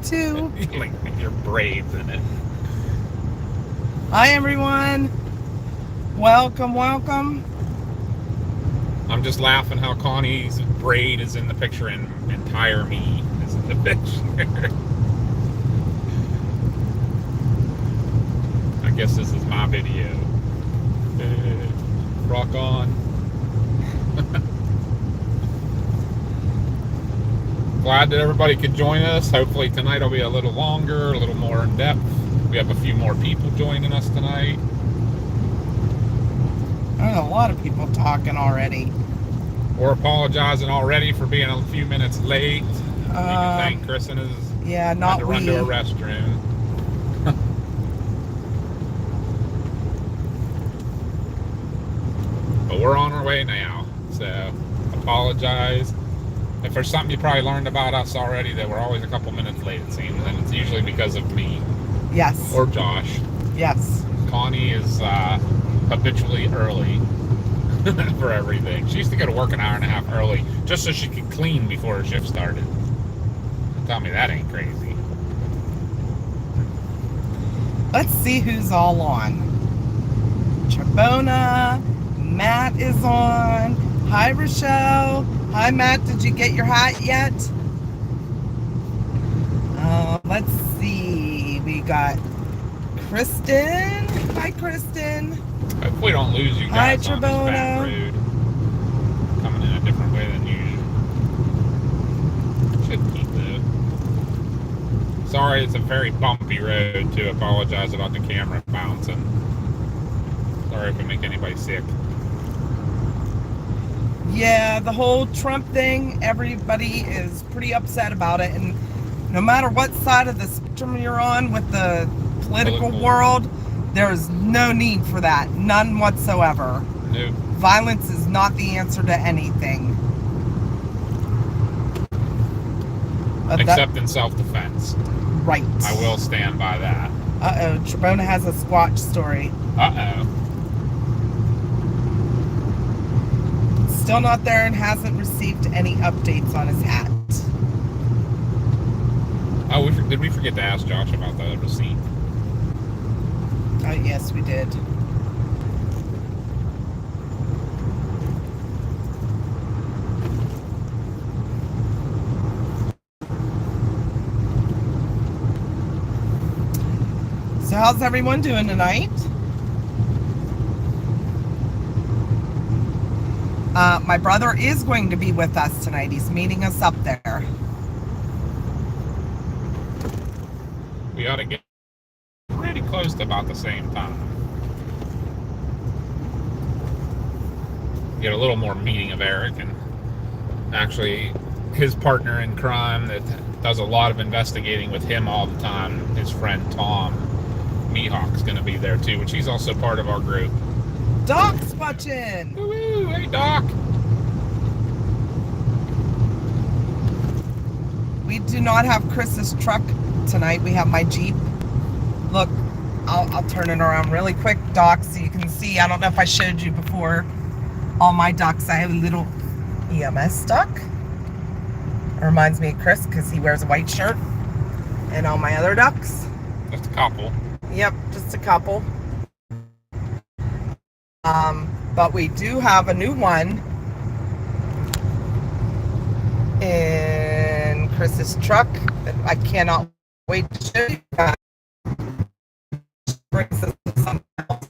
too. Like your braids in it. Hi, everyone. Welcome, welcome. I'm just laughing how Connie's braid is in the picture and entire me is in the picture. I guess this is my video. Rock on. Glad that everybody could join us. Hopefully tonight will be a little longer, a little more in depth. We have a few more people joining us tonight. There's a lot of people talking already. We're apologizing already for being a few minutes late. You can thank Kristen as not had to run to a restroom. But we're on our way now, so apologize. If there's something you probably learned about us already, that we're always a couple minutes late, it seems, and it's usually because of me. Yes. Or Josh. Yes. Connie is habitually early for everything. She used to go to work an hour and a half early just so she could clean before her shift started. Tell me that ain't crazy. Let's see who's all on. Trebona. Matt is on. Hi, Rochelle. Hi, Matt. Did you get your hat yet? Let's see. We got Kristen. Hi, Kristen. Hopefully we don't lose you guys Hi, on this Trebona. back road. Coming in a different way than usual. Should keep though. Sorry, it's a very bumpy road too. Apologize about the camera bouncing. Sorry if I make anybody sick. Yeah, the whole Trump thing, everybody is pretty upset about it. And no matter what side of the spectrum you're on with the political world, there's no need for that. None whatsoever. Nope. Violence is not the answer to anything. Except in self-defense. Right. I will stand by that. Uh-oh, Trebona has a Squatch story. Uh-oh. Still not there and hasn't received any updates on his hat. Oh, did we forget to ask Josh about the receipt? Oh, yes, we did. So how's everyone doing tonight? My brother is going to be with us tonight. He's meeting us up there. We ought to get pretty close to about the same time. Get a little more meeting of Eric and actually his partner in crime that does a lot of investigating with him all the time, his friend Tom Mihawk's going to be there too, which he's also part of our group. Doc's watching! Woo-hoo! Hey, Doc! We do not have Chris's truck tonight. We have my Jeep. Look, I'll turn it around really quick, Doc, so you can see. I don't know if I showed you before. All my ducks, I have a little EMS duck. It reminds me of Chris because he wears a white shirt. And all my other ducks. Just a couple. Yep, just a couple. But we do have a new one in Chris's truck that I cannot wait to show you guys. Brings us to something else.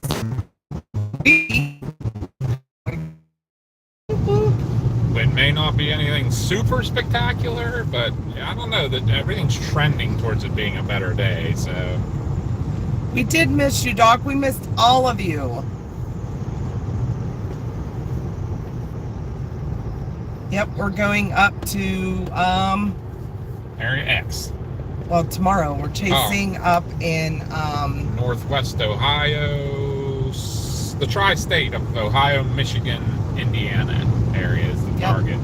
It may not be anything super spectacular, but I don't know, that everything's trending towards it being a better day, so. We did miss you, Doc. We missed all of you. Yep, we're going up to, Area X. well, tomorrow. We're chasing up in, Northwest Ohio, the tri-state of Ohio, Michigan, Indiana area is the target.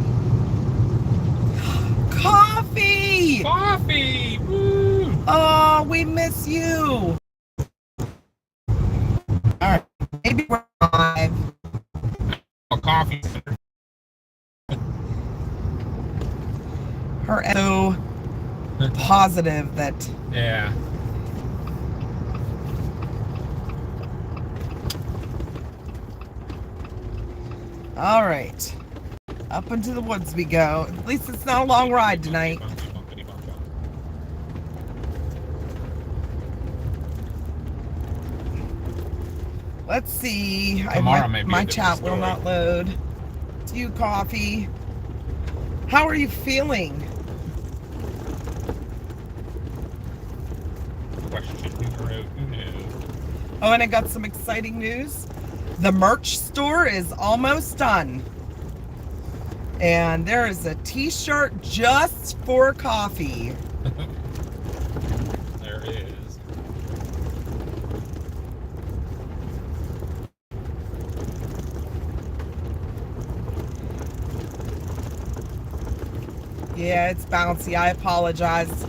Coffee! Coffee! Woo! Oh, we miss you. Alright, maybe we're live. Coffee. Her so positive that Yeah. all right. Up into the woods we go. At least it's not a long ride tonight. Bumpity bump bump. Let's see. Tomorrow may be a my different chat will story. not load. To you, Coffee. How are you feeling? Question who wrote, who knew? Oh, and I got some exciting news. The merch store is almost done. And there is a t-shirt just for Coffee. There it is. Yeah, it's bouncy. I apologize.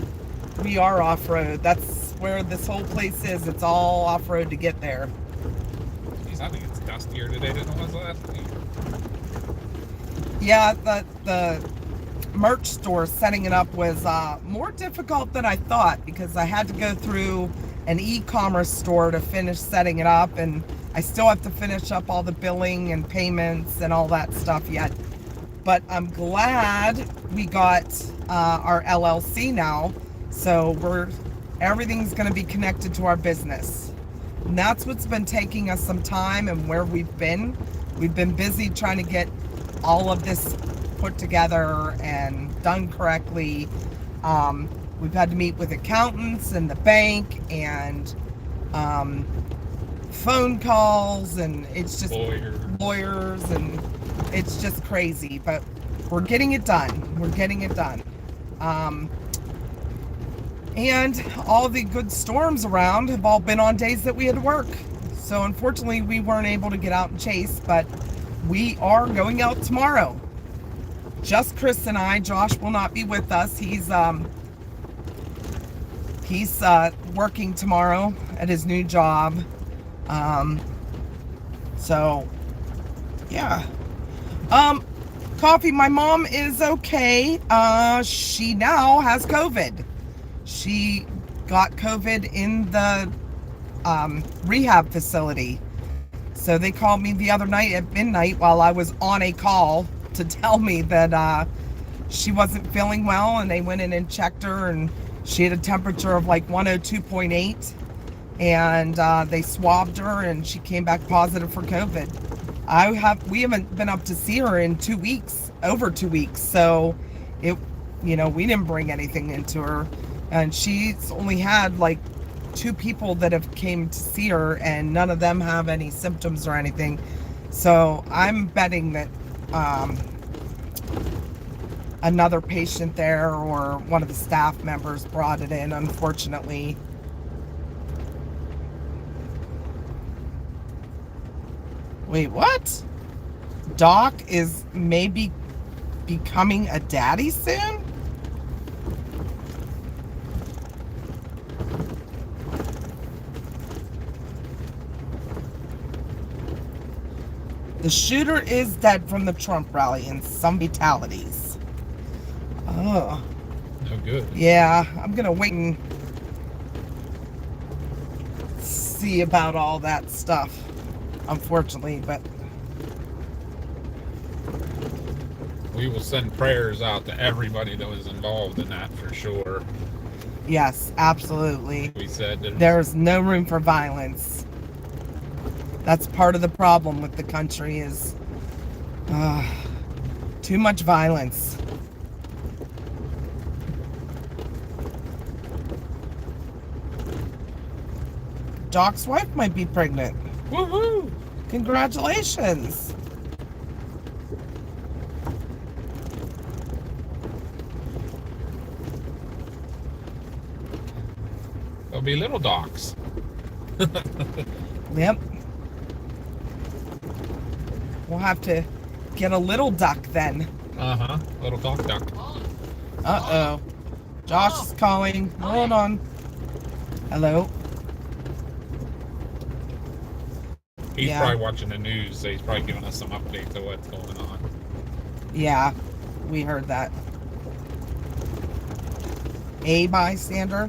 We are off-road. That's where this whole place is. It's all off-road to get there. Jeez, I think it's dustier today than it was last week. Yeah, the merch store setting it up was more difficult than I thought because I had to go through an e-commerce store to finish setting it up, and I still have to finish up all the billing and payments and all that stuff yet. But I'm glad we got our LLC now, so everything's going to be connected to our business. And that's what's been taking us some time, and where we've been busy trying to get all of this put together and done correctly. We've had to meet with accountants and the bank and phone calls, and it's just lawyers, and it's just crazy, but we're getting it done. We're getting it done. And all the good storms around have all been on days that we had to work. So unfortunately, we weren't able to get out and chase, but we are going out tomorrow. Just Chris and I. Josh will not be with us. He's working tomorrow at his new job. So yeah. Coffee, my mom is okay. She now has COVID. She got COVID in the rehab facility. So they called me the other night at midnight while I was on a call to tell me that she wasn't feeling well, and they went in and checked her, and she had a temperature of like 102.8, and they swabbed her, and she came back positive for COVID. We haven't been up to see her in 2 weeks, over 2 weeks, so we didn't bring anything into her, and she's only had like 2 people that have came to see her, and none of them have any symptoms or anything. So I'm betting that another patient there or one of the staff members brought it in, unfortunately. Wait, what? Doc is maybe becoming a daddy soon? The shooter is dead from the Trump rally and some fatalities. Oh. No good. Yeah, I'm gonna wait and see about all that stuff, unfortunately, but We will send prayers out to everybody that was involved in that for sure. yes, absolutely. We said There's no room for violence. That's part of the problem with the country is too much violence. Doc's wife might be pregnant. woohoo! Congratulations. There'll be little docs. Yep. We'll have to get a little duck then. Uh-huh. Little duck. Uh-oh. Josh is calling. Hold on. Hello? He's Yeah. probably watching the news, so he's probably giving us some updates of what's going on. Yeah, we heard that. A bystander?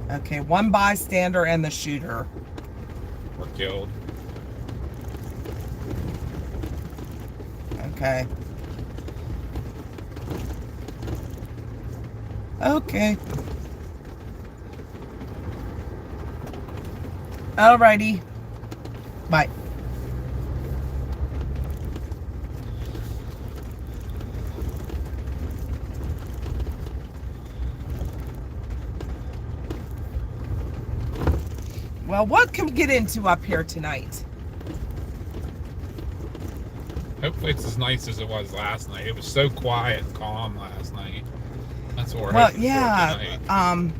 Okay, one bystander and the shooter. Were killed. Okay. Okay. Alrighty. Bye. Well, what can we get into up here tonight? Hopefully it's as nice as it was last night. It was so quiet and calm last night. That's what we're Well, hoping yeah. for tonight.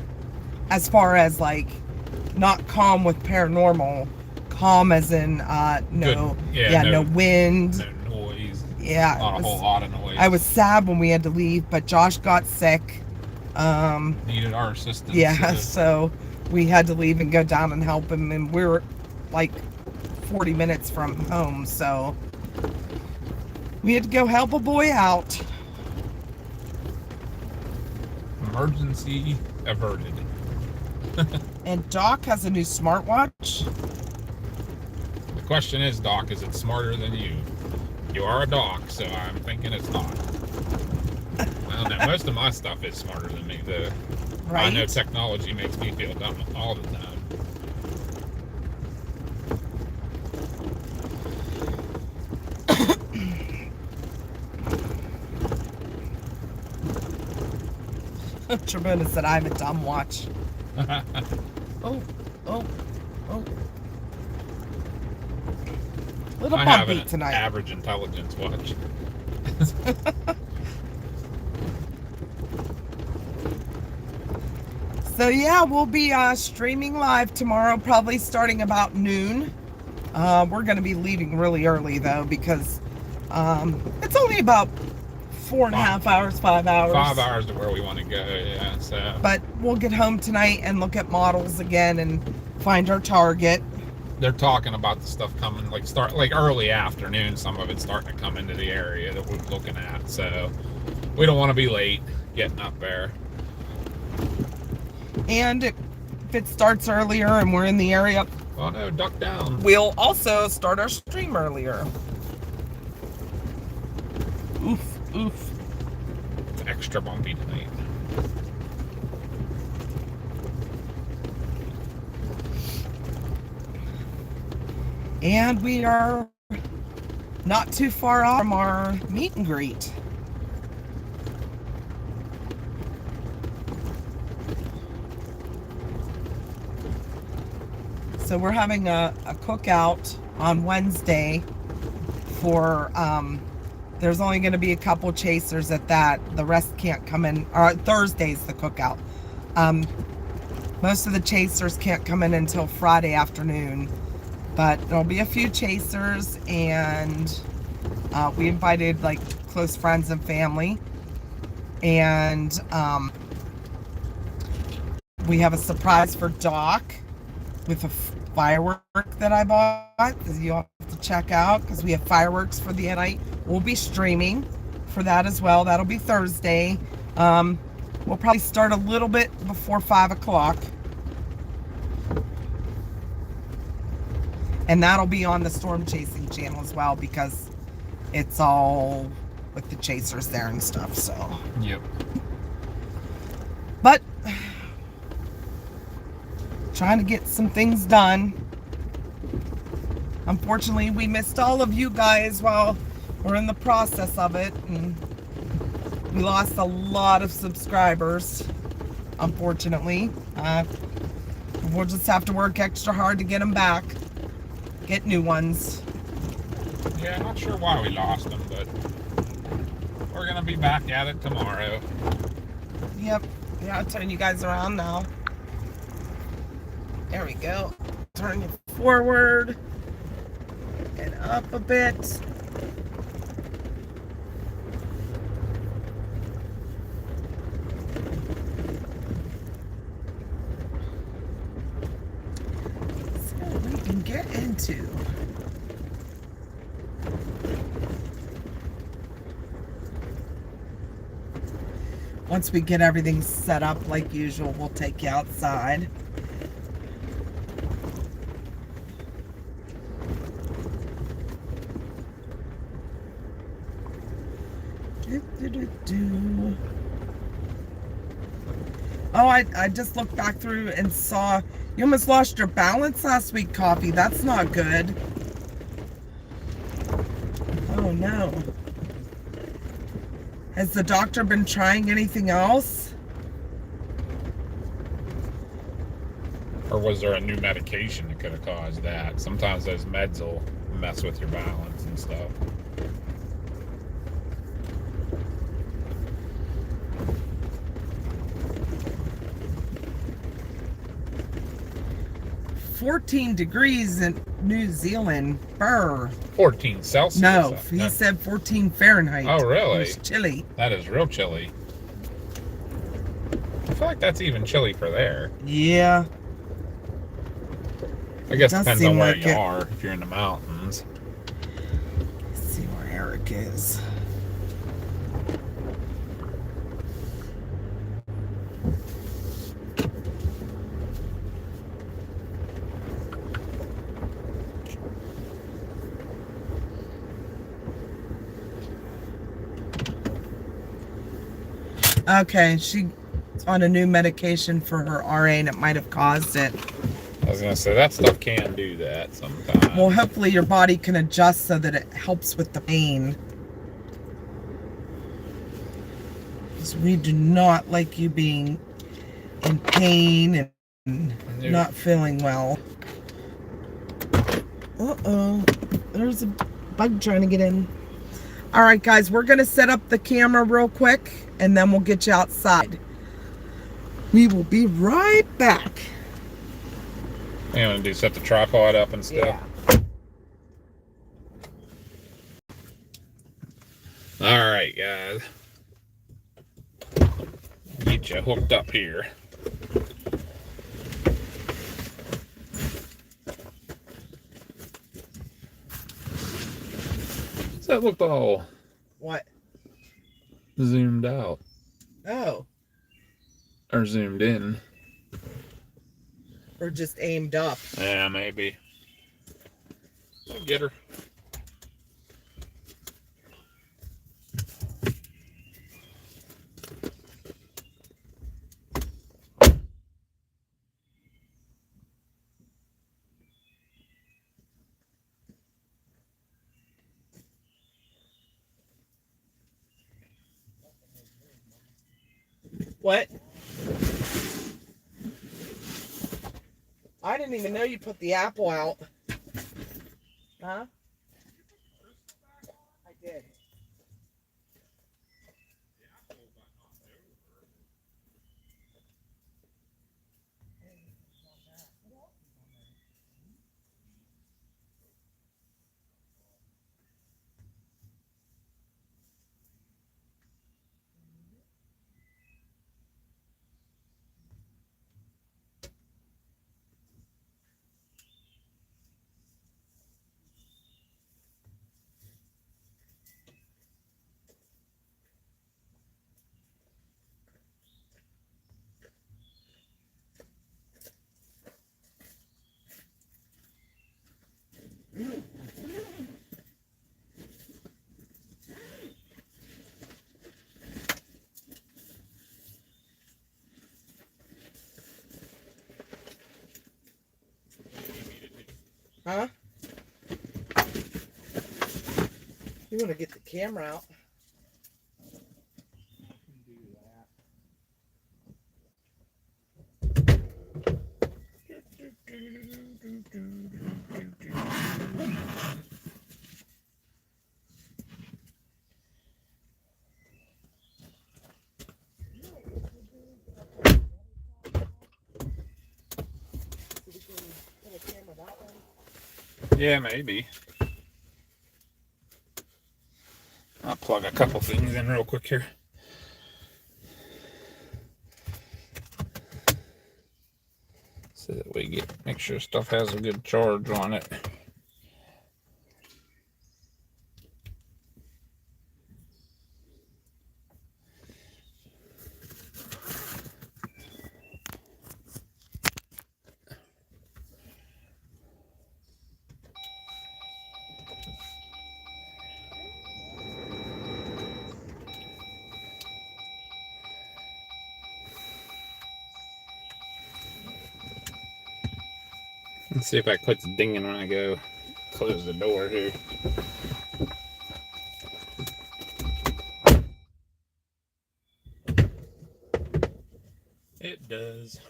As far as like not calm with paranormal, calm as in no, no wind, no noise. Yeah, Not a whole lot of noise. I was sad when we had to leave, but Josh got sick. Needed our assistance. Yeah, so we had to leave and go down and help him, and we were like 40 minutes from home, so we had to go help a boy out. Emergency averted. And Doc has a new smartwatch. The question is, Doc, is it smarter than you? You are a doc, so I'm thinking it's not. I don't know. Most of my stuff is smarter than me, though. Right? I know technology makes me feel dumb all the time. Tremendous said I have a dumb watch. Oh. Little I have bumpy an tonight. average intelligence watch. So yeah, we'll be streaming live tomorrow, probably starting about noon. We're going to be leaving really early though, because it's only about 4.5 hours, 5 hours. 5 hours to where we want to go, yeah. So. But we'll get home tonight and look at models again and find our target. They're talking about the stuff coming like early afternoon. Some of it's starting to come into the area that we're looking at. So we don't want to be late getting up there. And if it starts earlier and we're in the area, Oh no, duck down. we'll also start our stream earlier. Oof. It's extra bumpy tonight. And we are not too far off from our meet and greet. So we're having a cookout on Wednesday for, there's only going to be a couple chasers at that. The rest can't come in, or Thursday's the cookout. Most of the chasers can't come in until Friday afternoon. But there'll be a few chasers, and we invited like close friends and family. And we have a surprise for Doc with a firework that I bought that you'll have to check out, because we have fireworks for the night. We'll be streaming for that as well. That'll be Thursday. We'll probably start a little bit before 5 o'clock. And that'll be on the Storm Chasing channel as well, because it's all with the chasers there and stuff, so. Yep. But trying to get some things done. Unfortunately, we missed all of you guys while we're in the process of it, and we lost a lot of subscribers, unfortunately. We'll just have to work extra hard to get them back. Get new ones. Yeah, not sure why we lost them, but we're gonna be back at it tomorrow. Yep. Yeah, I'll turn you guys around now. There we go. Turn you forward and up a bit. So we can get into. Once we get everything set up like usual, we'll take you outside. Oh, I just looked back through and saw you almost lost your balance last week, Coffee. That's not good. Oh no. Has the doctor been trying anything else? Or was there a new medication that could have caused that? Sometimes those meds will mess with your balance and stuff. $14 in New Zealand. Brr. 14 Celsius. No, he said 14 Fahrenheit. Oh, really? It's chilly. That is real chilly. I feel like that's even chilly for there. Yeah. I guess it Does depends seem on where like you it. are. If you're in the mountains. Let's see where Eric is. Okay, she's on a new medication for her RA and it might have caused it. I was gonna say that stuff can do that sometimes. Well, hopefully your body can adjust so that it helps with the pain. Because we do not like you being in pain and Nope. not feeling well. Uh-oh. There's a bug trying to get in. All right, guys, we're going to set up the camera real quick, and then we'll get you outside. We will be right back. You want to set the tripod up and stuff? Yeah. All right, guys. Get you hooked up here. Does that look all What? zoomed out Oh, or zoomed in? or just aimed up. Yeah, maybe. Get her. What? I didn't even know you put the apple out. Huh? I did. Huh? You want to get the camera out? Yeah, maybe. I'll plug a couple things in real quick here. So that we make sure stuff has a good charge on it. Let's see if I quit dinging when I go close the door here. It does.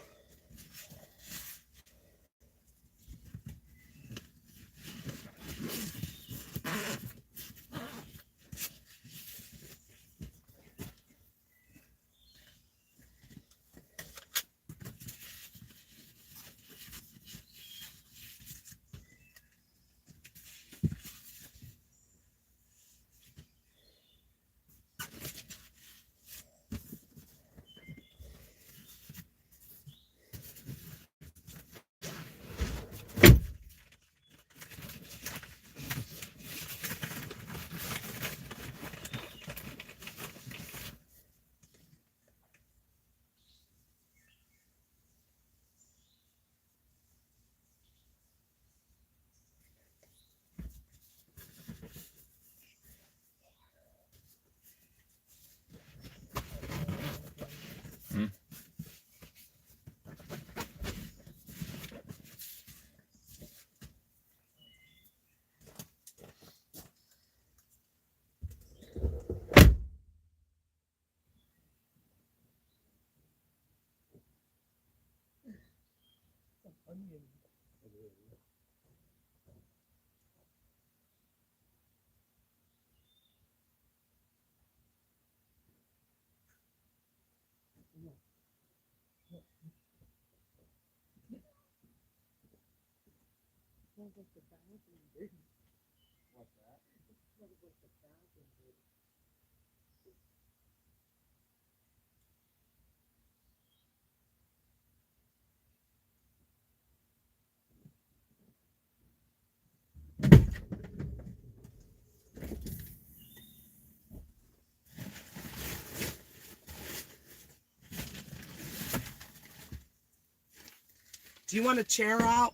Do you want a chair out?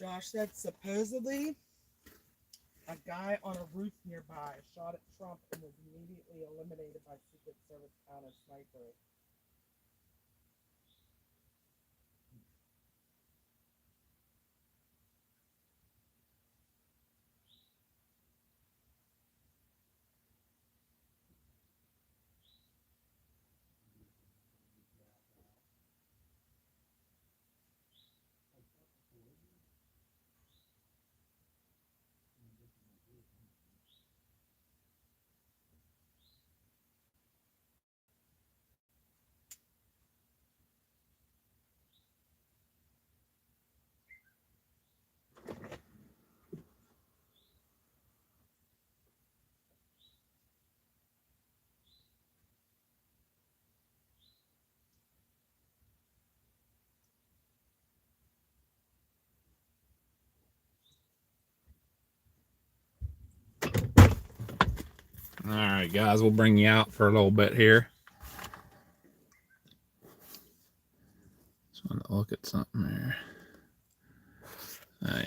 Josh said supposedly a guy on a roof nearby shot at Trump and was immediately eliminated by Secret Service counter sniper. All right, guys, we'll bring you out for a little bit here. Just want to look at something there.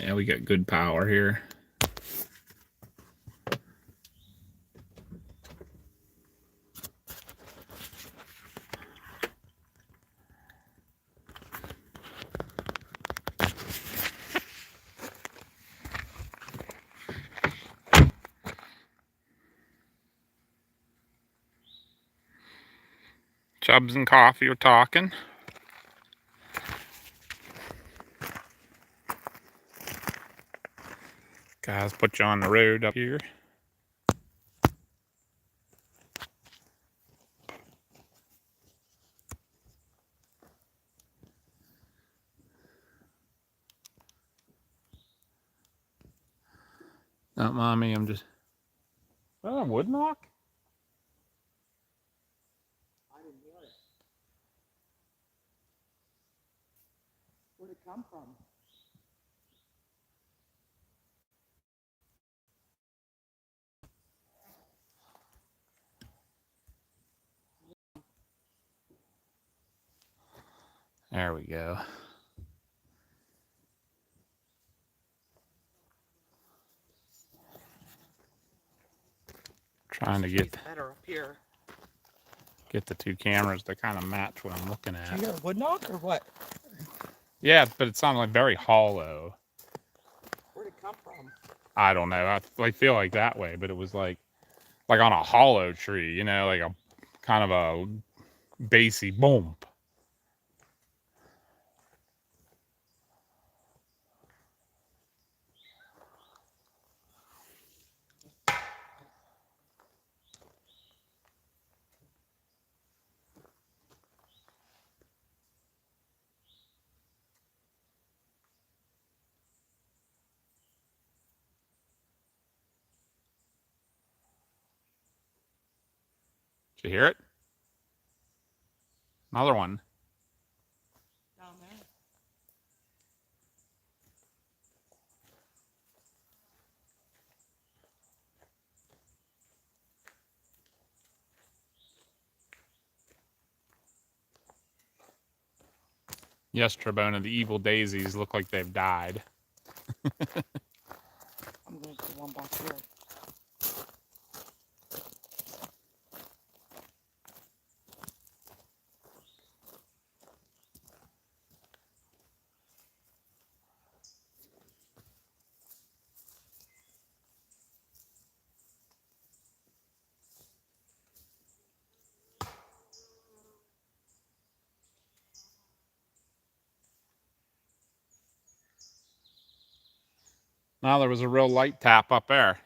Yeah, we got good power here. Chubbs and Coffee are talking. Guys, put you on the road up here. Not mommy, I'm just... Oh, wood knock? I didn't hear it. Where'd it come from? There we go. Trying to get better up here. Get the two cameras to kind of match what I'm looking at. Do you hear a wood knock or what? Yeah, but it sounded like very hollow. Where'd it come from? I don't know. I feel like that way, but it was like on a hollow tree, you know, like a kind of a bassy boom. Did you hear it? Another one. Down there. Yes, Trebona, the evil daisies look like they've died. I'm going to put one back here. Now there was a real light tap up there.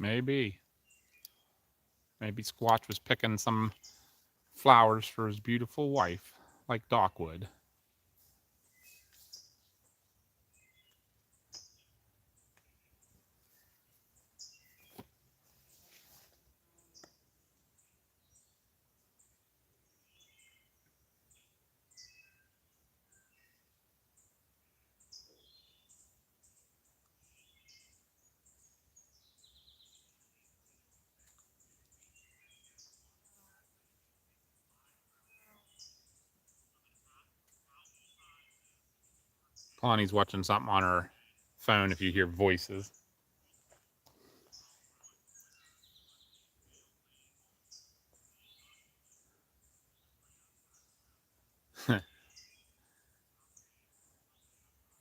Maybe. Maybe Squatch was picking some flowers for his beautiful wife, like Doc would. Connie's watching something on her phone if you hear voices. Yeah,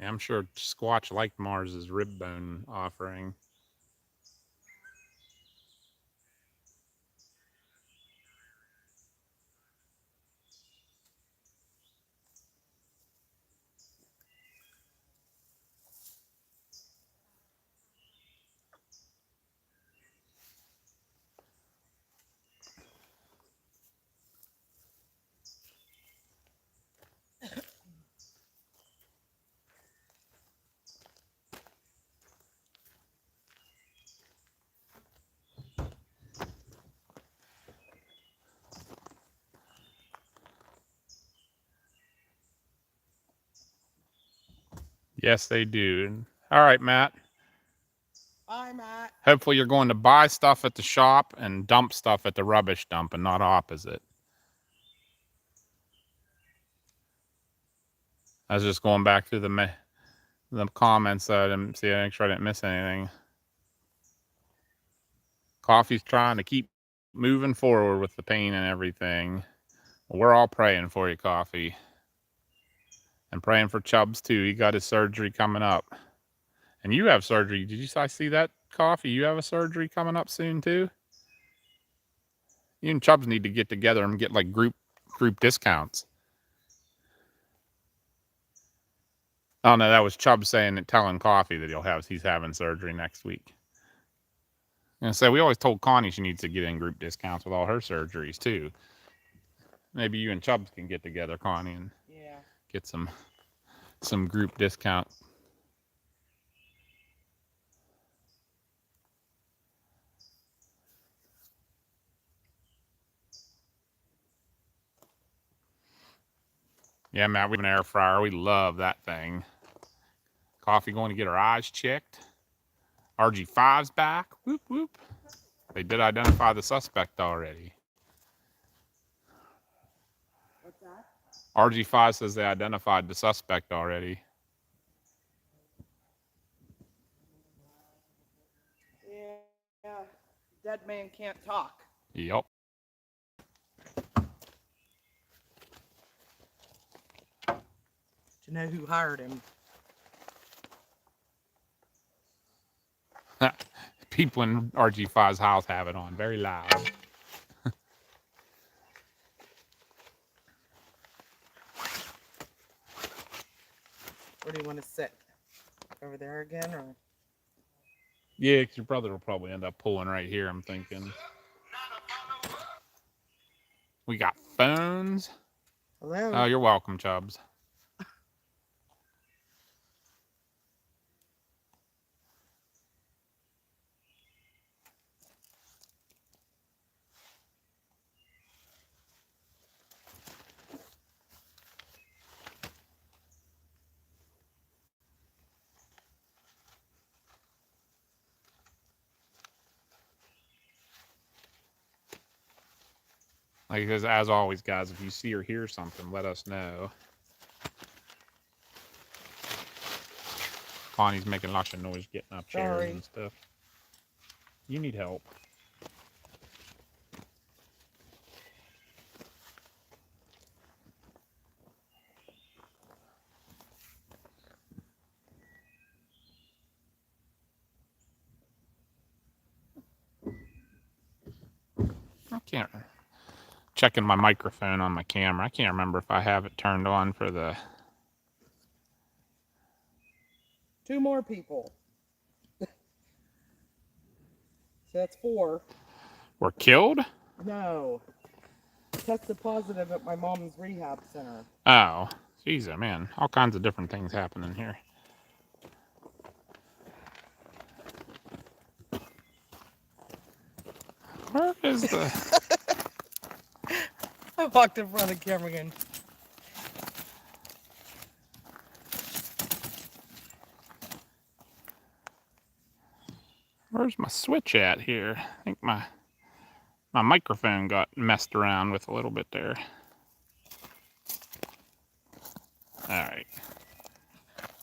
I'm sure Squatch liked Mars's rib bone offering. Yes, they do. All right, Matt. Bye, Matt. Hopefully you're going to buy stuff at the shop and dump stuff at the rubbish dump and not opposite. I was just going back through the comments so I didn't see, make sure I didn't miss anything. Coffee's trying to keep moving forward with the pain and everything. Well, we're all praying for you, Coffee. And praying for Chubbs too. He got his surgery coming up. And you have surgery. Did you see that, Coffee? You have a surgery coming up soon too? You and Chubbs need to get together and get like group discounts. Oh no, that was Chubbs saying that telling Coffee that he's having surgery next week. And so we always told Connie she needs to get in group discounts with all her surgeries too. Maybe you and Chubbs can get together, Connie, and get some group discount. Yeah, Matt, we have an air fryer. We love that thing. Coffee going to get her eyes checked. RG5's back. Whoop, whoop. They did identify the suspect already. What's that? RG5 says they identified the suspect already. Yeah. Dead man can't talk. Yep. Do you know who hired him? People in RG5's house have it on very loud. Where do you want to sit? Over there again, or? Yeah, because your brother will probably end up pulling right here, I'm thinking. We got phones. Hello. Oh, you're welcome, Chubbs. Like, as always, guys, if you see or hear something, let us know. Connie's making lots of noise getting up chairs and stuff. You need help. I can't. Checking my microphone on my camera. I can't remember if I have it turned on for the. 2 more people. So that's 4. Were killed? No. Tested positive at my mom's rehab center. Oh, geez, man. All kinds of different things happening here. Where is the... I walked in front of the camera again. Where's my switch at here? I think my microphone got messed around with a little bit there. Alright.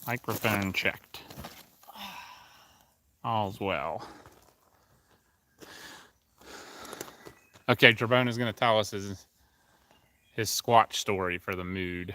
Microphone checked. All's well. Okay, Trebone is going to tell us his Squatch story for the mood.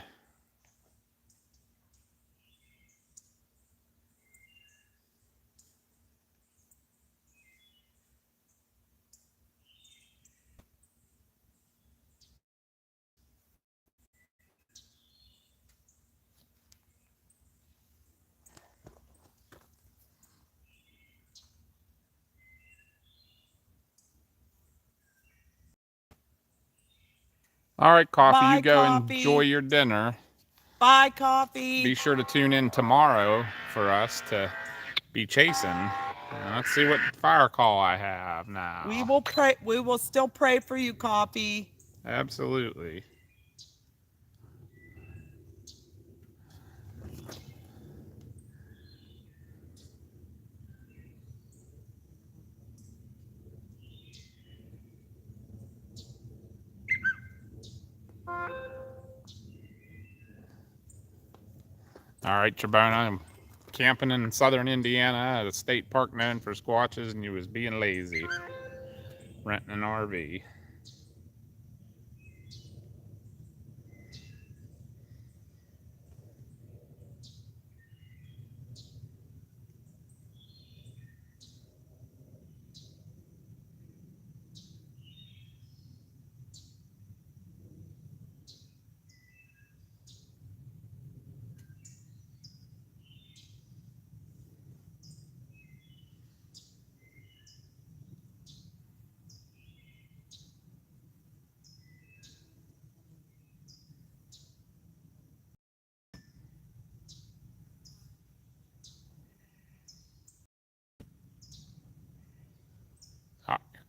All right, Coffee, Bye, you go Coffee. enjoy your dinner. Bye, Coffee. Be sure to tune in tomorrow for us to be chasing. Let's see what fire call I have now. We will pray. We will still pray for you, Coffee. Absolutely. All right, Trebone, I'm camping in southern Indiana at a state park known for squatches, and you was being lazy, renting an RV.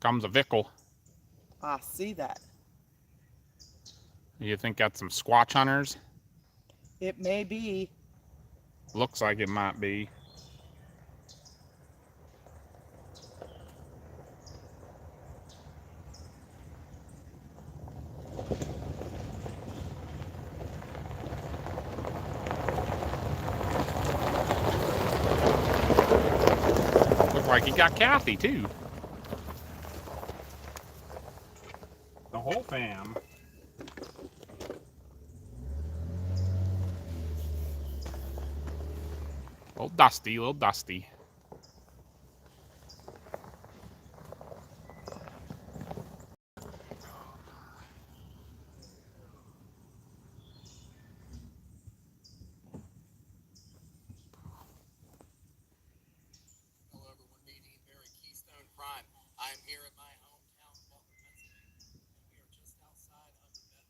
comes a Vickle. I see that. You think that's some Squatch hunters? It may be. Looks like it might be. Looks like he got Kathy too. The whole fam. Little Dusty, little Dusty. Hello, everyone. Nadine Berry, Keystone Prime. I am here in my hometown, Butler, Pennsylvania, and we are just outside of the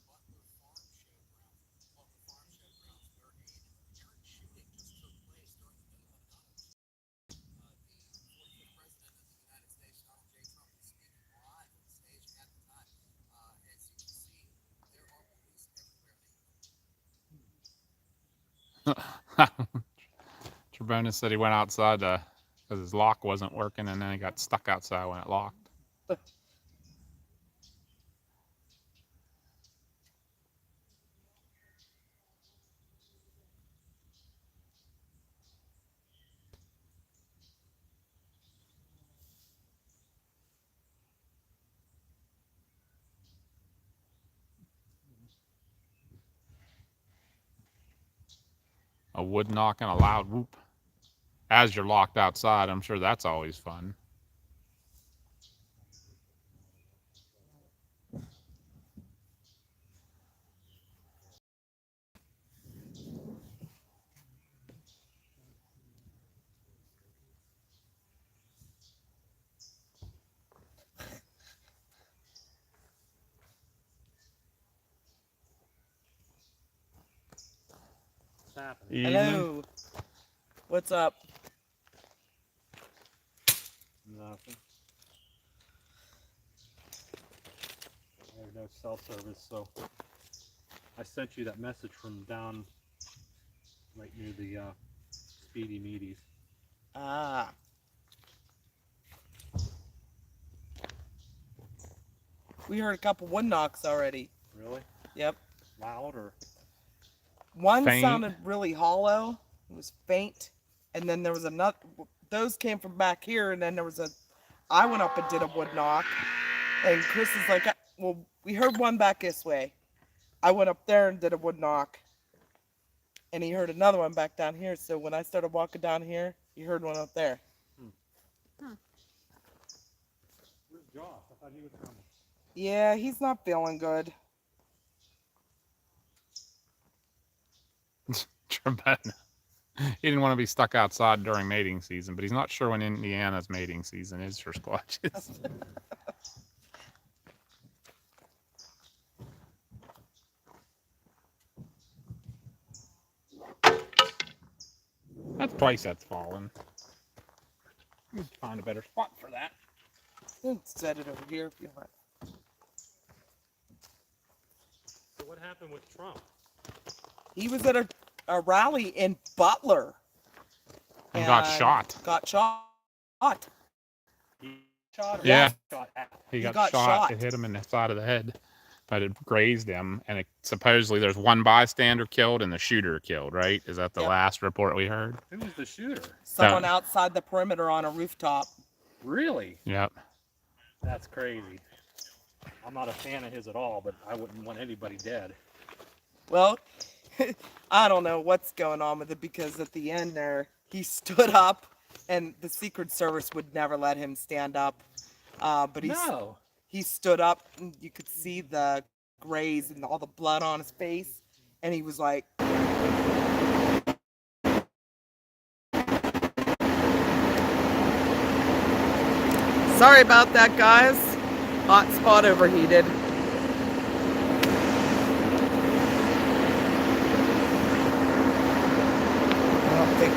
Butler Farm Showgrounds. Butler Farm Showgrounds, where a apparent shooting just took place during the middle of night. The 45th President of the United States, Donald J. Trump, was speaking live on stage at the time. As you can see, there are police everywhere. Trebona said he went outside because his lock wasn't working, and then he got stuck outside when it locked. A wood knock and a loud whoop. As you're locked outside, I'm sure that's always fun. What's happening? Hello. What's up? Nothing. There's no cell service, so I sent you that message from down right near the Speedy Meaties. Ah. We heard a couple wood knocks already. Really? Yep. Loud or? One Faint. sounded really hollow. It was faint. And then there was another. Those came from back here. And then there was a. I went up and did a wood knock. And Chris is like, well, we heard one back this way. I went up there and did a wood knock. And he heard another one back down here. So when I started walking down here, he heard one up there. Where's Josh? I thought he was coming. Yeah, he's not feeling good. Trebona. He didn't want to be stuck outside during mating season, but he's not sure when Indiana's mating season is for squatches. That's twice that's fallen. Find a better spot for that. Set it over here if you want. So what happened with Trump? He was at a rally in Butler. And got shot. Got shot. He shot or Yeah. shot at? He got, got shot. shot. It hit him in the side of the head, but it grazed him. And supposedly there's one bystander killed and the shooter killed, right? Is that the Yep. last report we heard? Who was the shooter? Someone outside the perimeter on a rooftop. Really? Yep. That's crazy. I'm not a fan of his at all, but I wouldn't want anybody dead. Well, I don't know what's going on with it because at the end there, he stood up and the Secret Service would never let him stand up. But No. he stood up and you could see the graze and all the blood on his face. And he was like, sorry about that, guys. Hot spot overheated. I don't think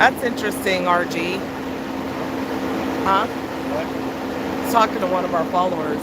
That's interesting, RG. Huh? What? Talking to one of our followers.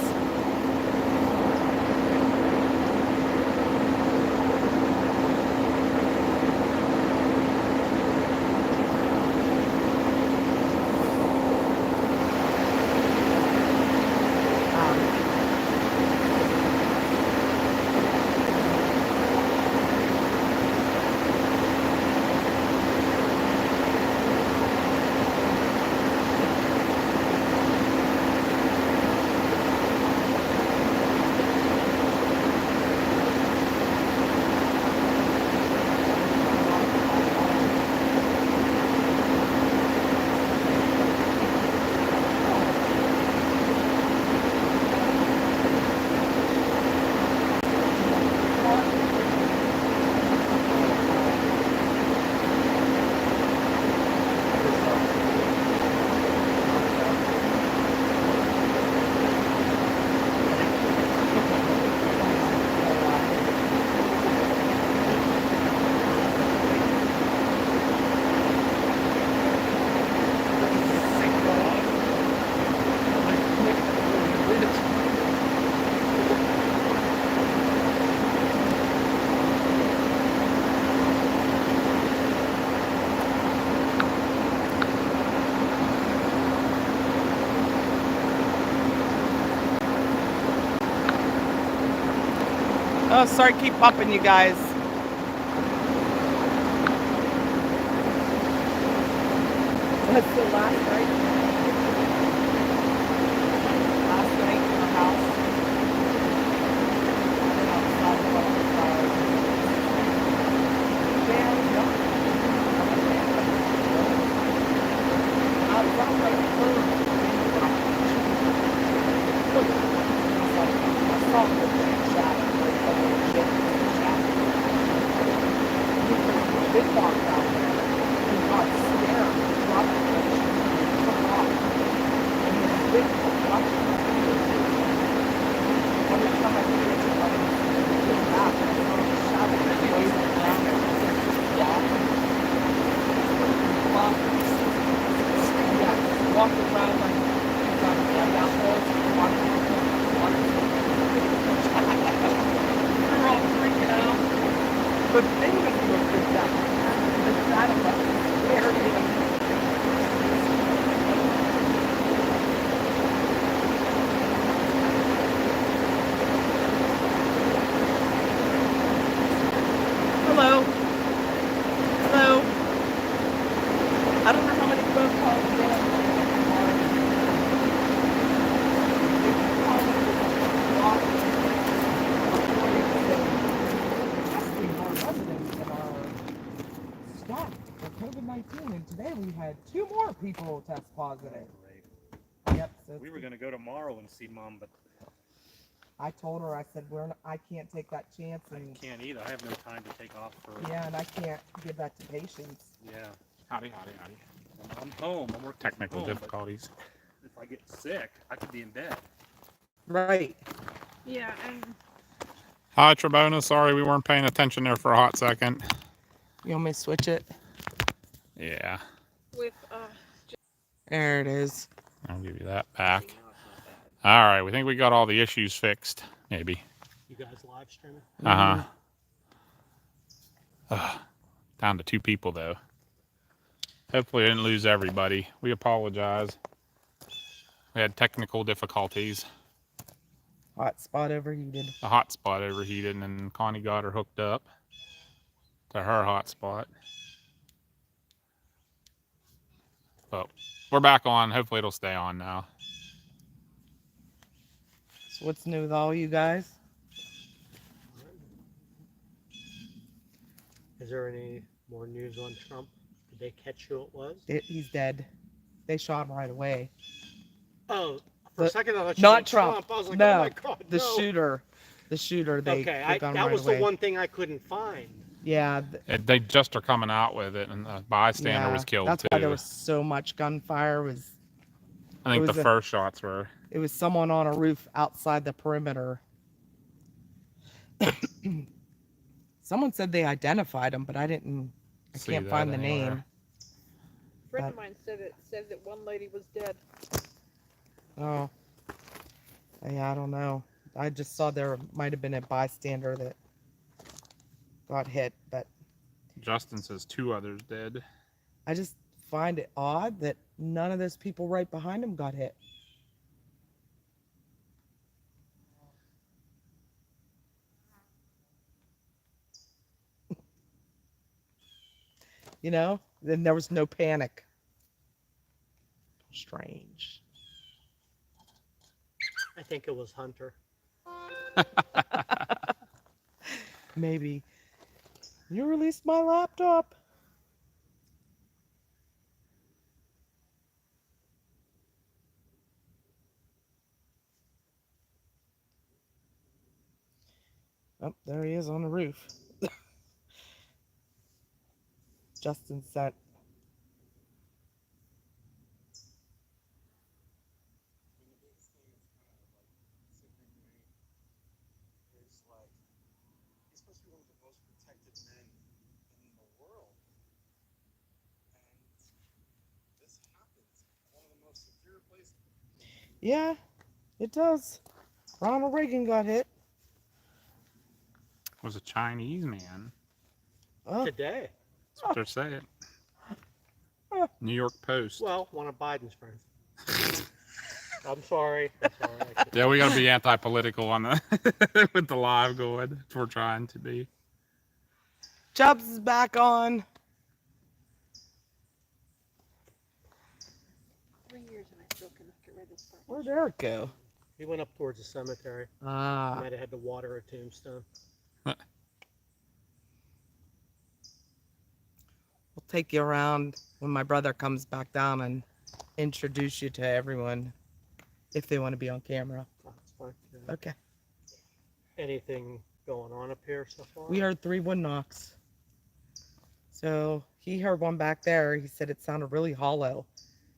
Oh, sorry, keep popping, you guys. That's the last night. Last night in our house. Outside of our yeah, no. Outside my phone. I saw the big shot. Big walk out there. He got scared. He dropped the fish. He took off. And this big walk. Every time I see it, I came back. I saw him shouting and waving around and yeah, walking around like that was walking. We're all freaking out. But thing that he was freaked out. The saddle was scared him. Hello. Hello. I don't know how many phone calls we have. COVID-19, and today we had 2 more people test positive. Right. Yep. So We were gonna go tomorrow and see Mom, but I told her, I said, I can't take that chance, I and can't either. I have no time to take off for. yeah, and I can't give that to patients. Yeah. Howdy. I'm home. I'm working. Technical from home, difficulties. If I get sick, I could be in bed. Right. Yeah, and Hi, Trebona. Sorry we weren't paying attention there for a hot second. You want me to switch it? Yeah, with There it is. I'll give you that back. See, now it's not bad. All right, we think we got all the issues fixed. Maybe. You guys live streaming? Down to 2 people though. Hopefully I didn't lose everybody. We apologize. We had technical difficulties. Hotspot overheated. The hotspot overheated and then Connie got her hooked up to her hotspot. But we're back on. Hopefully it'll stay on now. So what's new with all you guys? Is there any more news on Trump? Did they catch who it was? He's dead. They shot him right away. Oh, for a The- second I thought you not meant Trump. I was like, No, oh my God, The no. shooter. The shooter. They Okay, got him that right was away. the one thing I couldn't find. Yeah. They just are coming out with it, and the bystander was killed that's too. why there was so much gunfire. I think it the was a- first shots were. It was someone on a roof outside the perimeter. Someone said they identified him, but I didn't. I See can't that find the anywhere. name. friend of mine said that one lady was dead. Oh, yeah, I don't know. I just saw there might have been a bystander that got hit, but Justin says 2 others dead. I just find it odd that none of those people right behind him got hit. You know, then there was no panic. Strange. I think it was Hunter. Maybe. You released my laptop. Oh, there he is on the roof. Justin sent. And the biggest thing that's kind of like sickening to me is like he's supposed to be one of the most protected men in the world, and this happens at one of the most secure places. Yeah, it does. Ronald Reagan got hit. Was a Chinese man. Oh, Today. That's what they're saying. New York Post. Well, one of Biden's friends. I'm sorry. I'm sorry. Yeah, we gotta be anti-political on the with the live going. That's what we're trying to be. Chubbs is back on. 3 years and I still cannot get rid of this part. Where'd Eric go? He went up towards the cemetery. Ah, Might have had to water a tombstone. we'll take you around when my brother comes back down and introduce you to everyone if they want to be on camera. Oh, that's fine. Yeah. Okay. Anything going on up here so far? We heard 3 wood knocks. So he heard one back there. He said it sounded really hollow.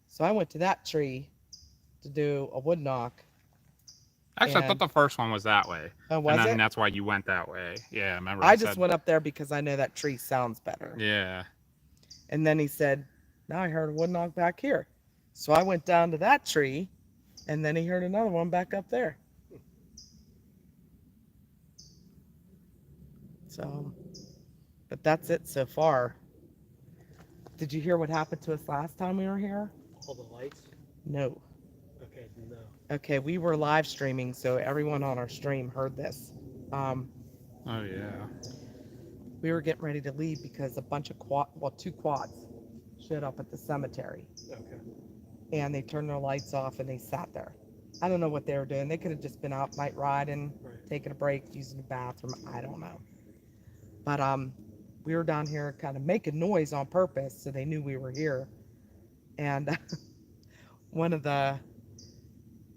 So I went to that tree to do a wood knock. Actually, I thought And- the first one was that way. Oh, was and then it? that's why you went that way. Yeah, remember? I just went up there because I know that tree sounds better. Yeah. And then he said, now I heard a wood knock back here. So I went down to that tree, and then he heard another one back up there. So, but that's it so far. Did you hear what happened to us last time we were here? All the lights? No. Okay, no. Okay, we were live streaming, so everyone on our stream heard this. Oh yeah. We were getting ready to leave because a bunch of 2 quads showed up at the cemetery. Okay. And they turned their lights off and they sat there. I don't know what they were doing. They could have just been out night riding, Right. taking a break, using the bathroom. I don't know. But we were down here kind of making noise on purpose so they knew we were here. And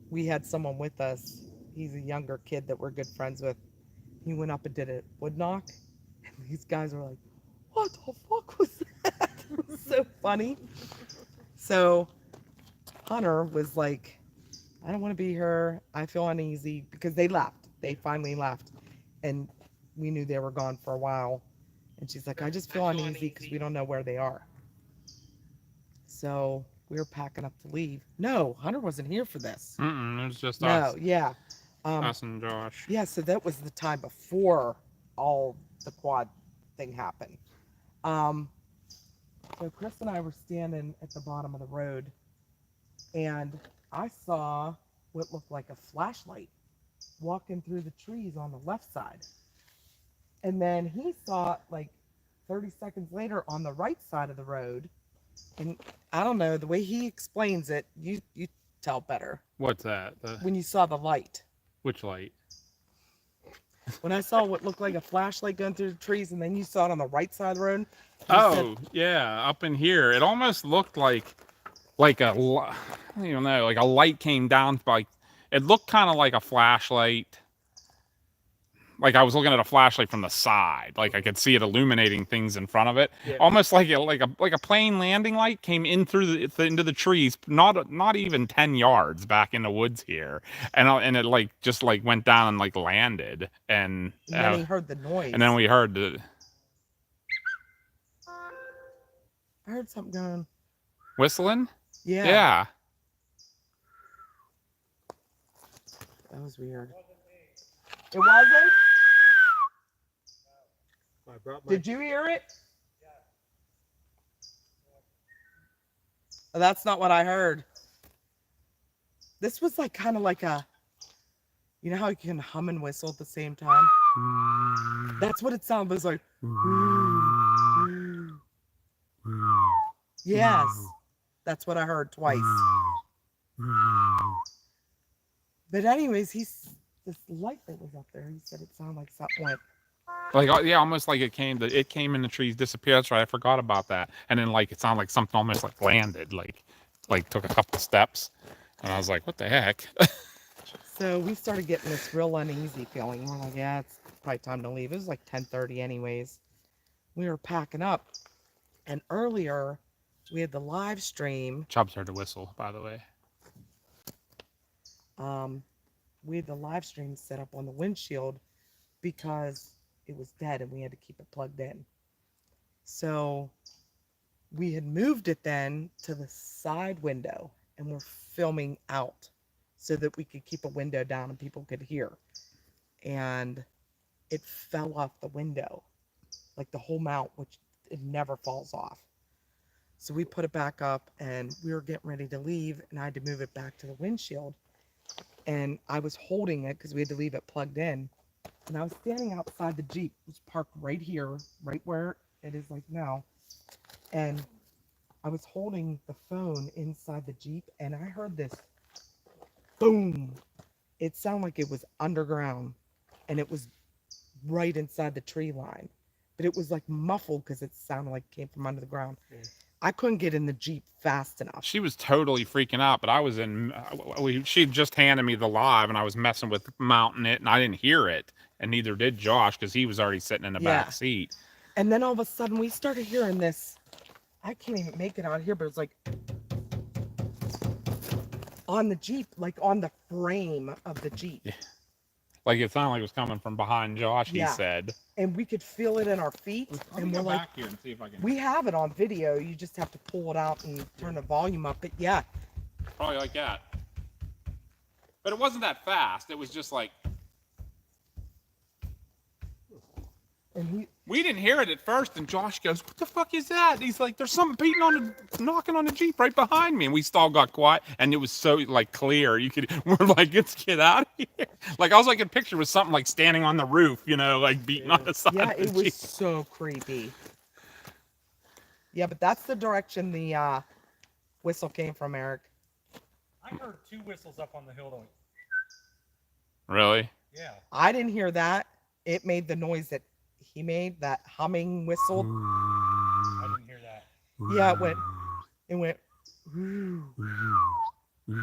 we had someone with us. He's a younger kid that we're good friends with. He went up and did a wood knock. And these guys were like, what the fuck was that? It was so funny. So Hunter was like, I don't want to be here. I feel uneasy because they left. They finally left. And we knew they were gone for a while. And she's like, I just feel uneasy because we don't know where they are. So we were packing up to leave. No, Hunter wasn't here for this. It was just No, us, yeah. us and Josh. Yeah, so that was the time before all the quad thing happened. So Chris and I were standing at the bottom of the road, and I saw what looked like a flashlight walking through the trees on the left side. And then he saw it like 30 seconds later on the right side of the road. And I don't know, the way he explains it, you tell better. What's that? When you saw the light. Which light? When I saw what looked like a flashlight going through the trees, and then you saw it on the right side of the road. Oh, yeah, up in here. It almost looked like I don't even know, like a light came down. It looked kind of like a flashlight. Like I was looking at a flashlight from the side. Like I could see it illuminating things in front of it. Yeah. Almost like a plane landing light came in through into the trees, not even 10 yards back in the woods here, and it like just like went down and like landed, and then he heard the noise. and then we heard the I heard something going. Whistling? Yeah. Yeah. That was weird. It wasn't? I brought my. Did you hear it? Oh, that's not what I heard. This was like kind of like a, you know how you can hum and whistle at the same time? That's what it sounded. It was like, yes, that's what I heard twice. But anyways, this light that was up there. He said it sounded like something went. Like, yeah, almost like it came in the trees, disappeared. That's right. I forgot about that. And then like it sounded like something almost like landed, like took a couple steps. And I was like, what the heck? So we started getting this real uneasy feeling. We're like, yeah, it's probably time to leave. It was like 10:30 anyways. We were packing up. And earlier, we had the live stream. Chubbs heard the whistle, by the way. We had the live stream set up on the windshield because it was dead and we had to keep it plugged in. So we had moved it then to the side window and we're filming out so that we could keep a window down and people could hear. And it fell off the window, like the whole mount, which it never falls off. So we put it back up and we were getting ready to leave and I had to move it back to the windshield. And I was holding it because we had to leave it plugged in. And I was standing outside the Jeep. It was parked right here, right where it is like now. And I was holding the phone inside the Jeep and I heard this boom. It sounded like it was underground and it was right inside the tree line. But it was like muffled because it sounded like it came from under the ground. Yeah. I couldn't get in the Jeep fast enough. She was totally freaking out, but I was in. She just handed me the live, and I was messing with mounting it, and I didn't hear it, and neither did Josh because he was already sitting in the back seat. And then all of a sudden, we started hearing this. I can't even make it out here, but it's like on the Jeep, like on the frame of the Jeep. Yeah. Like it sounded like it was coming from behind Josh. He said, and we could feel it in our feet. And we're like, back here and see if I can. we have it on video. You just have to pull it out and turn the volume up. But yeah, Probably like that. But it wasn't that fast. It was just like and we didn't hear it at first, and Josh goes, "What the fuck is that?" He's like, "There's something knocking on the Jeep right behind me." And we all got quiet, and it was so like clear. We're like, "Let's get out of here." Like I was like, a picture was something like standing on the roof, like beating on the side. yeah, of the it was Jeep. so creepy. Yeah, but that's the direction the whistle came from, Eric. I heard 2 whistles up on the hill going. Really? Yeah. I didn't hear that. It made the noise that he made, that humming whistle. I didn't hear that. Yeah, it went. Whoo. Yeah,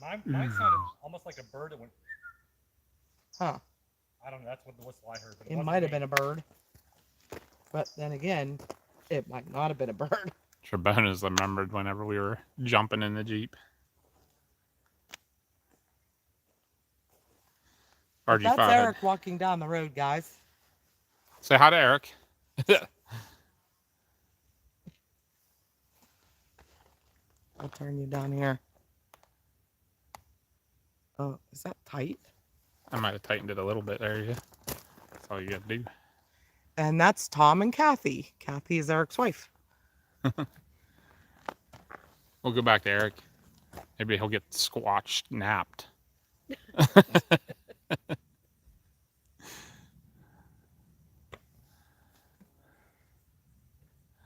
mine sounded almost like a bird that went. Huh. I don't know. That's what the whistle I heard. But It might have been a bird. But then again, it might not have been a bird. Trebonas remembered whenever we were jumping in the Jeep. But RG5 that's had- Eric walking down the road, guys. Say hi to Eric. I'll turn you down here. Oh, is that tight? I might have tightened it a little bit. There you go. That's all you got to do. And that's Tom and Kathy. Kathy is Eric's wife. We'll go back to Eric. Maybe he'll get squatched, napped.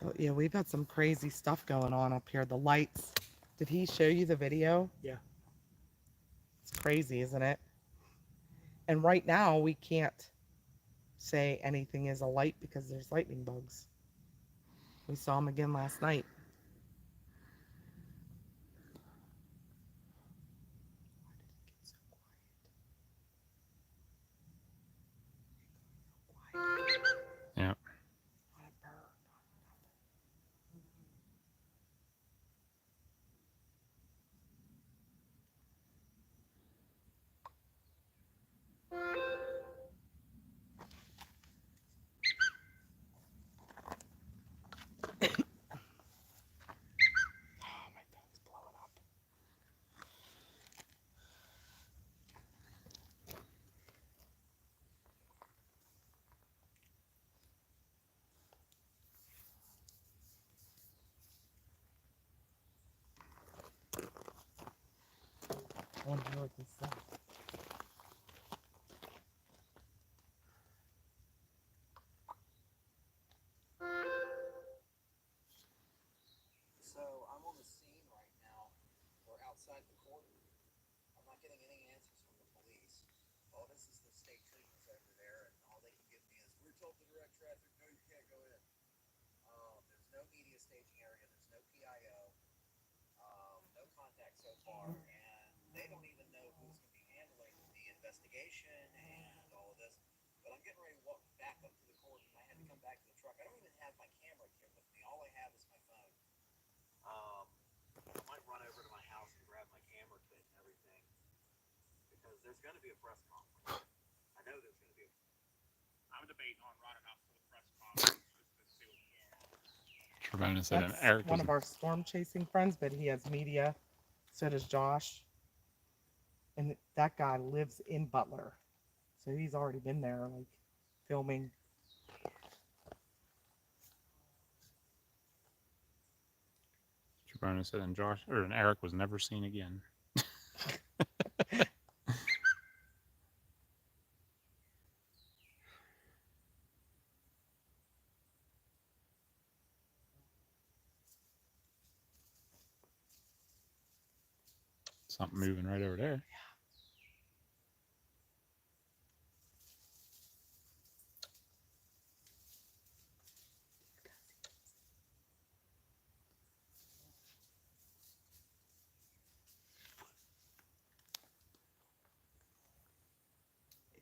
Oh, yeah, we've had some crazy stuff going on up here. The lights. Did he show you the video? Yeah. It's crazy, isn't it? And right now, we can't say anything is a light because there's lightning bugs. We saw them again last night. Yeah. wonder what this says. So I'm on the scene right now. We're outside the court. I'm not getting any answers from the police. All this is the state troopers over there, and all they can give me is, we're told to direct traffic. No, you can't go in. There's no media staging area. There's no PIO. No contact so far, and they don't even know who's going to be handling the investigation and all of this. But I'm getting ready to walk back up to the court, and I had to come back to the truck. I don't even have my camera here with me. All I have is my phone. I might run over to my house and grab my camera kit and everything, because there's going to be a press conference. I know there's going to be a. I'm debating on running up for the press conference just to see what Trevona said, and That's Eric one was of our storm chasing friends, but he has media. So does Josh. And that guy lives in Butler. So he's already been there, like, filming. Trevona said, and Josh and Eric was never seen again. Something moving right over there.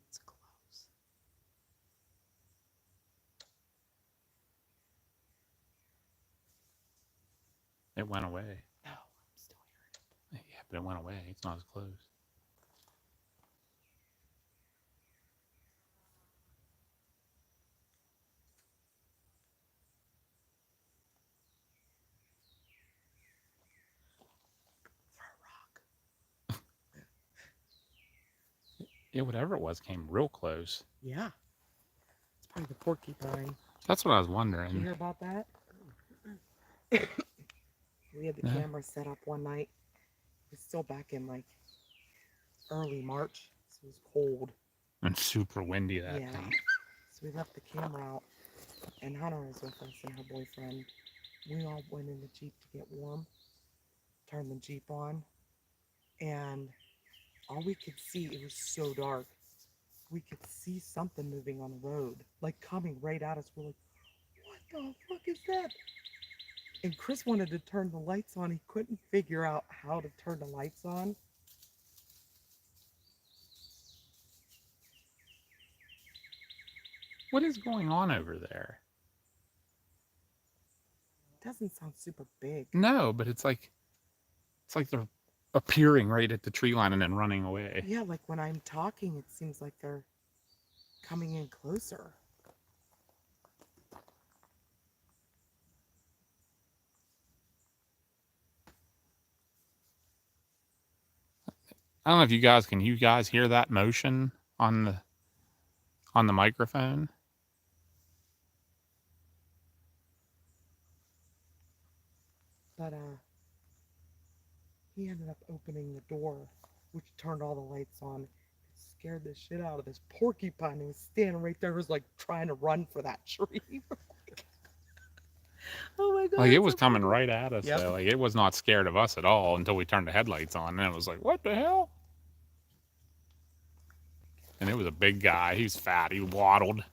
It's close. It went away. No, I'm still hearing it. Yeah, but it went away. It's not as close. For a rock. Yeah, whatever it was came real close. Yeah. It's probably the porcupine. That's what I was Did you wondering. hear about that? We had the No. camera set up one night. It was still back in like early March. So it was cold. And super windy that Yeah. thing. So we left the camera out, and Hunter was with us and her boyfriend. We all went in the Jeep to get warm, turned the Jeep on, and all we could see, it was so dark, we could see something moving on the road, like coming right at us. We're like, what the fuck is that? And Chris wanted to turn the lights on. He couldn't figure out how to turn the lights on. What is going on over there? Doesn't sound super big. No, but it's like they're appearing right at the tree line and then running away. Yeah, like when I'm talking, it seems like they're coming in closer. I don't know if you guys hear that motion on the microphone? But he ended up opening the door, which turned all the lights on. It scared the shit out of this porcupine. He was standing right there, was like trying to run for that tree. Oh my god! Like it it's was so coming funny. right at us Yep. though. Like it was not scared of us at all until we turned the headlights on, and it was like, what the hell? And it was a big guy. He's fat. He waddled.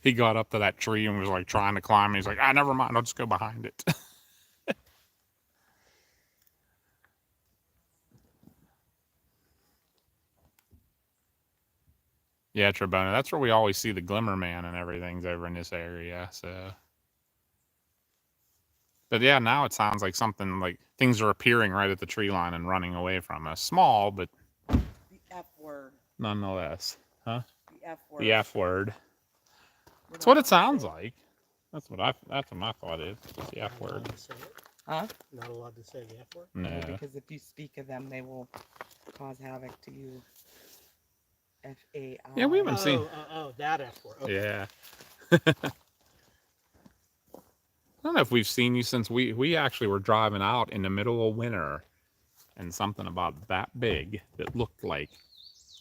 He got up to that tree and was like trying to climb. He's like, never mind. I'll just go behind it. Yeah, Trebona. That's where we always see the Glimmer Man and everything's over in this area. So, but yeah, now it sounds like something like things are appearing right at the tree line and running away from us. Small, but The F word. nonetheless, huh? The F word. The F word. We're That's not what allowed it to sounds say it. like. That's what my thought is. It's the F Not word. allowed to say it. Huh? Not allowed to say the F word. No. Because if you speak of them, they will cause havoc to you. F-A-I. Yeah, we haven't seen. Oh, that F word. Okay. Yeah. I don't know if we've seen you since we actually were driving out in the middle of winter, and something about that big that looked like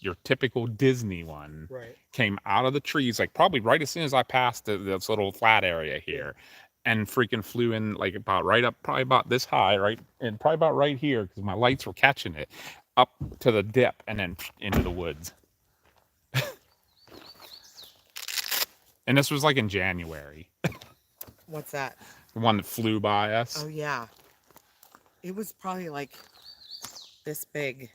your typical Disney one Right. came out of the trees, like probably right as soon as I passed this little flat area here, and freaking flew in like about right up, probably about this high, right, and probably about right here because my lights were catching it, up to the dip and then into the woods. And this was like in January. What's that? The one that flew by us. Oh yeah. It was probably like this big.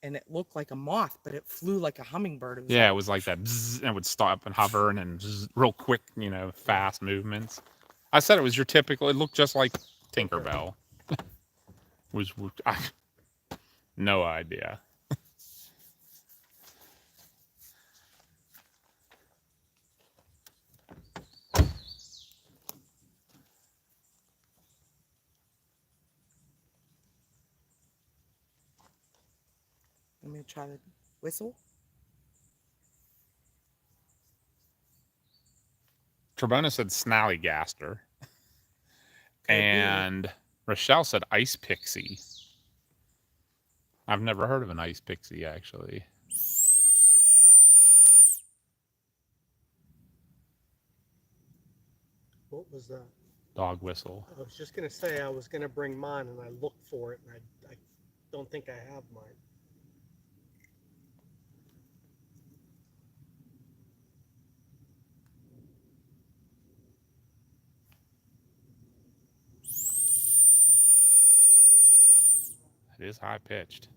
And it looked like a moth, but it flew like a hummingbird. It was Yeah, like, it was like that, bzzz, and it would stop and hover, and then real quick, fast movements. I said it was your typical. It looked just like Tinkerbell. No idea. let me try to whistle. Trebona said Snallygaster, Could be. and Rochelle said Ice Pixie. I've never heard of an Ice Pixie actually. What was that? Dog whistle. I was just gonna say I was gonna bring mine, and I looked for it, and I don't think I have mine. It is high pitched.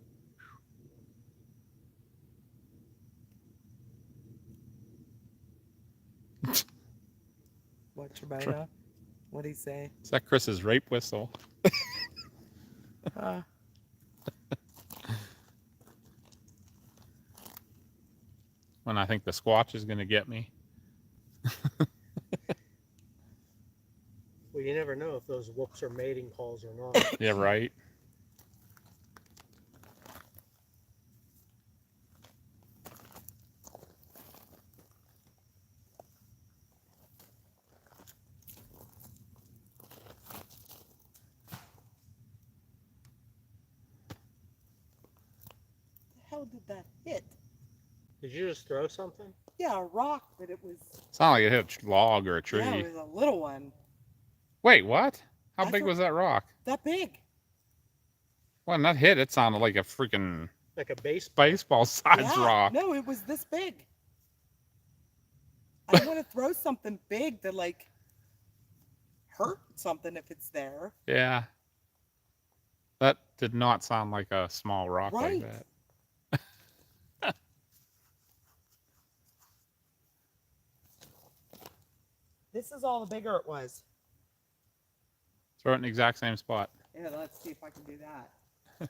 What, Trebona? What'd he say? Is that Chris's rape whistle? Uh, When I think the Squatch is gonna get me. Well, you never know if those whoops are mating calls or not. Yeah, right. the hell did that hit? Did you just throw something? Yeah, a rock, but it was. Sounded like it hit a log or a tree. Yeah, it was a little one. Wait, what? How I big thought- was that rock? That big. When that hit, it sounded like a freaking Like a baseball? baseball size Yeah, rock. no, it was this big. I want to throw something big that like hurt something if it's there. Yeah. That did not sound like a small rock Right. like that. This is all the bigger it was. Throw it in the exact same spot. Yeah, let's see if I can do that.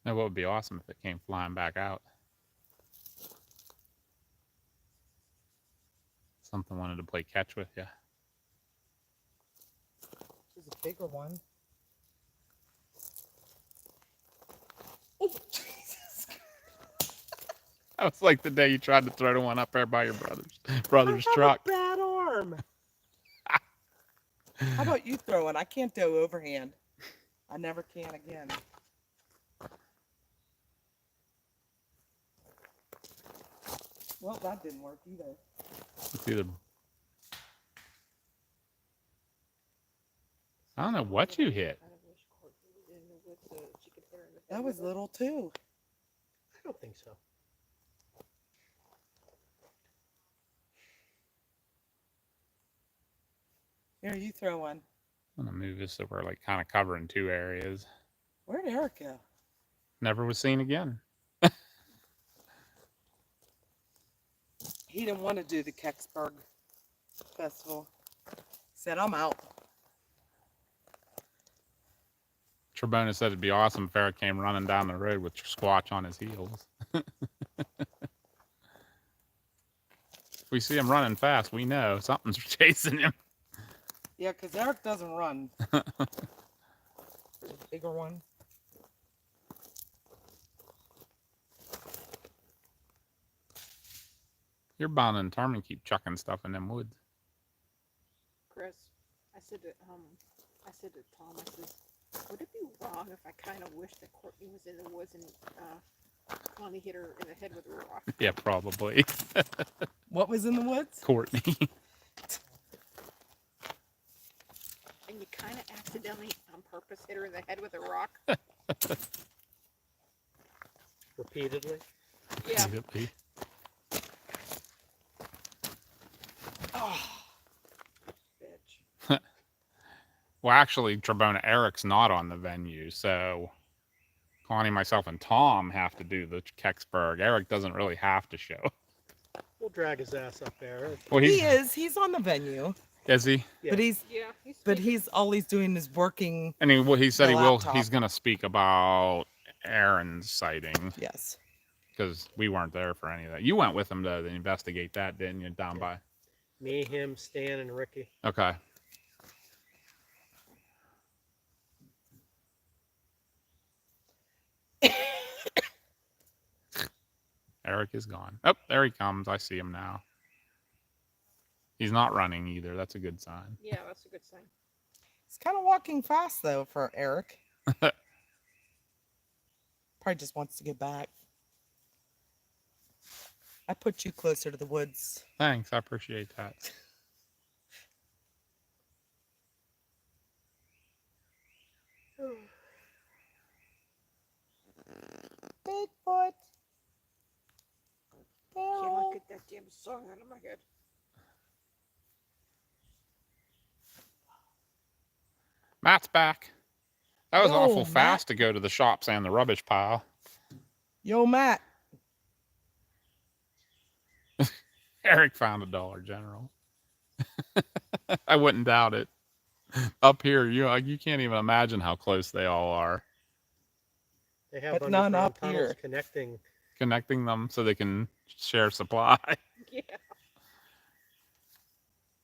Now, what would be awesome if it came flying back out? Something wanted to play catch with you. There's a bigger one. Oh, Jesus. That was like the day you tried to throw the one up there by your brother's I truck. have a bad arm. How about you throw one? I can't do overhand. I never can again. Well, that didn't work either. It's either. I don't know what you hit. I wish Courtney was in the woods so that she could hear him if That they was were little too. I don't think so. Here, you throw one. I'm gonna move this so we're like kind of covering two areas. Where'd Eric go? Never was seen again. He didn't want to do the Kecksburg Festival. Said, I'm out. Trebona said it'd be awesome if Eric came running down the road with Squatch on his heels. If we see him running fast, we know something's chasing him. Yeah, because Eric doesn't run. There's a bigger one. You're bound and determined to keep chucking stuff in them woods. Chris, I said to Tom, I says, would it be wrong if I kind of wish that Courtney was in the woods and Connie hit her in the head with a rock? Yeah, probably. What was in the woods? Courtney. And you kind of accidentally, on purpose, hit her in the head with a rock? Repeatedly. Yeah. Immediately. Oh, Bitch. Well, actually, Trebona Eric's not on the venue, so Connie, myself, and Tom have to do the Kecksburg. Eric doesn't really have to show. We'll drag his ass up there. Well, he is. He's on the venue, Is he? Yeah. but he's Yeah. all he's doing is working. And he said The he will. laptop. He's going to speak about Aaron's sighting Yes. because we weren't there for any of that. You went with him to investigate that, didn't you? Down by. Me, him, Stan, and Ricky. Okay. Eric is gone. Oh, there he comes. I see him now. He's not running either. That's a good sign. Yeah, that's a good sign. He's kind of walking fast though for Eric. Probably just wants to get back. I put you closer to the woods. Thanks. I appreciate that. Bigfoot. Cannot get that damn song out of my head. Matt's back. That was Yo, awful Matt. fast to go to the shops and the rubbish pile. Yo, Matt. Eric found a Dollar General. I wouldn't doubt it. Up here, you can't even imagine how close they all are. They have But none underground up tunnels here. Connecting them so they can share supply. Yeah.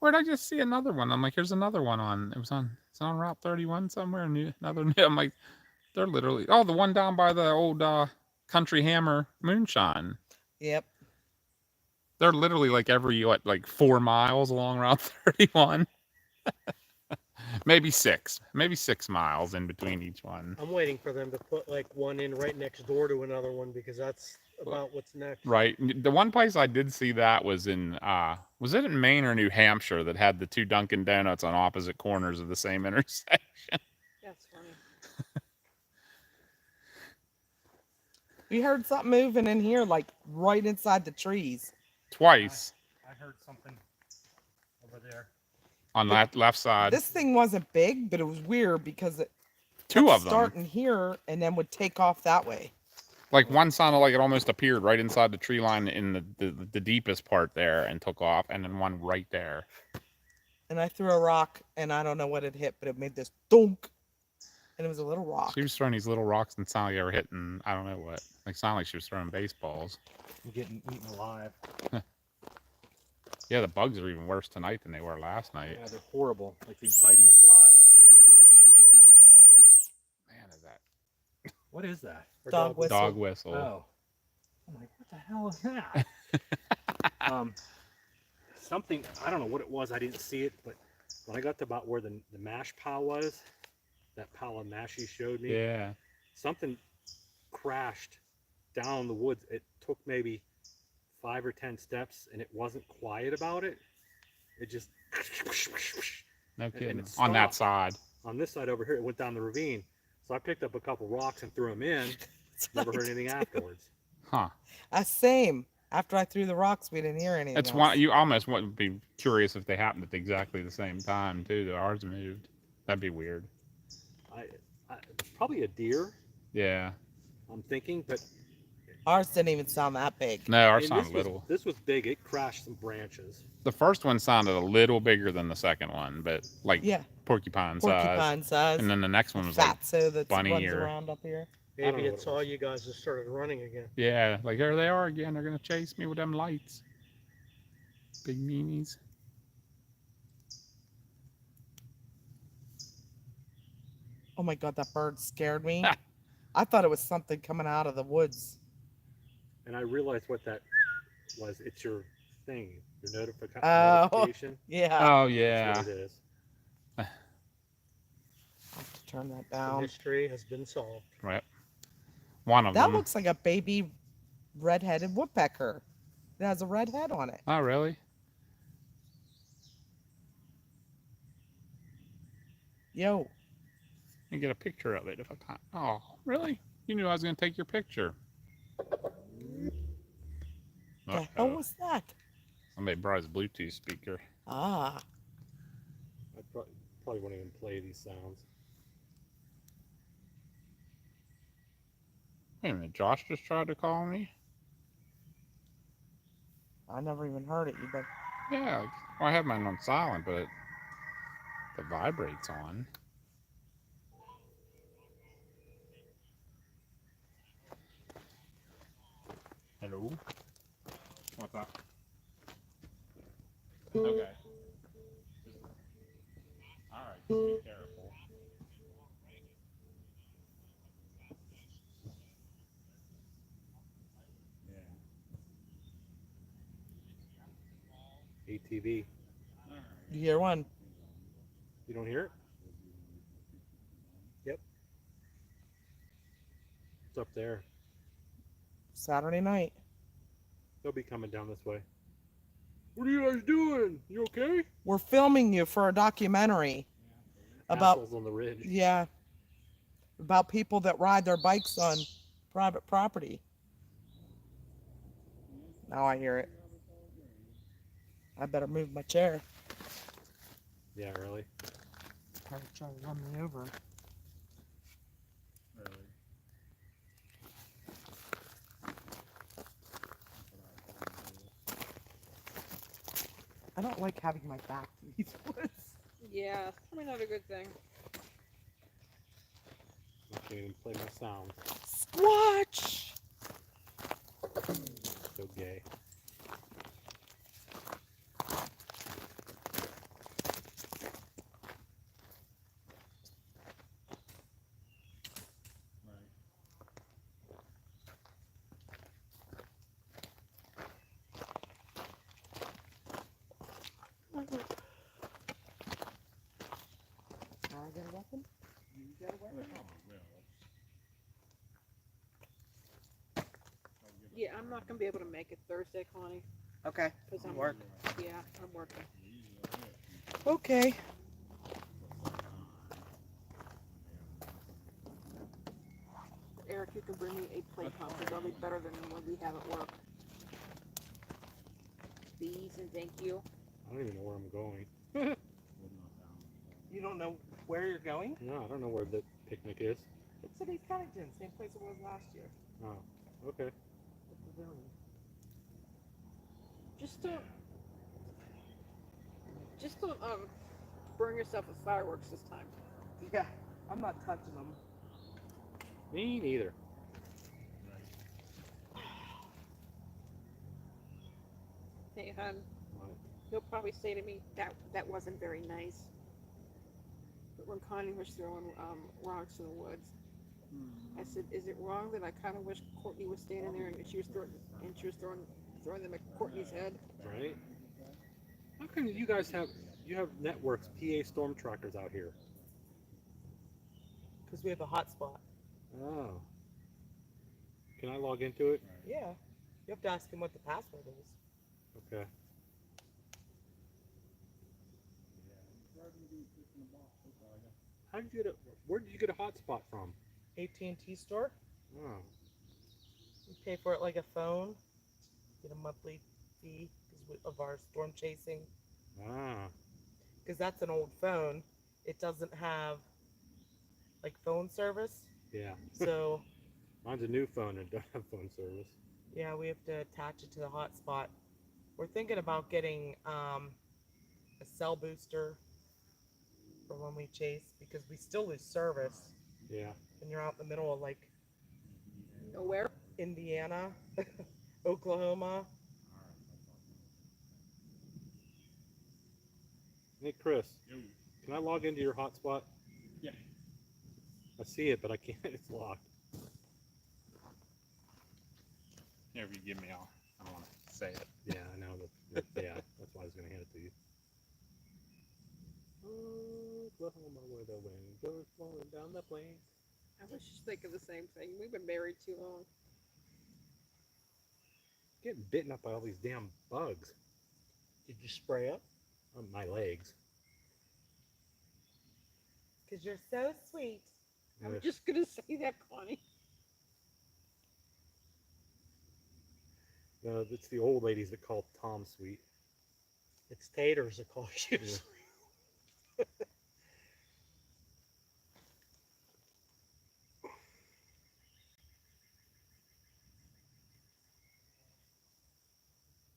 Where'd I just see another one? I'm like, here's another one on. It's on Route 31 somewhere. I'm like, they're literally. Oh, the one down by the old Country Hammer moonshine. Yep. They're literally like every 4 miles along Route 31. maybe 6 miles in between each one. I'm waiting for them to put like one in right next door to another one because that's about what's next. Right. The one place I did see that was in was it in Maine or New Hampshire that had the 2 Dunkin' Donuts on opposite corners of the same intersection? That's funny. We heard something moving in here, like right inside the trees. Twice I heard something over there. on that left side. This thing wasn't big, but it was weird because it 2 kept of them. starting here and then would take off that way. Like one sounded like it almost appeared right inside the tree line in the deepest part there and took off, and then one right there. And I threw a rock, and I don't know what it hit, but it made this thunk, and it was a little rock. She was throwing these little rocks and sounded like they were hitting, I don't know what. Like sounded like she was throwing baseballs. I'm getting eaten alive. Yeah, the bugs are even worse tonight than they were last night. Yeah, they're horrible. Like these biting flies. Man, is that What is that? Or Dog whistle. dog whistle? Oh. I'm like, what the hell is that? Something, I don't know what it was. I didn't see it, but when I got to about where the mash pile was, that pile of mash you showed me, Yeah. something crashed down the woods. It took maybe 5 or 10 steps, and it wasn't quiet about it. It just No and kidding. it On that stopped. side. on this side over here. It went down the ravine. So I picked up a couple rocks and threw them in. Never heard anything afterwards. Huh. Same. After I threw the rocks, we didn't hear anything. It's else. one you almost would be curious if they happened at exactly the same time too. That ours moved. That'd be weird. I probably a deer. Yeah. I'm thinking, but Ours didn't even sound that big. No, ours and sounded this little. this was big. It crashed some branches. The first one sounded a little bigger than the second one, but like Yeah, porcupine size. porcupine size. And then the next one was like, Fatso that bunny runs ear. around up here. I don't Maybe know what it's it all was. you guys that started running again. yeah, like here they are again. They're gonna chase me with them lights. Big meanies. Oh my god, that bird scared me. I thought it was something coming out of the woods. And I realized what that was. It's your thing, your Oh. notification. Yeah. Oh That's yeah. what it is. turn that The down. mystery has been solved. Right. One of That them. looks like a baby red-headed woodpecker. It has a red head on it. Oh, really? Yo, And get a picture of it if I can't. Oh, really? You knew I was going to take your picture. the hell was that? Somebody brought his Bluetooth speaker. Ah, I probably won't even play these sounds. Wait a minute, Josh just tried to call me? I never even heard it. You bet. Yeah, well, I have mine on silent, but the vibrate's on. Hello? What's up? Okay. Alright, just be careful. Yeah. ATV. You hear one? You don't hear it? Yep. It's up there. Saturday night. They'll be coming down this way. What are you guys doing? You okay? We're filming you for a documentary about, Castles on the ridge. yeah, about people that ride their bikes on private property. Now I hear it. I better move my chair. Yeah, really. Probably try to run me over. Really? I don't like having my back to these woods. Yeah, it's probably not a good thing. I can't even play my sound. Squatch! So gay. I get a weapon? You get a weapon? Yeah, I'm not gonna be able to make it Thursday, Connie, Okay. because I'm Work. Yeah, I'm working. Okay. Eric, you can bring me a plate pump. That'll be better than what we have at work. Please and thank you. I don't even know where I'm going. You don't know where you're going? No, I don't know where the picnic is. It's at East Connington, same place it was last year. Oh, okay. The pavilion. Just don't burn yourself with fireworks this time. Yeah, I'm not touching them. Me neither. Hey, hon, What? he'll probably say to me that wasn't very nice. But when Connie was throwing rocks in the woods, I said, "Is it wrong that I kind of wish Courtney was standing there and she was throwing them at Courtney's head?" Right? How come you guys have networks, PA storm trackers out here? Because we have a hotspot. Oh. Can I log into it? Yeah. You have to ask him what the password is. Okay. How did you get where did you get a hotspot from? AT&T store. Oh. You pay for it like a phone. Get a monthly fee because of our storm chasing. Ah. Because that's an old phone. It doesn't have like phone service. Yeah. So Mine's a new phone and don't have phone service. yeah, we have to attach it to the hotspot. We're thinking about getting a cell booster for when we chase because we still lose service Yeah. when you're out in the middle of like Nowhere. Indiana, Oklahoma. Hey Chris, can I log into your hotspot? Yeah. I see it, but I can't. It's locked. Here, if you give me, I don't want to say it. Yeah, I know. Yeah, that's why I was gonna hand it to you. Oklahoma, where the wind goes blowing down the plains. I was just thinking the same thing. We've been married too long. Getting bitten up by all these damn bugs Did you spray up? on my legs. Because you're so sweet. I'm Ugh. just gonna say that, Connie. No, it's the old ladies that call Tom sweet. It's taters that call you. Yeah.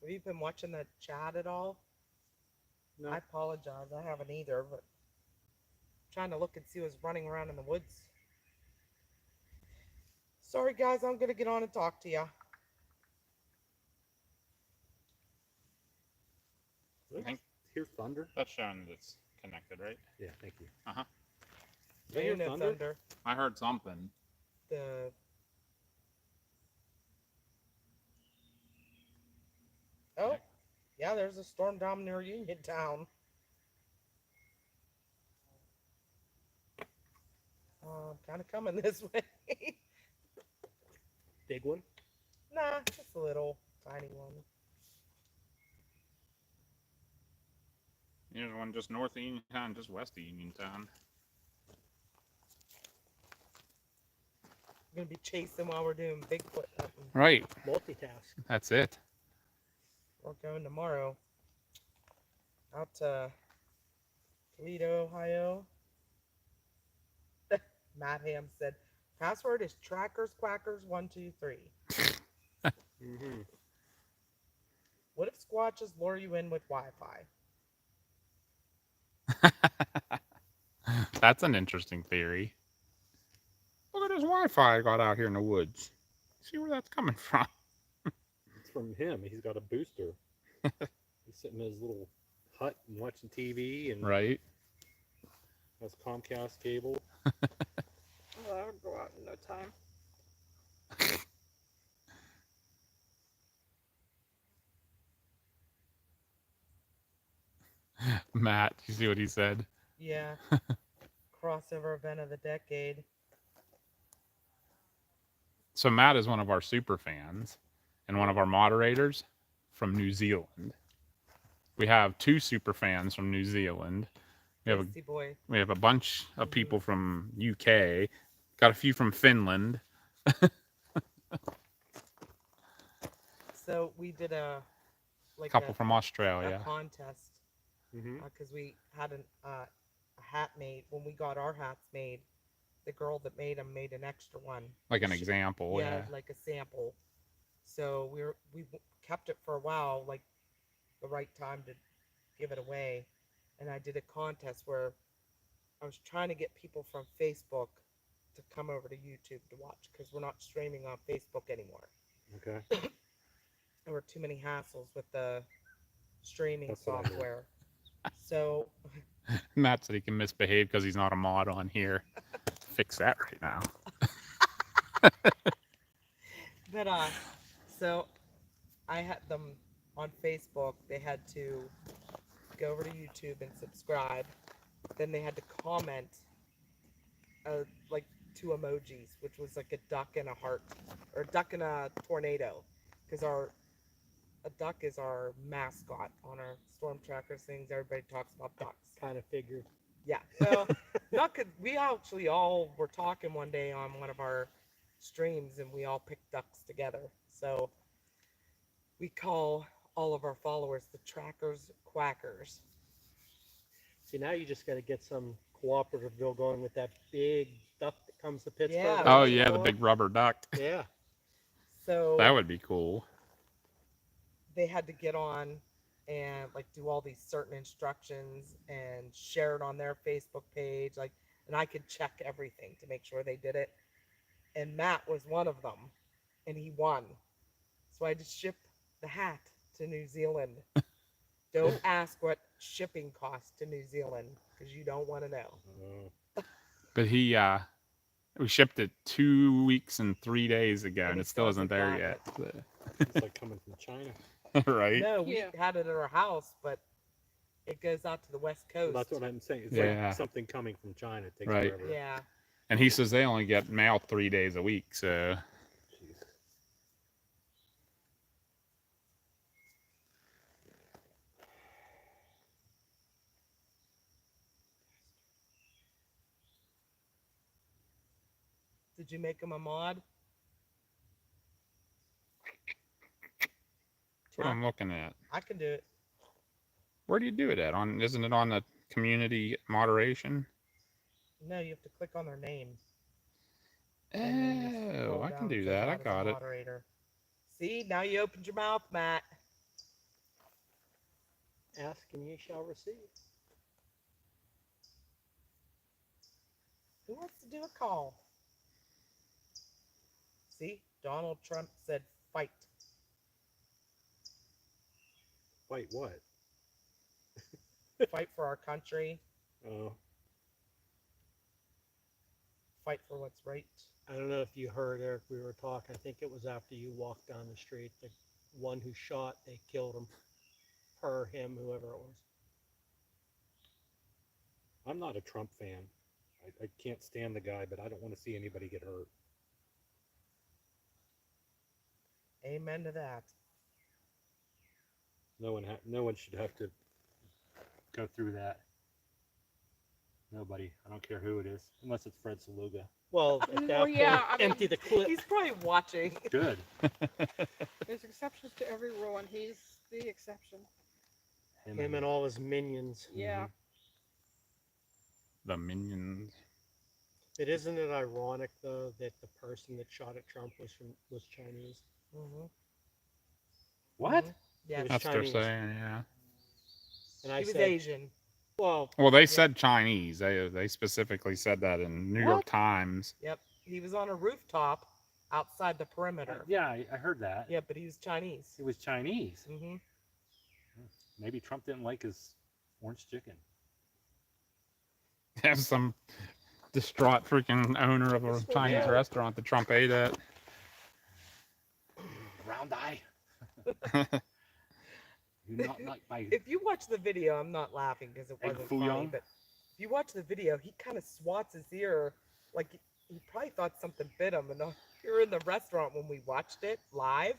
Have you been watching the chat at all? No, I apologize. I haven't either, but trying to look and see what's running around in the woods. Sorry, guys. I'm going to get on and talk to you. Did I Thank- hear thunder? That's showing that it's connected, right? Yeah, thank you. Uh-huh. Did I hear No thunder? I heard something. The Oh, yeah, there's a storm down near Uniontown. Kind of coming this way. Big one. Nah, just a little tiny one. There's one just north of Uniontown, just west of Uniontown. I'm gonna be chasing while we're doing Bigfoot hunting. Right. Multitask. That's it. We're going tomorrow out to Toledo, Ohio. Matt Ham said, password is trackers quackers 123. Mm-hmm. What if squatches lure you in with Wi-Fi? That's an interesting theory. Look at this Wi-Fi I got out here in the woods. See where that's coming from. It's from him. He's got a booster. He's sitting in his little hut and watching TV and Right. has Comcast cable. Well, I would go out in no time. Matt, you see what he said? Yeah. Crossover event of the decade. So Matt is one of our super fans and one of our moderators from New Zealand. We have 2 super fans from New Zealand. We have Tasty boy. a bunch of people from UK. Got a few from Finland. So we did a like Couple from a Australia. contest Mm-hmm. because we had a hat made. When we got our hats made, the girl that made them made an extra one. Like an She- example. Yeah. like a sample. So we kept it for a while, like the right time to give it away. And I did a contest where I was trying to get people from Facebook to come over to YouTube to watch because we're not streaming on Facebook anymore. Okay. There were too many hassles with the streaming That's what I meant. software. So Matt said he can misbehave because he's not a mod on here. Fix that right now. But so I had them on Facebook. They had to go over to YouTube and subscribe. Then they had to comment, like 2 emojis, which was like a duck and a heart, or a duck and a tornado, because a duck is our mascot on our storm trackers things. Everybody talks about ducks. Kind of figured. Yeah. Well, duck. We actually all were talking one day on one of our streams, and we all picked ducks together. So we call all of our followers the Trackers Quackers. See, now you just got to get some cooperative bill going with that big duck that comes to Pittsburgh. Yeah. Oh yeah, the big rubber duck. Yeah. So That would be cool. they had to get on and like do all these certain instructions and share it on their Facebook page, like, and I could check everything to make sure they did it. And Matt was one of them, and he won. So I just shipped the hat to New Zealand. Don't ask what shipping costs to New Zealand because you don't want to know. But we shipped it 2 weeks and 3 days ago, and he it still isn't there hasn't yet. It's like coming from China. Right? No, we Yeah. had it at our house, but It goes out to the West Well, Coast. that's what I'm saying. It's Yeah. like something coming from China. It takes Right. forever. Yeah. And he says they only get mail 3 days a week. So Jeez. Did you make him a mod? that's what I'm looking at. I can do it. Where do you do it at? On isn't it on the community moderation? No, you have to click on their name. and then you Oh, scroll I down can and do says that. I add as a got it. moderator. See, now you opened your mouth, Matt. Ask and ye shall receive. Who wants to do a call? See, Donald Trump said fight. Wait, what? Fight for our country. Oh, Fight for what's right. I don't know if you heard, Eric, we were talking. I think it was after you walked down the street. The one who shot, they killed him. Her, him, whoever it was. I'm not a Trump fan. I can't stand the guy, but I don't want to see anybody get hurt. Amen to that. No one should have to go through that. Nobody. I don't care who it is, unless it's Fred Saluga. Well, at that Well, point, yeah, I mean, empty the clip. He's probably watching. Good. There's exceptions to every rule, and he's the exception. Him and all his minions. Yeah. The minions. Isn't it ironic though that the person that shot at Trump was Chinese? Mm-hmm. What? Yeah, It was That's what Chinese. they're saying. Yeah. And I he was said, Asian. well, Well, they said Chinese. They specifically said that in New York What? Times. Yep, he was on a rooftop outside the perimeter. Yeah, I heard that. Yeah, but he was Chinese. He was Chinese. Mm-hmm. Maybe Trump didn't like his orange chicken. Have some distraught freaking owner of a This was Chinese it. restaurant that Trump ate at. Round eye. You not like my. If you watch the video, I'm not laughing because it Egg wasn't foo funny, young? but if you watch the video, he kind of swats his ear like he probably thought something bit him. And we were in the restaurant when we watched it live,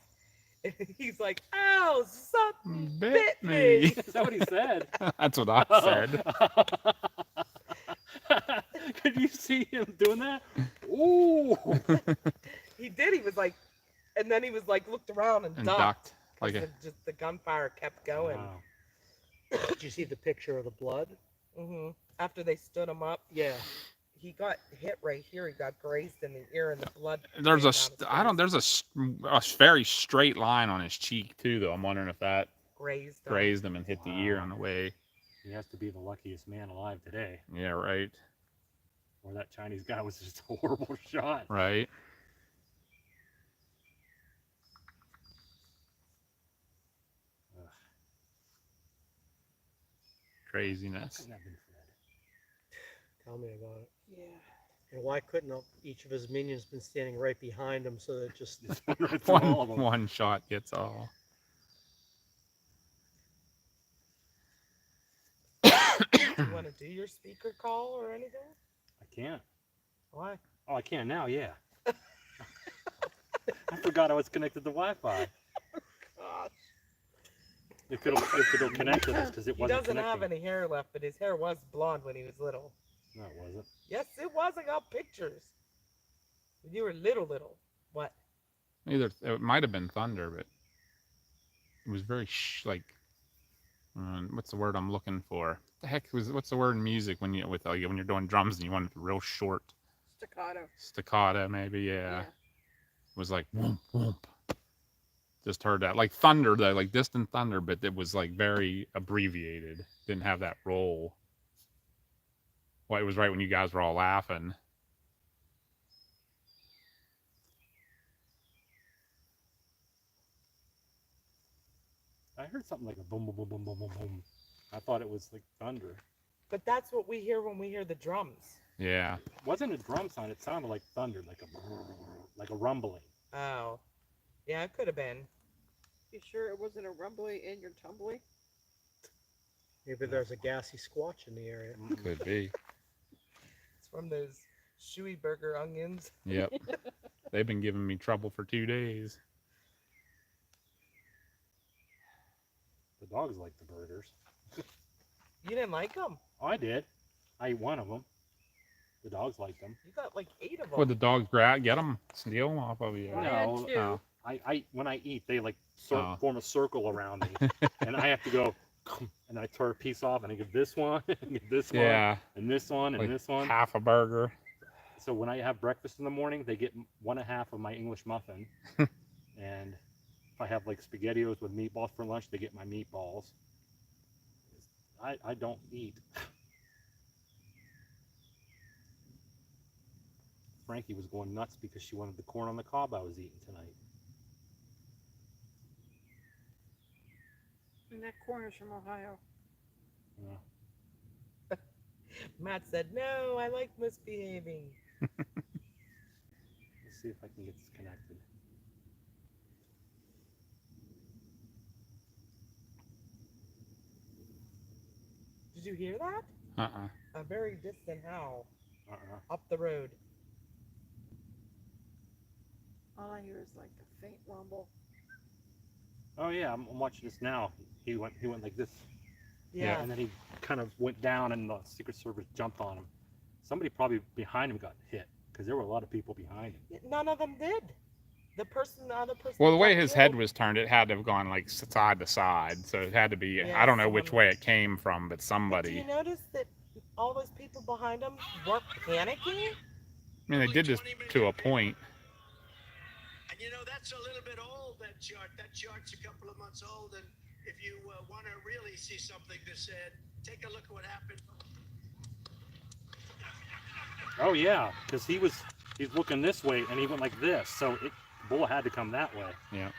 and he's like, "Ow, something bit me." Is that what he said? That's what I said. Could you see him doing that? Ooh. He did. He was like, and then he was like, looked around and, And ducked. ducked. 'Cause Like a, just the gunfire kept going. Wow. did you see the picture of the blood? After they stood him up, Yeah. he got hit right here. He got grazed in the ear, and the blood. there's ran a, down his I don't, face. there's a very straight line on his cheek too, though. I'm wondering if that grazed him. grazed him and hit the ear on the way. He has to be the luckiest man alive today. Yeah, right. Or that Chinese guy was just a horrible shot. Right. Ugh. Craziness. Couldn't have been Fred. Tell me about it. Yeah. And why couldn't each of his minions been standing right behind him so that just Just went right through all of them. One shot gets all. Do you want to do your speaker call or anything? I can't. Why? Oh, I can now, yeah. I forgot I was connected to Wi-Fi. Gosh. If it'll connect to this, because it He wasn't doesn't have connecting. any hair left, but his hair was blonde when he was little. No, it wasn't. Yes, it was. I got pictures. When you were little. What? Either it might have been thunder, but it was very what's the word I'm looking for? The heck what's the word in music when you when you're doing drums and you want it real short Staccato. maybe? Yeah. It was like whoomp whoomp. Just heard that like thunder, though, like distant thunder, but it was like very abbreviated. Didn't have that roll. Well, it was right when you guys were all laughing. I heard something like a boom, boom, boom, boom, boom, boom, boom. I thought it was like thunder. But that's what we hear when we hear the drums. Yeah. It wasn't a drum sound. It sounded like thunder, like a rumbling. Oh. Yeah, it could have been. You sure it wasn't a rumbly in your tumbly? Maybe there's a gassy squatch in the area. Could be. It's from those Chewy Burger onions. Yep. They've been giving me trouble for 2 days. The dogs like the burgers. You didn't like them? Oh, I did. I ate one of them. The dogs liked them. You got like 8 of them. Would the dogs grab, get them, steal them off of you? I had No, two. Oh. I when I eat, they like Oh. form a circle around me, and I have to go, and I tear a piece off, and I give this one, and give this one, Yeah. and this one, and Like this one. half a burger. So when I have breakfast in the morning, they get 1/2 of my English muffin, and if I have like SpaghettiOs with meatballs for lunch, they get my meatballs. I don't eat. Frankie was going nuts because she wanted the corn on the cob I was eating tonight. And that corner's from Ohio. Yeah. Matt said, no, I like misbehaving. Let's see if I can get this connected. Did you hear that? A very distant howl up the road. All I hear is like a faint rumble. Oh yeah, I'm watching this now. He went like this. Yeah. And then he kind of went down, and the Secret Service jumped on him. Somebody probably behind him got hit because there were a lot of people behind him. None of them did. The other person. Well, the that way got his head killed- was turned, it had to have gone like side to side. So it had to be, Yeah, I don't know which someone- way it came from, but But do somebody. you notice that all those people behind him weren't panicking? I mean, they did this to a point. And you know, that's a little bit old, that chart. That chart's a couple of months old. And if you want to really see something that's said, take a look at what happened. Oh yeah, because he's looking this way, and he went like this, so the bullet had to come that way. Yeah.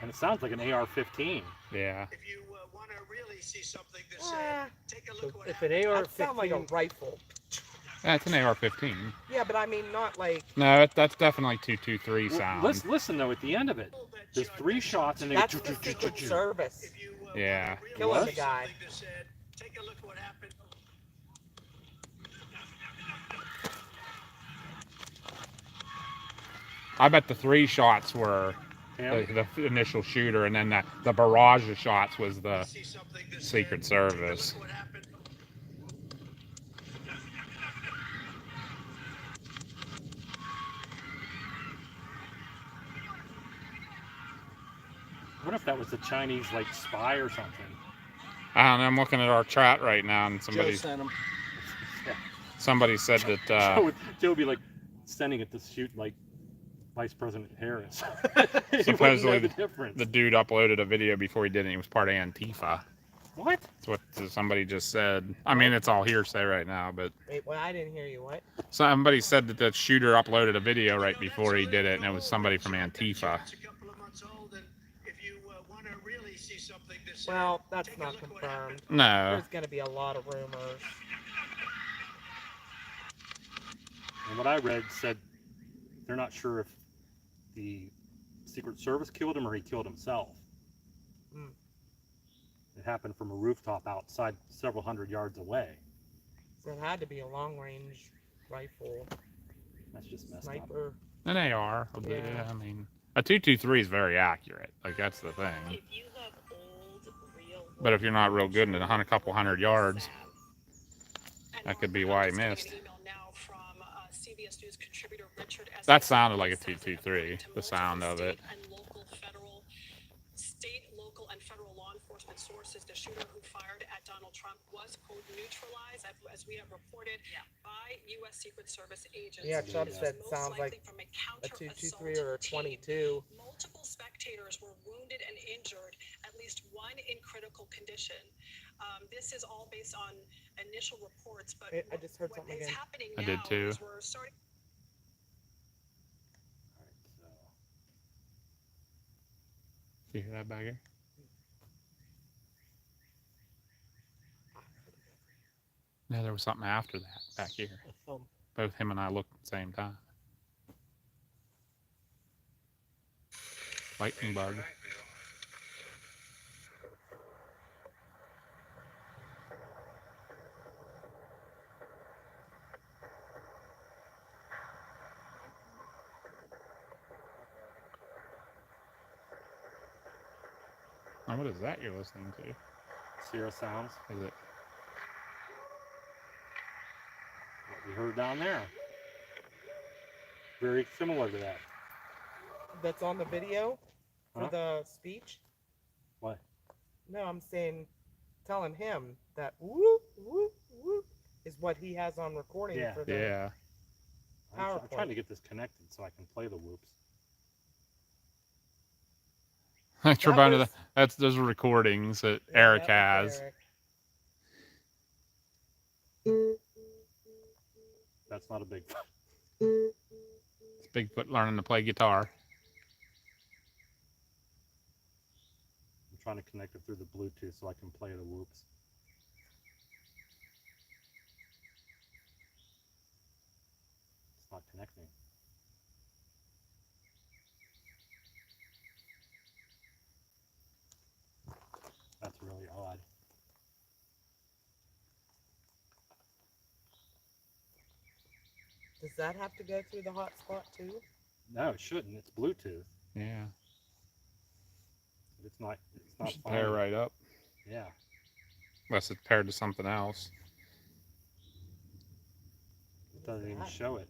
And it sounds like an AR-15. Yeah. If you want to really see something that's Ah, said, take a look So at what if happened. an that sounds like a AR-15, rifle. That's an AR-15. Yeah, but I mean, not like. No, that's definitely 223 Well, sound. listen though, at the end of it, there's 3 shots, and they That's the Secret Service. If you Yeah. wanna really Killing see the guy. something that's said, take a look at what happened. I bet the 3 shots were him. the initial shooter, and then the barrage of shots was the See something that's Secret said, take a Service. look at what happened. What if that was a Chinese like spy or something? I don't know. I'm looking at our chat right now, and Joe somebody sent him. said that Joe would be like sending it to shoot like Vice President Harris. He wouldn't Supposedly know the difference. the dude uploaded a video before he did it. He was part of Antifa. What? That's what somebody just said. I mean, it's all hearsay right now, but Wait, well, I didn't hear you. What? somebody said that the shooter uploaded a video right before he did it, and it was somebody from That Antifa. chart's a couple of months old, and if you want to really see something that's said, Well, that's take a not look at what confirmed. happened. No. There's gonna be a lot of rumors. And what I read said they're not sure if the Secret Service killed him or he killed himself. Hmm. It happened from a rooftop outside several hundred yards away. So it had to be a long-range rifle, That's just messed up. sniper. An AR. Yeah. I mean, a 223 is very accurate. Like, that's the thing. If you have old, real But if you're not real good in a couple hundred yards, And that could be I'm why he just getting missed. An email now from CBS News contributor Richard S. That sounded like a Says that 223, according to the sound multiple of it. state, local, and federal law enforcement sources, the shooter who fired at Donald Trump was, quote, neutralized, as we have reported, by U.S. Secret Service agents. Yeah, Chubb It was said most sounds like likely from a counter-assault 223 or a team. 22. Multiple spectators were wounded and injured, at least one in critical condition. This is all based on initial reports, but I just heard what something is again. happening I now did too. is we're starting. Do you hear that back here? No, there was something after that back here. A thump. Both him and I looked at the same time. Lightning bug. Now, what is that you're listening to? Sierra Sounds. Is it? What we heard down there. Very similar to that. That's on the video for Huh? the speech? What? No, I'm saying, telling him that whoop, whoop, whoop is what he has on recording Yeah. for the. Yeah. I'm trying to get this connected so I can play the whoops. Trebona, was- that's those recordings that Yeah, Eric that was has. Eric. That's not a big. It's Bigfoot learning to play guitar. I'm trying to connect it through the Bluetooth so I can play the whoops. It's not connecting. That's really odd. Does that have to go through the hotspot too? No, it shouldn't. It's Bluetooth. Yeah. It's not. It's not. Should pair finding- right up. Yeah. Unless it's paired to something else. It doesn't even that? show it.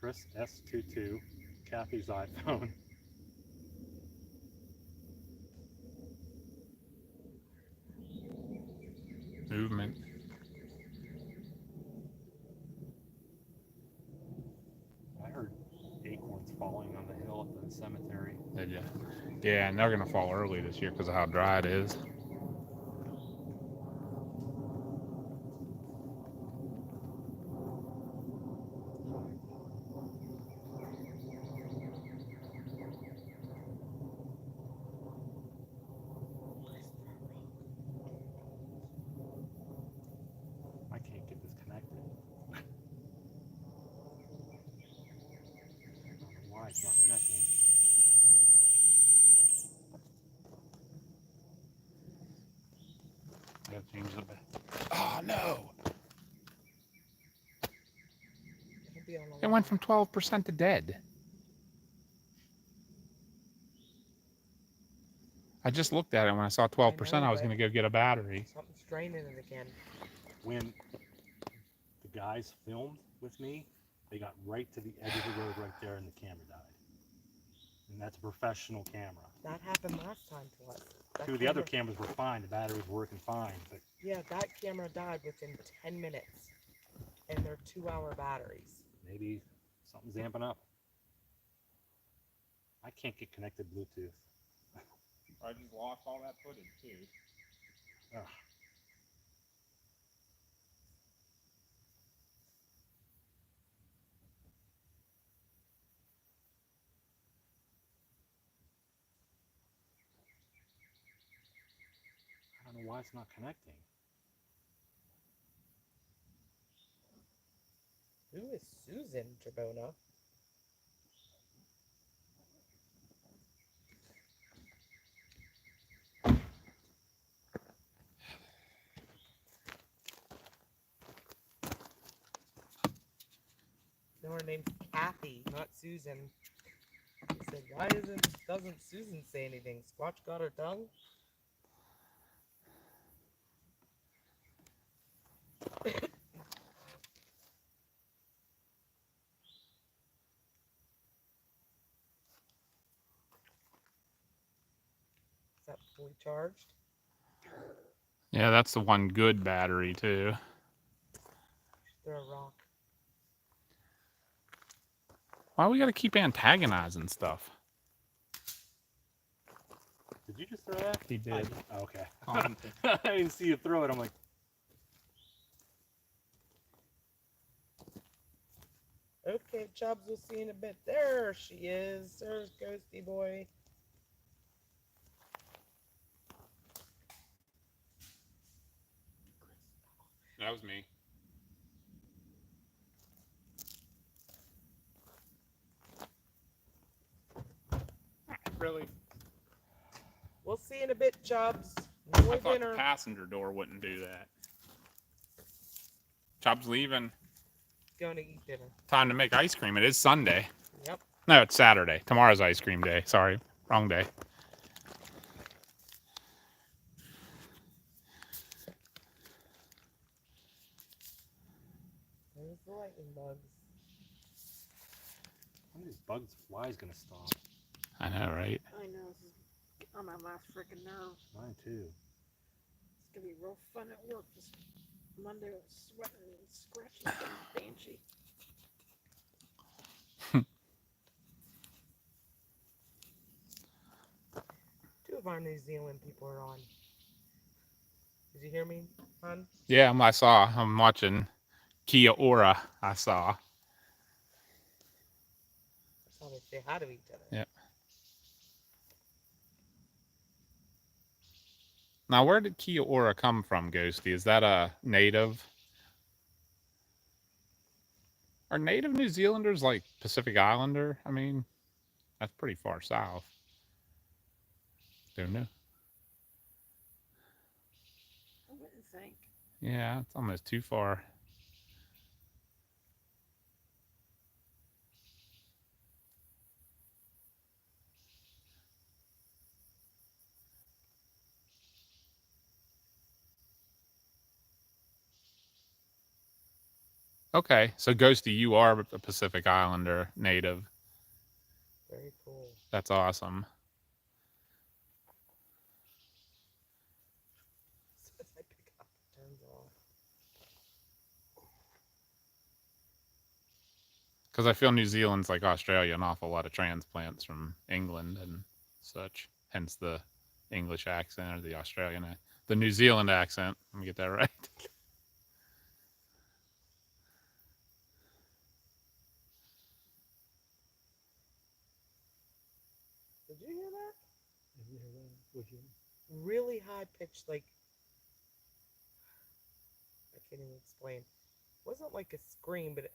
Chris S22, Kathy's iPhone. Movement. I heard acorns falling on the hill at the cemetery. Did ya? Yeah, and they're gonna fall early this year because of how dry it is. I can't get this connected. I don't know why it's not connecting. I gotta change the bed. Oh no! It'll be on the It went from 12% to dead. I just looked at it when I saw 12%. I was but- gonna go get a battery. Something's draining it again. When the guys filmed with me, they got right to the edge of the road right there and the camera died. And that's a professional camera. That happened last time to us. That Two of the other camera- cameras were fine. The batteries were working fine. But Yeah, that camera died within 10 minutes. And they're 2-hour batteries. maybe something's amping up. I can't get connected Bluetooth. I just lost all that footage too. Ugh. I don't know why it's not connecting. Who is Susan Trebona? No, her name's Kathy, not Susan. He said, why doesn't Susan say anything? Squatch got her tongue? Is that fully charged? Yeah, that's the one good battery too. They're a rock. Why we gotta keep antagonizing stuff? Did you just throw that? He did. Oh, okay. Um, I didn't see you throw it. I'm like, Okay, Chubbs, we'll see you in a bit. There she is. There's Ghosty Boy. that was me. Really? We'll see you in a bit, Chubbs. I Enjoy thought the dinner. passenger door wouldn't do that. Chop's leaving. Going to eat dinner. Time to make ice cream. It is Sunday. Yep. No, it's Saturday. Tomorrow's ice cream day. Sorry, wrong day. these bugs, flies gonna stop? I know, right? I know, this is on my last freaking nerve. Mine too. It's gonna be real fun at work this Monday with sweating and scratching like a banshee. Two of our New Zealand people are on. Did you hear me, hon? Yeah, I saw. I'm watching Kia Ora. I saw. That's how they say hi to each other. Yeah. Now, where did Kia Ora come from, Ghosty? Is that a native? Are native New Zealanders like Pacific Islander? I mean, that's pretty far south. Don't know. I wouldn't think. Yeah, it's almost too far. Okay, so Ghosty, you are a Pacific Islander native. Very cool. That's awesome. As soon as I pick up, it turns off. Because I feel New Zealand's like Australia, an awful lot of transplants from England and such. Hence the English accent or the Australian, the New Zealand accent. Let me get that right. Did you hear that? Didn't hear that. Would you? Really high pitched, like, I can't even explain. It wasn't like a scream, but it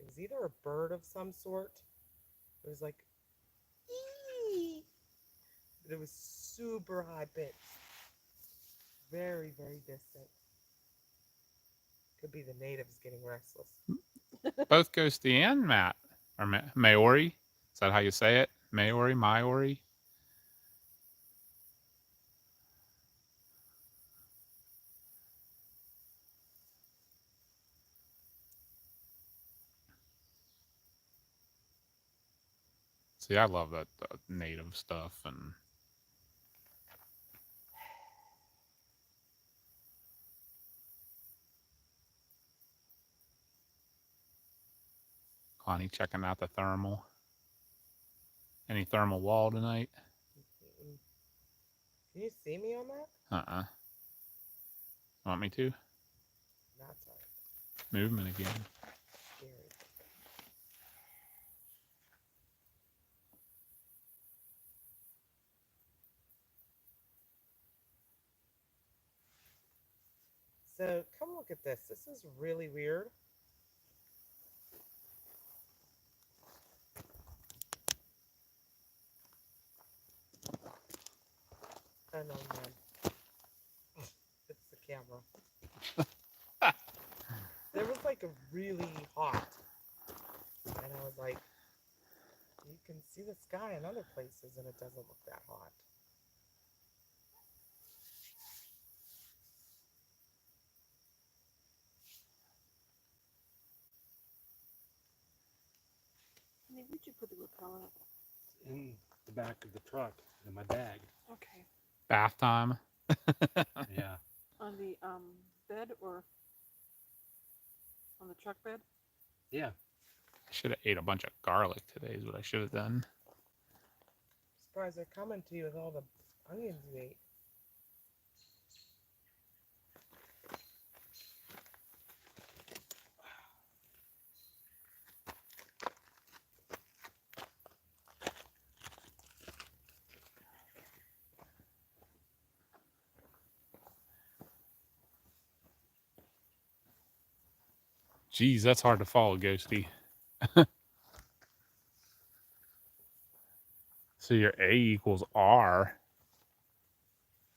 was either a bird of some sort. It was like, ee! But it was super high pitched. Very, very distant. Could be the natives getting restless. Both Ghosty and Matt, or Maori. Is that how you say it? Maori? See, I love that native stuff and Connie checking out the thermal. Any thermal wall tonight? Mm-mm. Can you see me on that? Want me to? That's all right. Movement again. Scary. So come look at this. This is really weird. I know, man. It's the camera. There was like a really hot, and I was like, you can see the sky in other places, and it doesn't look that hot. Maybe we should put the repellent. In the back of the truck, in my bag. Okay. Bath time. Yeah. On the bed or on the truck bed? Yeah. I should have ate a bunch of garlic today is what I should have done. Surprised they're coming to you with all the onions you ate. Geez, that's hard to follow, Ghosty. So your A equals R.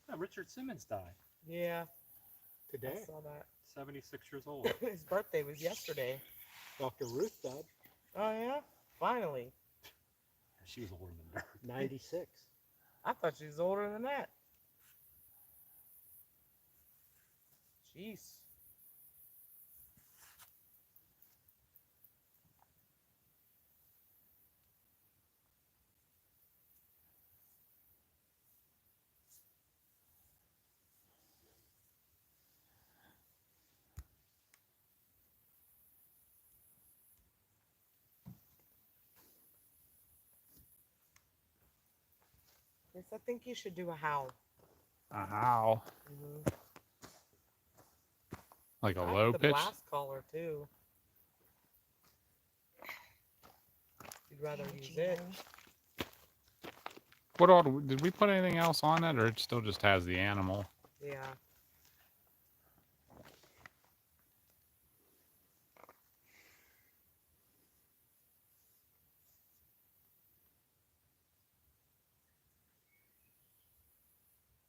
Yeah, Richard Simmons died. Yeah, I Today, saw that. 76 years old. His birthday was yesterday. Dr. Ruth died, Oh yeah, finally. She was older than her. 96. I thought she was older than that. Jeez. Yes, I think you should do a howl. Ow. Mhm. Like a I like low the pitch? blast caller too. You'd rather use it. What all did we put anything else on it, or it still just has the animal? Yeah.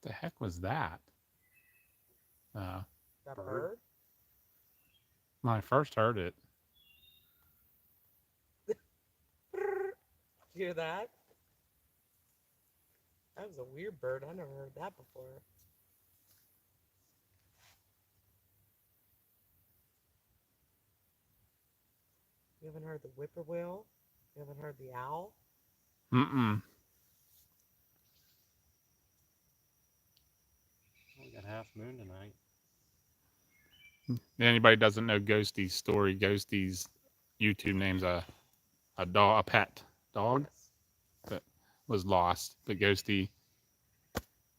The heck was that? That Bird. bird? When I first heard it, Hear that? That was a weird bird. I never heard that before. You haven't heard the whippoorwill? You haven't heard the owl? mm-mm. We got half moon tonight. Anybody doesn't know Ghosty's story? Ghosty's YouTube name's a dog, a pet dog Yes. that was lost. But Ghosty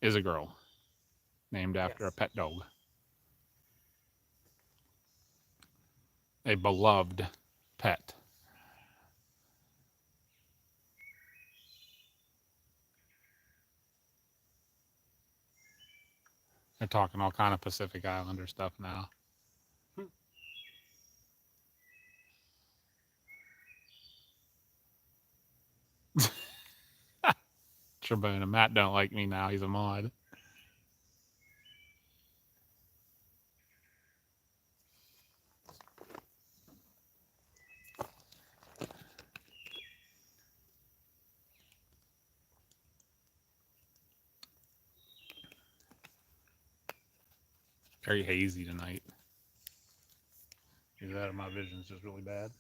is a girl named after Yes. a pet dog, a beloved pet. They're talking all kind of Pacific Islander stuff now. Trebona and Matt don't like me now. He's a mod. Very hazy tonight. Either that or my vision's just really bad.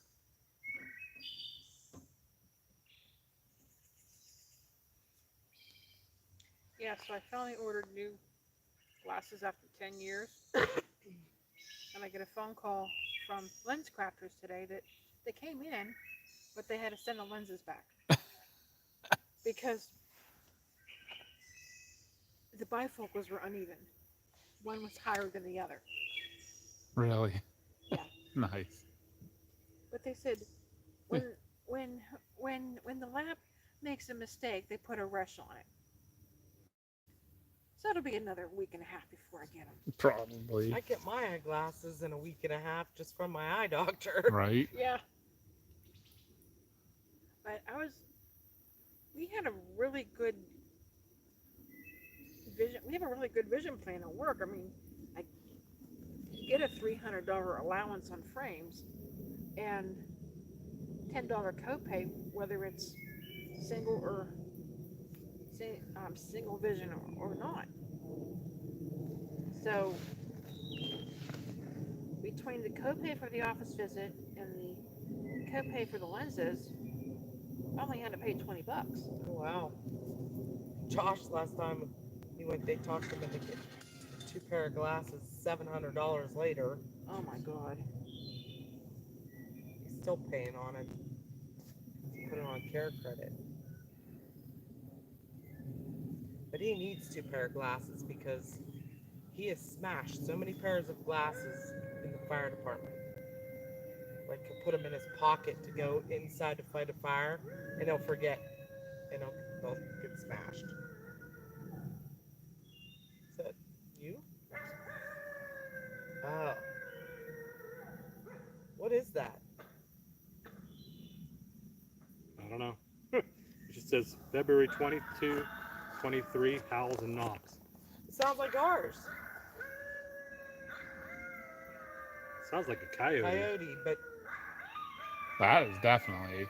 Yeah, so I finally ordered new glasses after 10 years. And I get a phone call from Lens Crafters today that they came in, but they had to send the lenses back. Because the bifocals were uneven. One was higher than the other. Really? Yeah. Nice. But they said when the lab makes a mistake, they put a rush on it. So it'll be another week and a half before I get them. Probably. I get my eyeglasses in a week and a half just from my eye doctor. Right? Yeah. But we had a really good vision. We have a really good vision plan at work. I mean, I get a $300 allowance on frames and $10 copay, whether it's single or single vision or not. So between the copay for the office visit and the copay for the lenses, I only had to pay $20. Oh, wow. Josh, last time he went, they talked him into getting 2 pair of glasses, $700 later. Oh my God. He's still paying on it. He's put it on care credit. But he needs 2 pair of glasses because he has smashed so many pairs of glasses in the fire department. Like, he'll put them in his pocket to go inside to fight a fire, and he'll forget, and they'll get smashed. Is that you? Oh. What is that? I don't know. It just says February 22, 23, howls and knocks. It sounds like ours. Sounds like a coyote. Coyote, but That is definitely.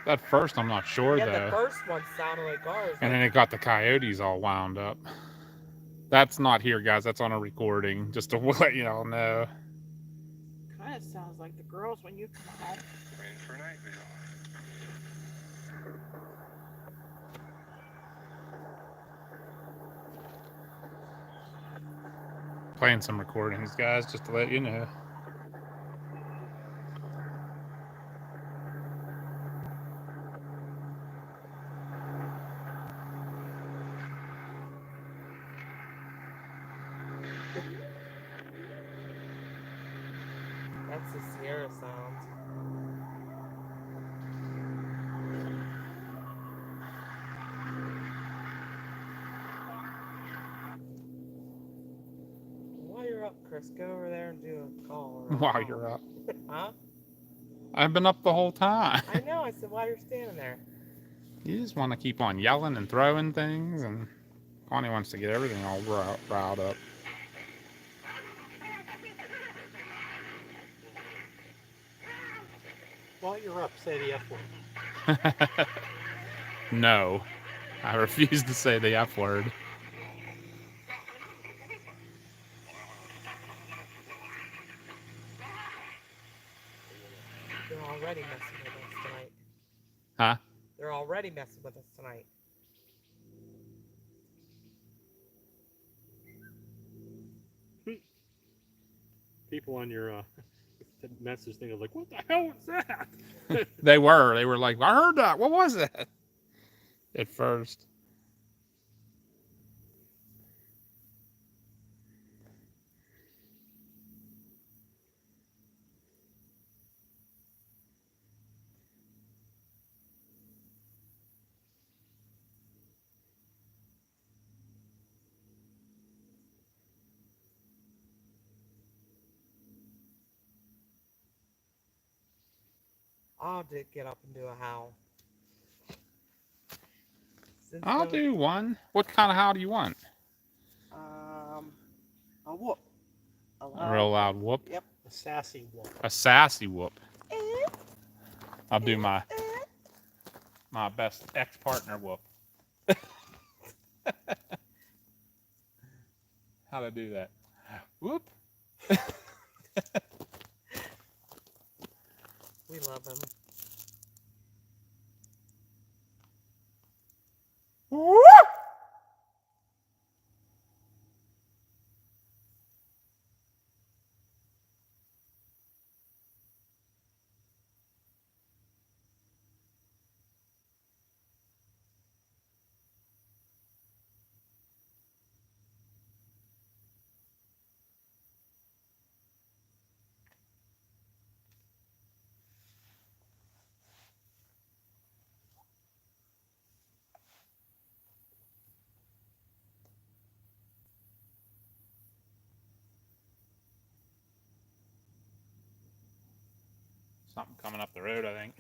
At first, I'm not sure yeah, though. the first one sounded like ours. And then it got the coyotes all wound up. That's not here, guys. That's on a recording, just to let y'all know. Kind of sounds like the girls when you come home. Waiting for night view. Playing some recordings, guys, just to let you know. That's the Sierra sound. While you're up, Chris, go over there and do a call. Or a While call. you're up. Huh? I've been up the whole time. I know. I said while you're standing there. You just want to keep on yelling and throwing things, and Connie wants to get everything all riled up. While you're up, say the F word. No, I refuse to say the F word. They're already messing with us tonight. Huh? They're already messing with us tonight. People on your message thing are like, what the hell was that? They were like, I heard that. What was that? At first. I'll get up and do a howl. Since I'll do one. What kind of howl do you want? A whoop. A real loud whoop? Yep. A sassy whoop. A sassy whoop. I'll do my best ex-partner whoop. How'd I do that? Whoop. We love him. Whoop. Something coming up the road, I think.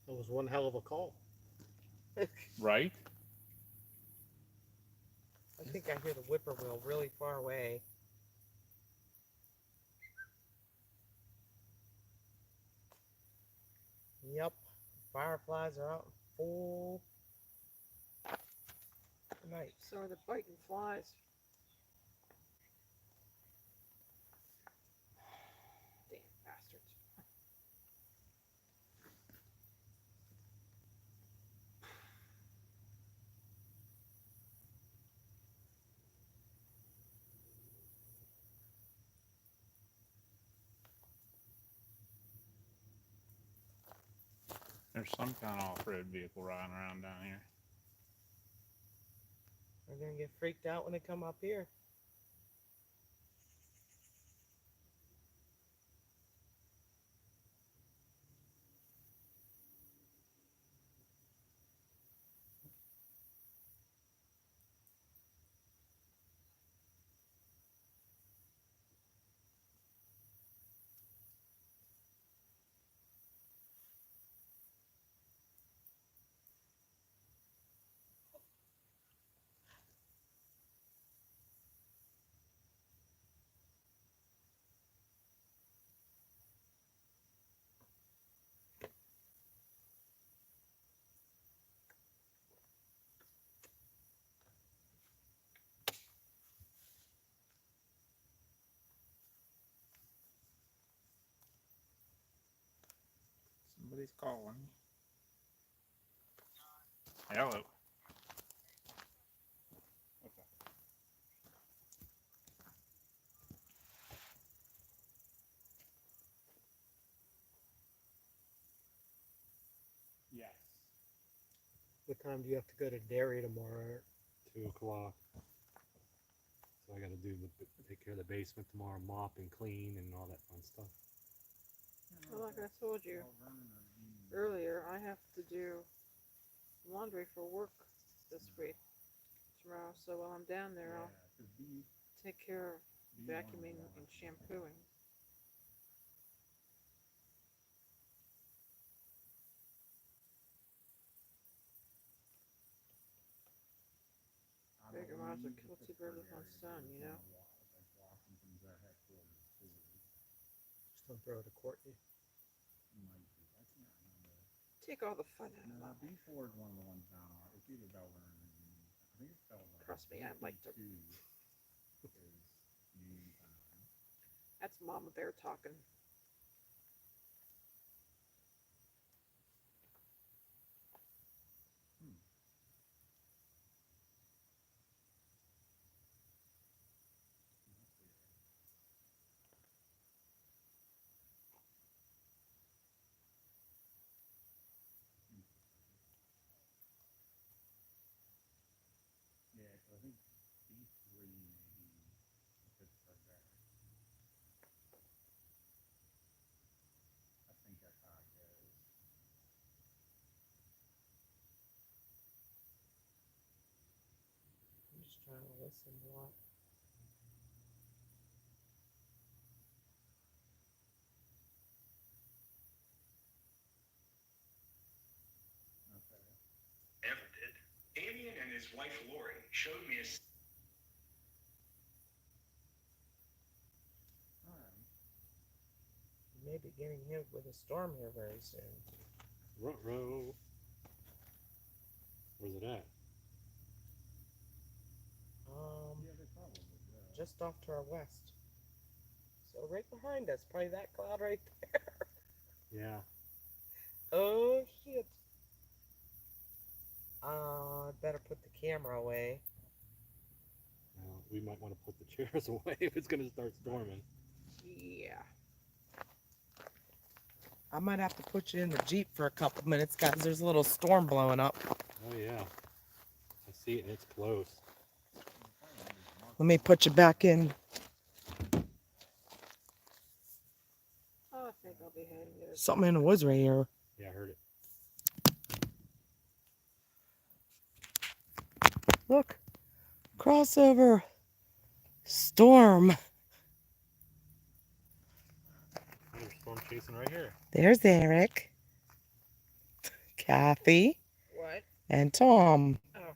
That was one hell of a call. Right? I think I hear the whippoorwill really far away. Yep. Fireflies are out in full night. So are the biting flies. Damn bastards. There's some kind of off-road vehicle riding around down here. They're gonna get freaked out when they come up here. Somebody's calling. Hello. Yes. What time do you have to go to dairy tomorrow? 2 o'clock. So I got to take care of the basement tomorrow, mop and clean and all that fun stuff. Well, like I told you earlier, I have to do laundry for work this week, tomorrow. So while I'm down there, I'll take care of vacuuming and shampooing. Figure might as well kill two birds with one stone, you know? Just don't throw it to Courtney. Take all the fun out of it. B4 is one of the ones down on. It's either Belver or I think it's Belver. Trust me, I'd like to. Union Town. That's Mama Bear talking. Yeah, so I think B3 maybe Pittsburgh there. I think that's how it goes. I'm just trying to listen a lot. Okay. Ever did. Damien and his wife Lori showed me a Alright. You may be getting hit with a storm here very soon. Ruh-roh. Where's it at? Yeah, they probably will. Just off to our west. So right behind us, probably that cloud right there. Yeah. Oh shit. Better put the camera away. Well, we might want to put the chairs away if it's going to start storming. Yeah. I might have to put you in the Jeep for a couple minutes, guys. There's a little storm blowing up. Oh, yeah. I see it and it's close. Let me put you back in. Oh, I think I'll be heading there. Something in the woods right here. Yeah, I heard it. Look. Crossover. Storm. There's a storm chasing right here. There's Eric. Kathy. What? And Tom. Oh.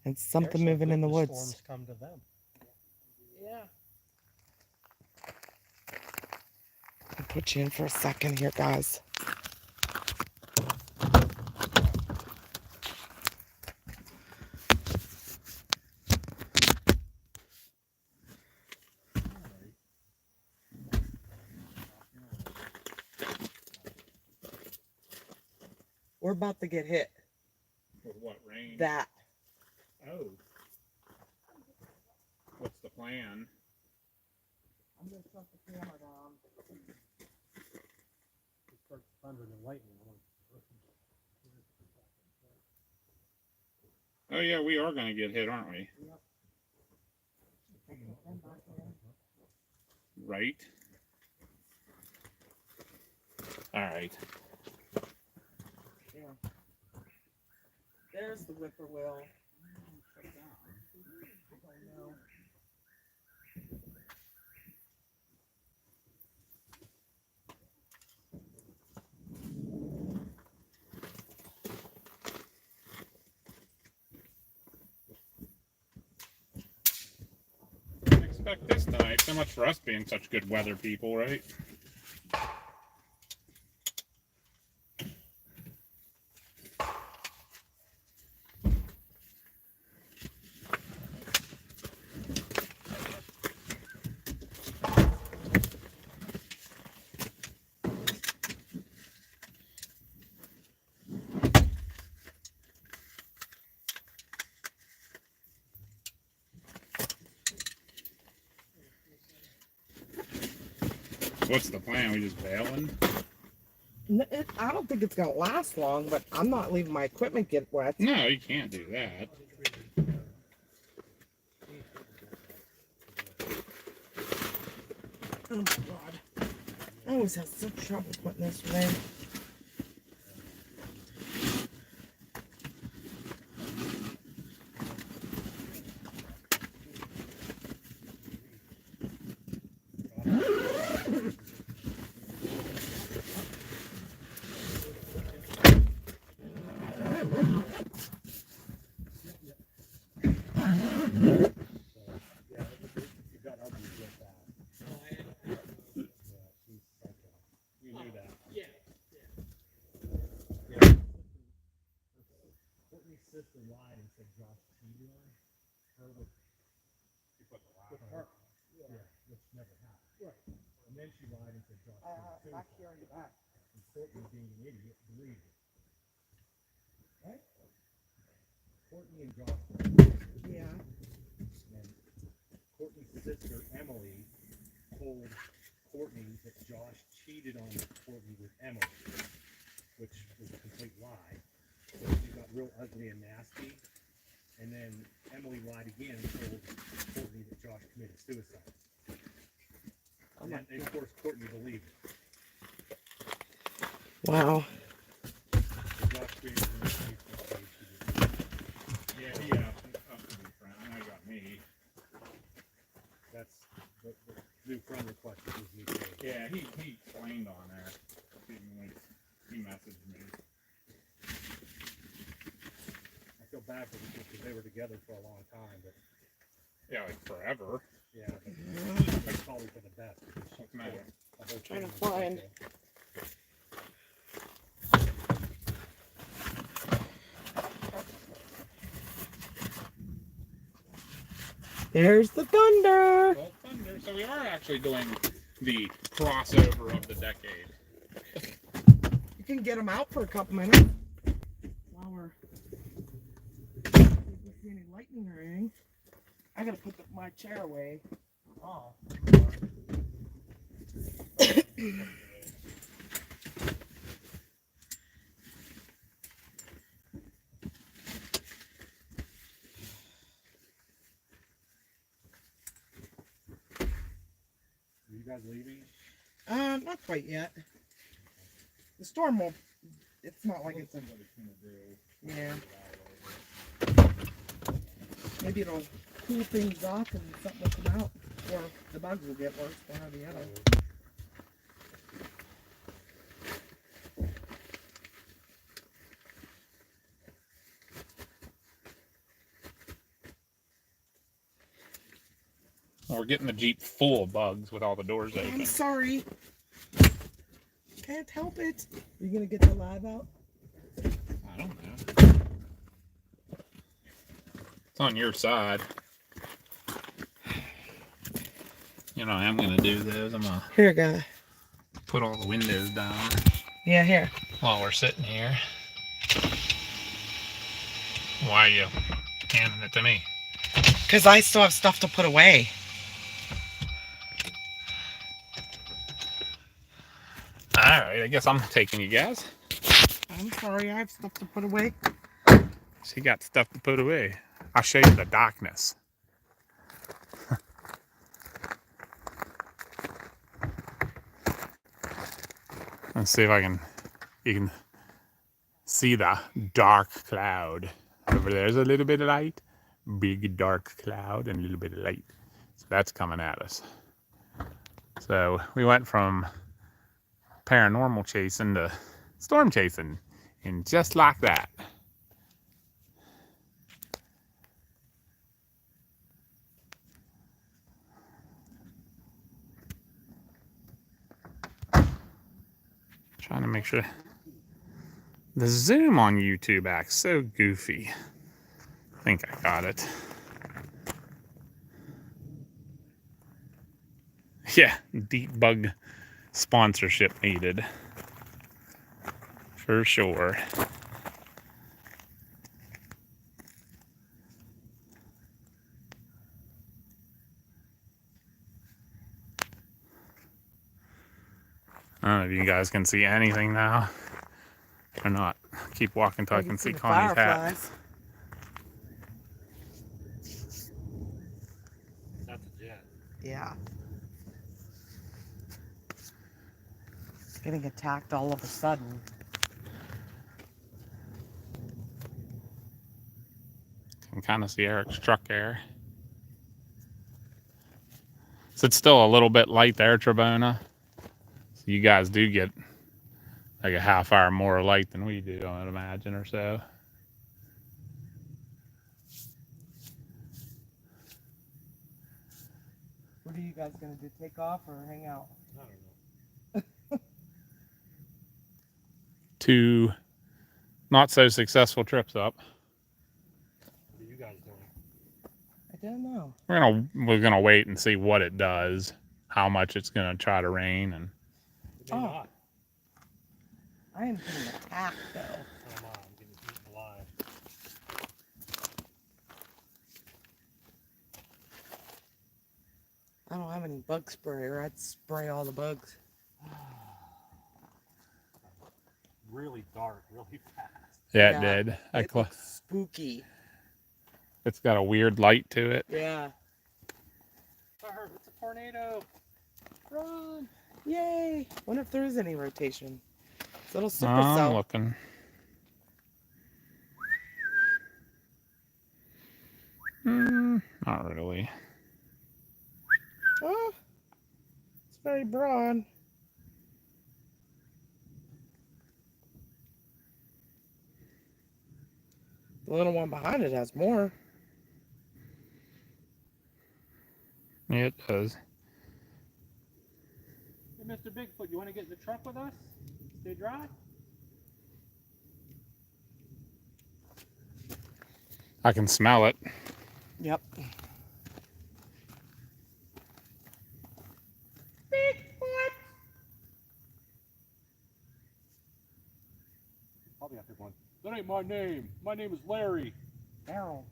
And something They're so moving good in the the woods. Storms come to them. Yeah. I'll put you in for a second here, guys. We're about to get hit. With what, rain? That. Oh. What's the plan? I'm gonna shut the camera down. It starts thunder and lightning. Oh yeah, we are gonna get hit, aren't we? Right. All right. Yeah. There's the whippoorwill. Didn't expect this tonight. So much for us being such good weather people, right? What's the plan? We just bailing? I don't think it's gonna last long, but I'm not leaving my equipment get wet. No, you can't do that. Oh God. I always have such trouble putting this away. You got ugly real fast. Yeah, she's psycho. You knew that. Courtney's sister lied and said Josh cheated on her with her. Yeah, which never happened. Right. And then she lied and said Josh cheated Back here in the back. And Courtney, being an idiot, believed it. Right? Courtney and Josh. Yeah. And Courtney's sister Emily told Courtney that Josh cheated on Courtney with Emily, which was a complete lie. So she got real ugly and nasty. And then Emily lied again and told Courtney that Josh committed suicide. And of course Courtney believed it. Wow. So Josh created a new Facebook page. Yeah, he up to be friend. I know he got me. That's the new friend request is his new page. Yeah, he explained on there. Even when he messaged me. I feel bad for them because they were together for a long time, but Yeah, like forever. yeah, but that's probably for the best because she What's the matter? the whole Trying to thing was find. psycho. There's the thunder. Well, thunder. So we are actually doing the crossover of the decade. You can get them out for a couple minutes while we're. If we see any lightning or anything. I gotta put my chair away. Oh. Are you guys leaving? Not quite yet. The storm won't. It's not like it's a. Yeah. Maybe it'll cool things off and something will come out, or the bugs will get worse, one or the other. Well, we're getting the Jeep full of bugs with all the doors open. I'm sorry. Can't help it. Are you gonna get the live out? I don't know. It's on your side. You know, I'm gonna do this. I'm gonna Here, guy. put all the windows down Yeah, here. while we're sitting here. Why are you handing it to me? Because I still have stuff to put away. Alright, I guess I'm taking you guys. I'm sorry, I have stuff to put away. She got stuff to put away. I'll show you the darkness. Let's see if you can see the dark cloud. Over there's a little bit of light, big dark cloud and a little bit of light. So that's coming at us. So we went from paranormal chasing to storm chasing, and just like that. Trying to make sure the zoom on YouTube acts so goofy. I think I got it. Yeah, deep bug sponsorship needed. For sure. I don't know if you guys can see anything now or not. Keep walking till I can see Connie's hat. That's a jet. Yeah. getting attacked all of a sudden. Can kind of see Eric's truck there. So it's still a little bit light there, Trebona. So you guys do get like a half hour more light than we do, I would imagine, or so. What are you guys gonna do? Take off or hang out? I don't know. 2 not so successful trips up. What are you guys doing? I don't know. We're gonna wait and see what it does, how much it's gonna try to rain, and It may Oh. not. I am getting attacked though. So am I. I'm getting eaten alive. I don't have any bug sprayer. I'd spray all the bugs. Really dark, really fast. yeah, Yeah, it did. It looks spooky. It's got a weird light to it. Yeah. It's a tornado. Run! Yay! Wonder if there is any rotation. It's a little I'm supercell. looking. Not really. Oh, it's very broad. The little one behind it has more. Yeah, it does. Hey, Mr. Bigfoot, you want to get in the truck with us? Stay dry? I can smell it. Yep. Probably out there going, that ain't my name. My name is Larry. Daryl.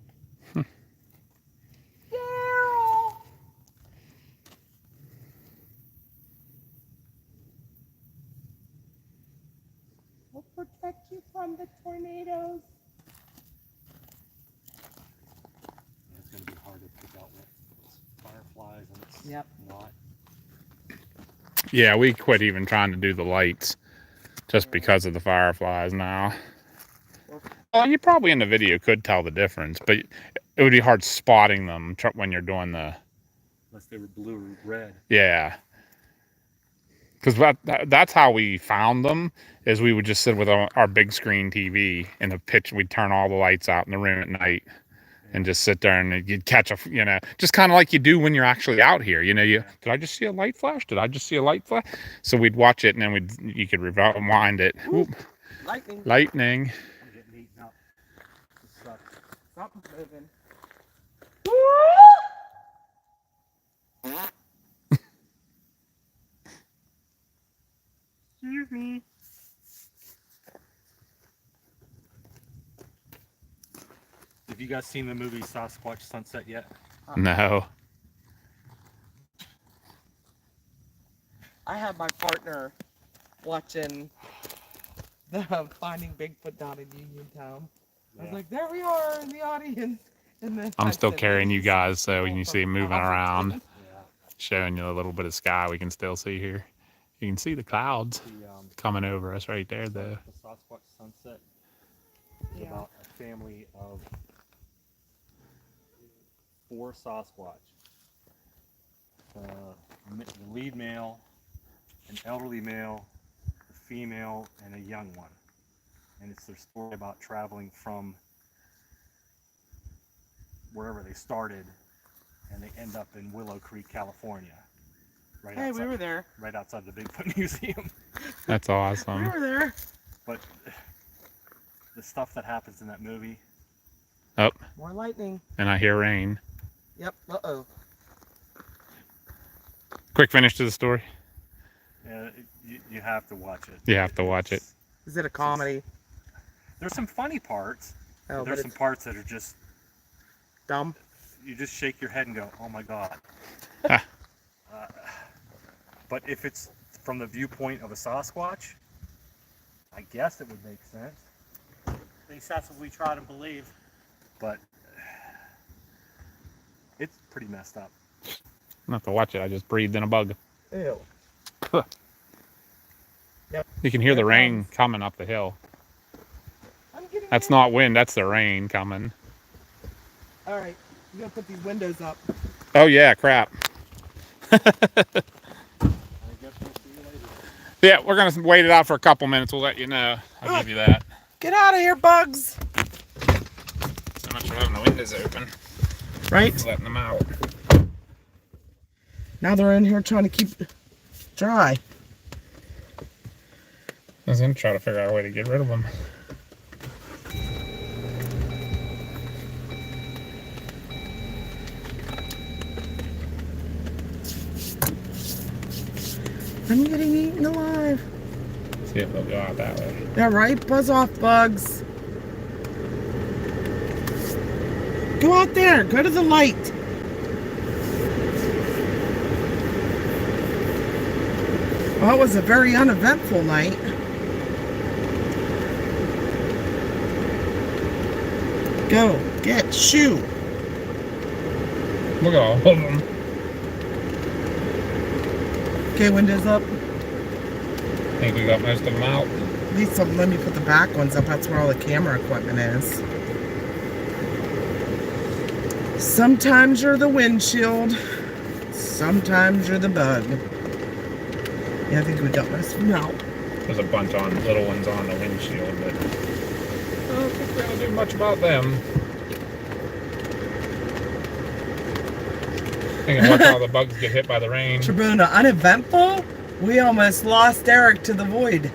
We'll protect you from the tornadoes. It's going to be hard to pick out what it's fireflies and it's Yep. not. Yeah, we quit even trying to do the lights just because of the fireflies now. Well, you probably in the video could tell the difference, but it would be hard spotting them when you're doing the... Unless they were blue or red. Yeah. Because that's how we found them, is we would just sit with our big screen TV in the pitch. We'd turn all the lights out in the room at night and just sit there and you'd catch just kind of like you do when you're actually out here. Did I just see a light flash? Did I just see a light flash? So we'd watch it and then you could rewind it. Oop, Lightning. lightning. I'm getting eaten up. This sucks. Something's moving. Excuse me. Have you guys seen the movie Sasquatch Sunset yet? No. I had my partner watching the Finding Bigfoot down in Uniontown. I was like, there we are in the audience. And then I'm I still said, carrying you "This guys, is so when you see from moving around, Washington." Yeah. showing you a little bit of sky we can still see here. You can see the clouds The, coming over us right there, though. the Sasquatch Sunset is Yeah. about a family of 4 Sasquatch. The lead male, an elderly male, a female, and a young one. And it's their story about traveling from wherever they started, and they end up in Willow Creek, California. Right Hey, we were there. right outside the Bigfoot Museum. That's We awesome. were there. But the stuff that happens in that movie, Oh, More lightning. and I hear rain. Yep. Uh-oh. Quick finish to the story. you have to watch it. You have to watch it. Is it a comedy? There's some funny parts. Oh, but there's but some it's parts that are just, dumb. you just shake your head and go, oh my God. Ha. But if it's from the viewpoint of a Sasquatch, I guess it would make sense. At least that's what we try to believe. But it's pretty messed up. I'm not to watch it. I just breathed in a bug. Ew. Yep. You can hear the Here it rain comes. coming up the hill. I'm getting That's it. not wind, that's the rain coming. All right, you gotta put these windows up. Oh yeah, crap. I guess we'll see you later. Yeah, we're gonna wait it out for a couple minutes. We'll let you know. I'll give you that. Get out of here, bugs. So much for having the windows open. Right? Letting them out. Now they're in here trying to keep dry. I was gonna try to figure out a way to get rid of them. I'm getting eaten alive. See if they'll go out that way. Yeah, right? Buzz off, bugs. Go out there. Go to the light. Well, it was a very uneventful night. Go. Get. Shoo. Look at all of them. Okay, windows up. Think we got most of them out. At least let me put the back ones up. That's where all the camera equipment is. Sometimes you're the windshield. Sometimes you're the bug. Yeah, I think we got most of them out. There's a bunch on little ones on the windshield, but I don't think we're gonna do much about them. I think watch all the bugs get hit by the rain. Tribuna, uneventful? We almost lost Eric to the void.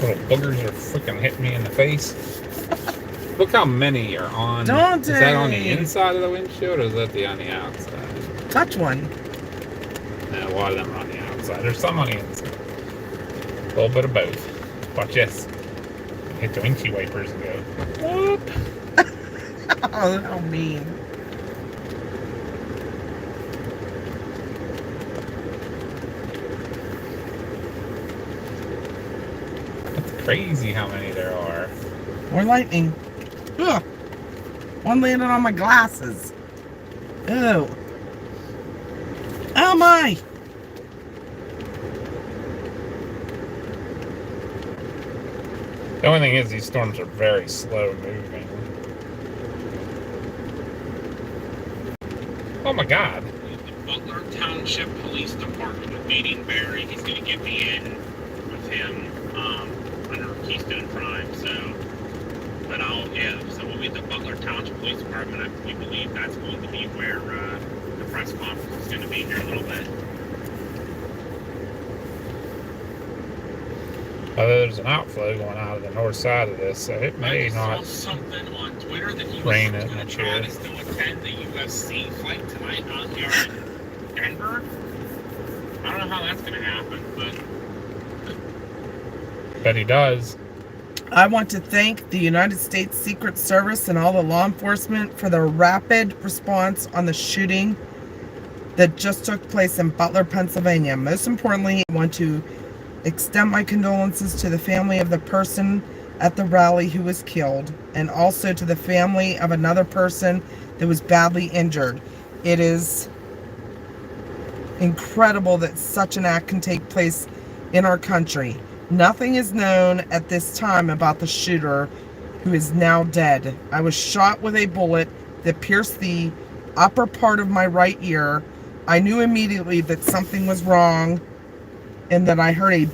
Little boogers are freaking hitting me in the face. Look how many are on. Don't Is that on the they? inside of the windshield or is that on the outside? Touch one. No, a lot of them are on the outside. There's some on the inside. A little bit of both. Watch this. Hit the windshield wipers and go, whoop. Oh, how mean. That's crazy how many there are. More lightning. Ugh. One landed on my glasses. Ew. Oh my! The only thing is these storms are very slow moving. Oh my god. The Butler Township Police Department with Meeting Barry. He's going to get me in with him under Keystone Prime. So we'll be at the Butler Township Police Department. We believe that's going to be where the press conference is going to be here in a little bit. There's an outflow going out of the north side of this, so it may not something on Twitter that he rain it much here. To still attend the UFC fight tonight out here in Denver. I don't know how that's going to happen, but he does. I want to thank the United States Secret Service and all the law enforcement for their rapid response on the shooting that just took place in Butler, Pennsylvania. Most importantly, I want to extend my condolences to the family of the person at the rally who was killed, and also to the family of another person that was badly injured. It is incredible that such an act can take place in our country. Nothing is known at this time about the shooter, who is now dead. I was shot with a bullet that pierced the upper part of my right ear. I knew immediately that something was wrong, and that I heard a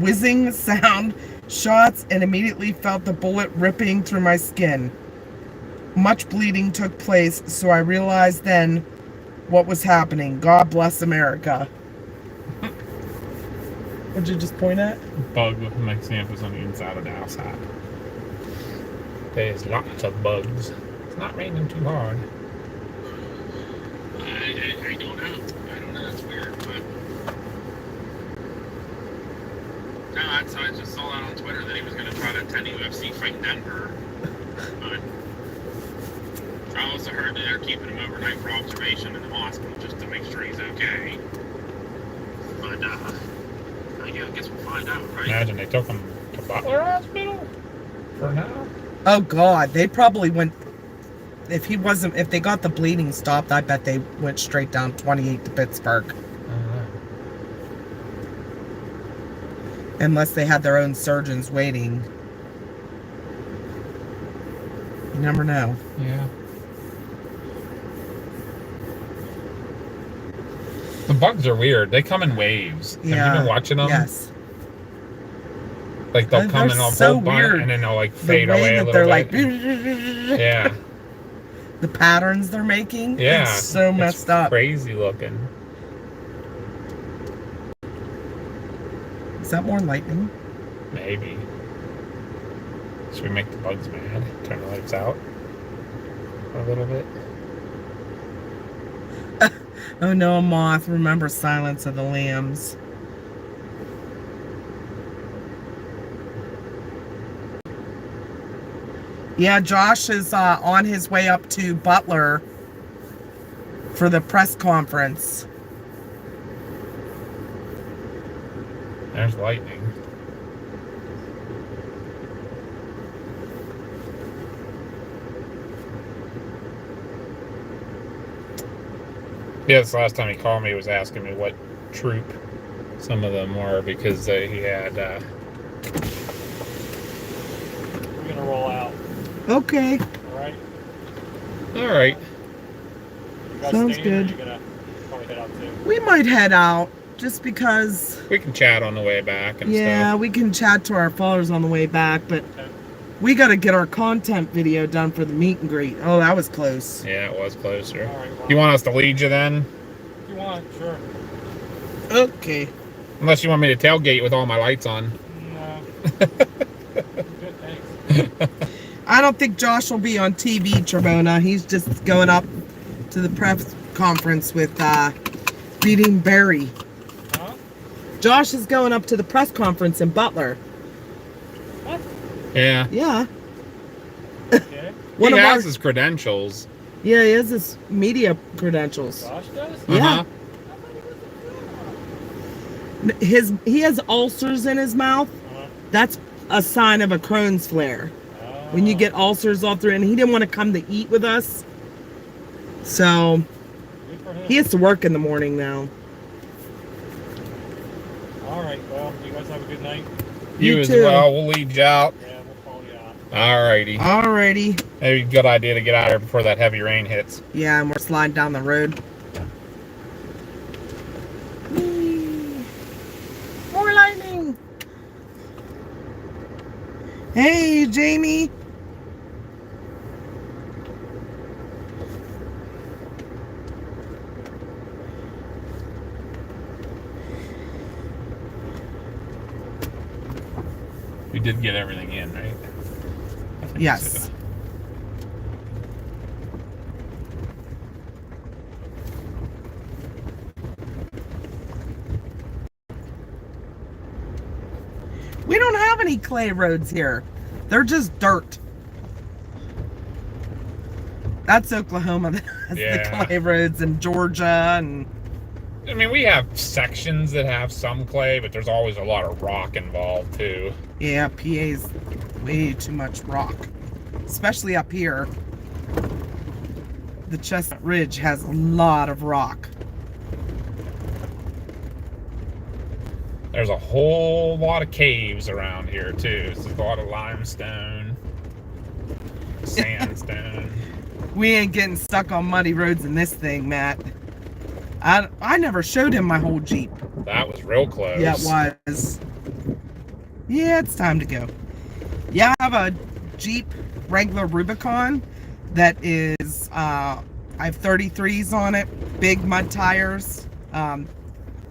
whizzing sound, shots, and immediately felt the bullet ripping through my skin. Much bleeding took place, so I realized then what was happening. God bless America. What'd you just point at? Bug with my samples on the inside of the outside. There's lots of bugs. It's not raining too hard. I don't know. I don't know. That's weird, but no, I just saw that on Twitter that he was going to try to attend a UFC fight in Denver. But I also heard that they're keeping him overnight for observation in the hospital just to make sure he's okay. But I guess we'll find out, right? Imagine they took him to Butler Hospital for now. Oh God, they probably went if they got the bleeding stopped, I bet they went straight down 28 to Pittsburgh. Unless they had their own surgeons waiting. You never know. Yeah. The bugs are weird. They come in waves. Have you been watching them? Yes. Like they'll come in all so bulk weird. and then they'll like The fade way away a that little they're bit. like, Yeah. the patterns they're making. Yeah. It's so messed up. Crazy looking. Is that more lightning? Maybe. Should we make the bugs mad? Turn the lights out a little bit. Oh no, a moth. Remember Silence of the Lambs. Yeah, Josh is on his way up to Butler for the press conference. There's lightning. Yeah, this last time he called me, he was asking me what troop some of them were because he had. We're gonna roll out. Okay. All right. All right. You guys Sounds staying, or good. you gonna probably head out too? We might head out just because. We can chat on the way back and Yeah, stuff. we can chat to our followers on the way back, but Okay. we got to get our content video done for the meet and greet. Oh, that was close. Yeah, it was closer. All right. Well, You want us to lead you then? if you want, sure. Okay. Unless you want me to tailgate with all my lights on. No. Good, thanks. I don't think Josh will be on TV, Trebona. He's just going up to the press conference with beating Barry. Huh? Josh is going up to the press conference in Butler. What? Yeah. Yeah. Okay. One he of has our, his credentials. yeah, he has his media credentials. Josh does? Yeah. Uh-huh. He has ulcers in his mouth. Uh-huh. That's a sign of a Crohn's flare. When you get ulcers all through, and he didn't want to come to eat with us. So Good for him. he has to work in the morning now. All right. Well, you guys have a good night. You You as too. well. We'll lead you out. Yeah, we'll follow you out. Alrighty. Alrighty. Maybe a good idea to get out of here before that heavy rain hits. Yeah, and we're sliding down the road. Whee! More lightning. Hey, Jamie. We did get everything in, right? I think Yes. so. We don't have any clay roads here. They're just dirt. That's Oklahoma that has Yeah. the clay roads, and Georgia, and I mean, we have sections that have some clay, but there's always a lot of rock involved too. yeah, PA's way too much rock. Especially up here. The Chestnut Ridge has a lot of rock. There's a whole lot of caves around here too. There's a lot of limestone, sandstone. We ain't getting stuck on muddy roads in this thing, Matt. I never showed him my whole Jeep. That was real close. Yeah, it was. Yeah, it's time to go. Yeah, I have a Jeep Wrangler Rubicon that is, I have 33s on it, big mud tires,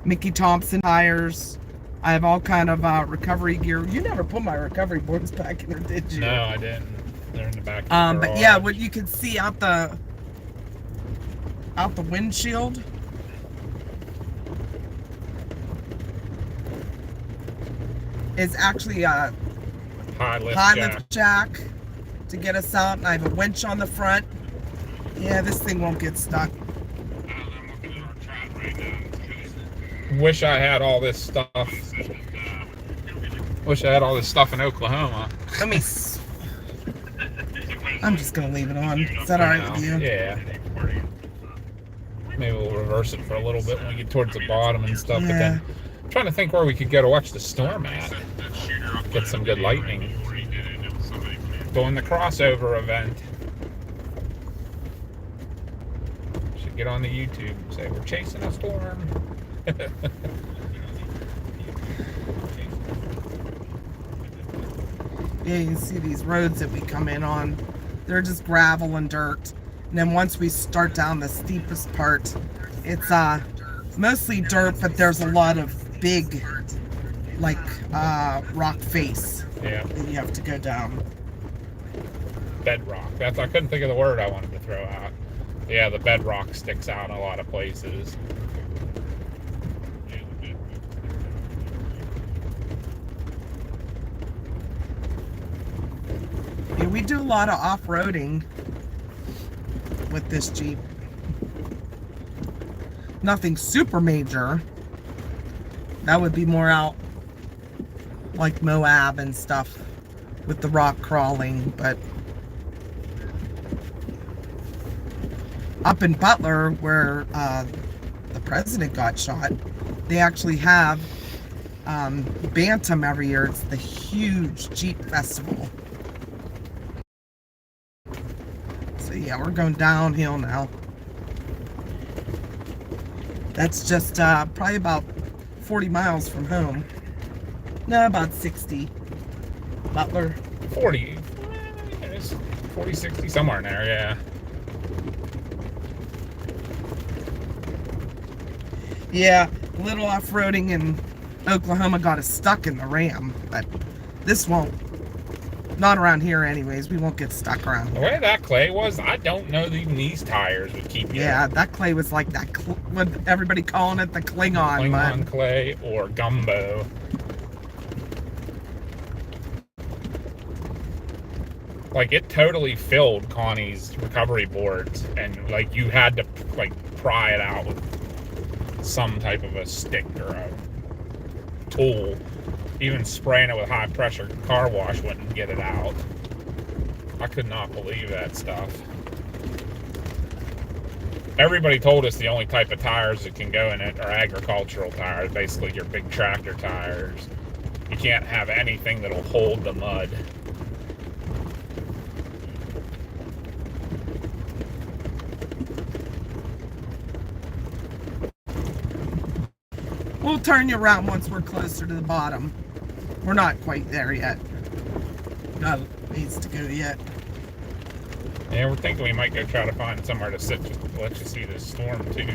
Mickey Thompson tires. I have all kind of recovery gear. You never put my recovery boards back in there, did you? No, I didn't. They're in the back. Of the But yeah, garage. what you can see out the windshield. Is actually a high lift high jack. lift jack to get us out, and I have a winch on the front. Yeah, this thing won't get stuck. Wish I had all this stuff. Wish I had all this stuff in Oklahoma. Let me. I'm just gonna leave it on. Is that alright with you? Yeah. Maybe we'll reverse it for a little bit when we get towards the bottom and stuff. But then I'm trying to think where we could go to watch the storm at. Get some good lightning. Doing the crossover event. Should get on the YouTube and say we're chasing a storm. Yeah, you can see these roads that we come in on. They're just gravel and dirt. And then once we start down the steepest part, it's mostly dirt, but there's a lot of big, like, rock face Yeah. that you have to go down. Bedrock. I couldn't think of the word I wanted to throw out. Yeah, the bedrock sticks out in a lot of places. Yeah, we do a lot of off-roading with this Jeep. Nothing super major. That would be more out like Moab and stuff with the rock crawling, but up in Butler where the president got shot, they actually have Bantam every year. It's the huge Jeep festival. So yeah, we're going downhill now. That's just probably about 40 miles from home. No, about 60. Butler. 40. It's 40, 60, somewhere in there, yeah. Yeah, a little off-roading in Oklahoma got us stuck in the Ram, but this won't. Not around here anyways. We won't get stuck around The here. way that clay was, I don't know that even these tires would keep you. Yeah, that clay was like that, what everybody calling it, the Klingon Klingon mud. clay or gumbo. Like, it totally filled Connie's recovery boards, and like you had to like pry it out with some type of a stick or a tool. Even spraying it with high pressure car wash wouldn't get it out. I could not believe that stuff. Everybody told us the only type of tires that can go in it are agricultural tires, basically your big tractor tires. You can't have anything that'll hold the mud. We'll turn you around once we're closer to the bottom. We're not quite there yet. Got a ways to go yet. Yeah, we're thinking we might go try to find somewhere to sit just to let you see this storm too.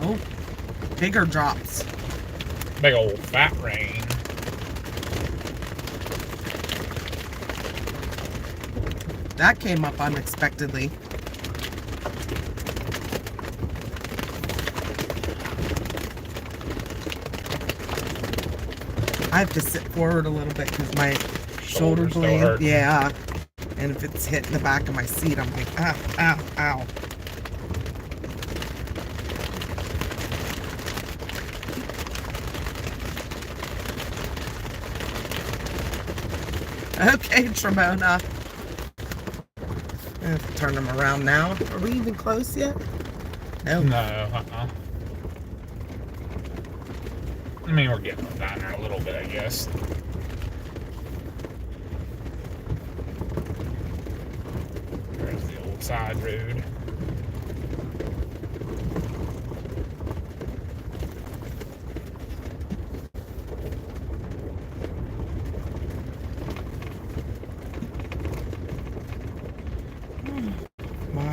Oh, bigger drops. Big old fat rain. That came up unexpectedly. I have to sit forward a little bit because my shoulder Shoulder's still blade, hurting. yeah. And if it's hitting the back of my seat, I'm like, ow, ow, ow. Okay, Tremona. I have to turn them around now. Are we even close yet? No. No, I mean, we're getting down there a little bit, I guess. There's the old side road. My.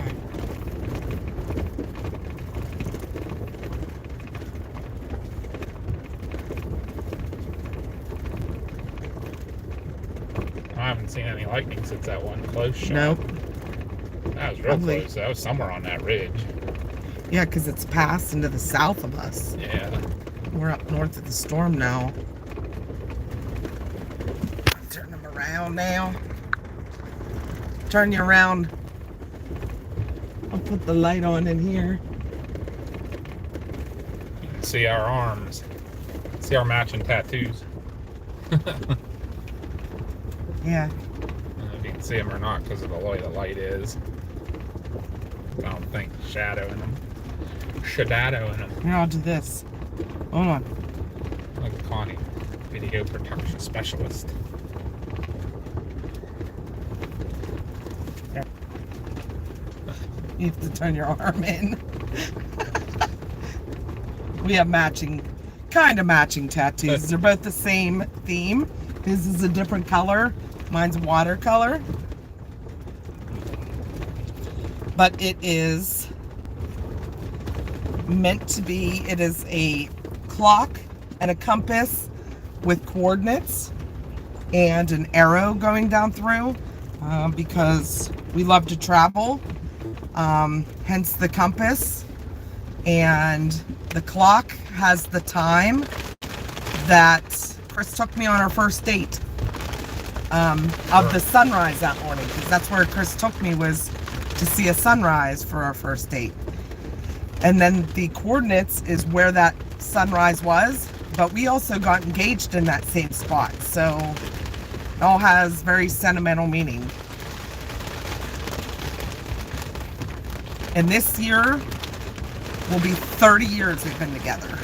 I haven't seen any lightning since that one close shot. Nope. That was real Probably. close. That was somewhere on that ridge. Yeah, because it's passing to the south of us. Yeah. We're up north of the storm now. Turn them around now. Turn you around. I'll put the light on in here. You can see our arms. See our matching tattoos. Yeah. I don't know if you can see them or not because of the way the light is. I don't think shadow in them. Shadow in them. Here, I'll do this. Hold on. Look at Connie, video production specialist. You have to turn your arm in. We have kind of matching tattoos. They're both the same theme. His is a different color. Mine's watercolor. But it is meant to be, it is a clock and a compass with coordinates and an arrow going down through because we love to travel. Hence the compass. And the clock has the time that Chris took me on our first date of the sunrise that morning, because that's where Chris took me, was to see a sunrise for our first date. And then the coordinates is where that sunrise was, but we also got engaged in that same spot, so it all has very sentimental meaning. And this year will be 30 years we've been together.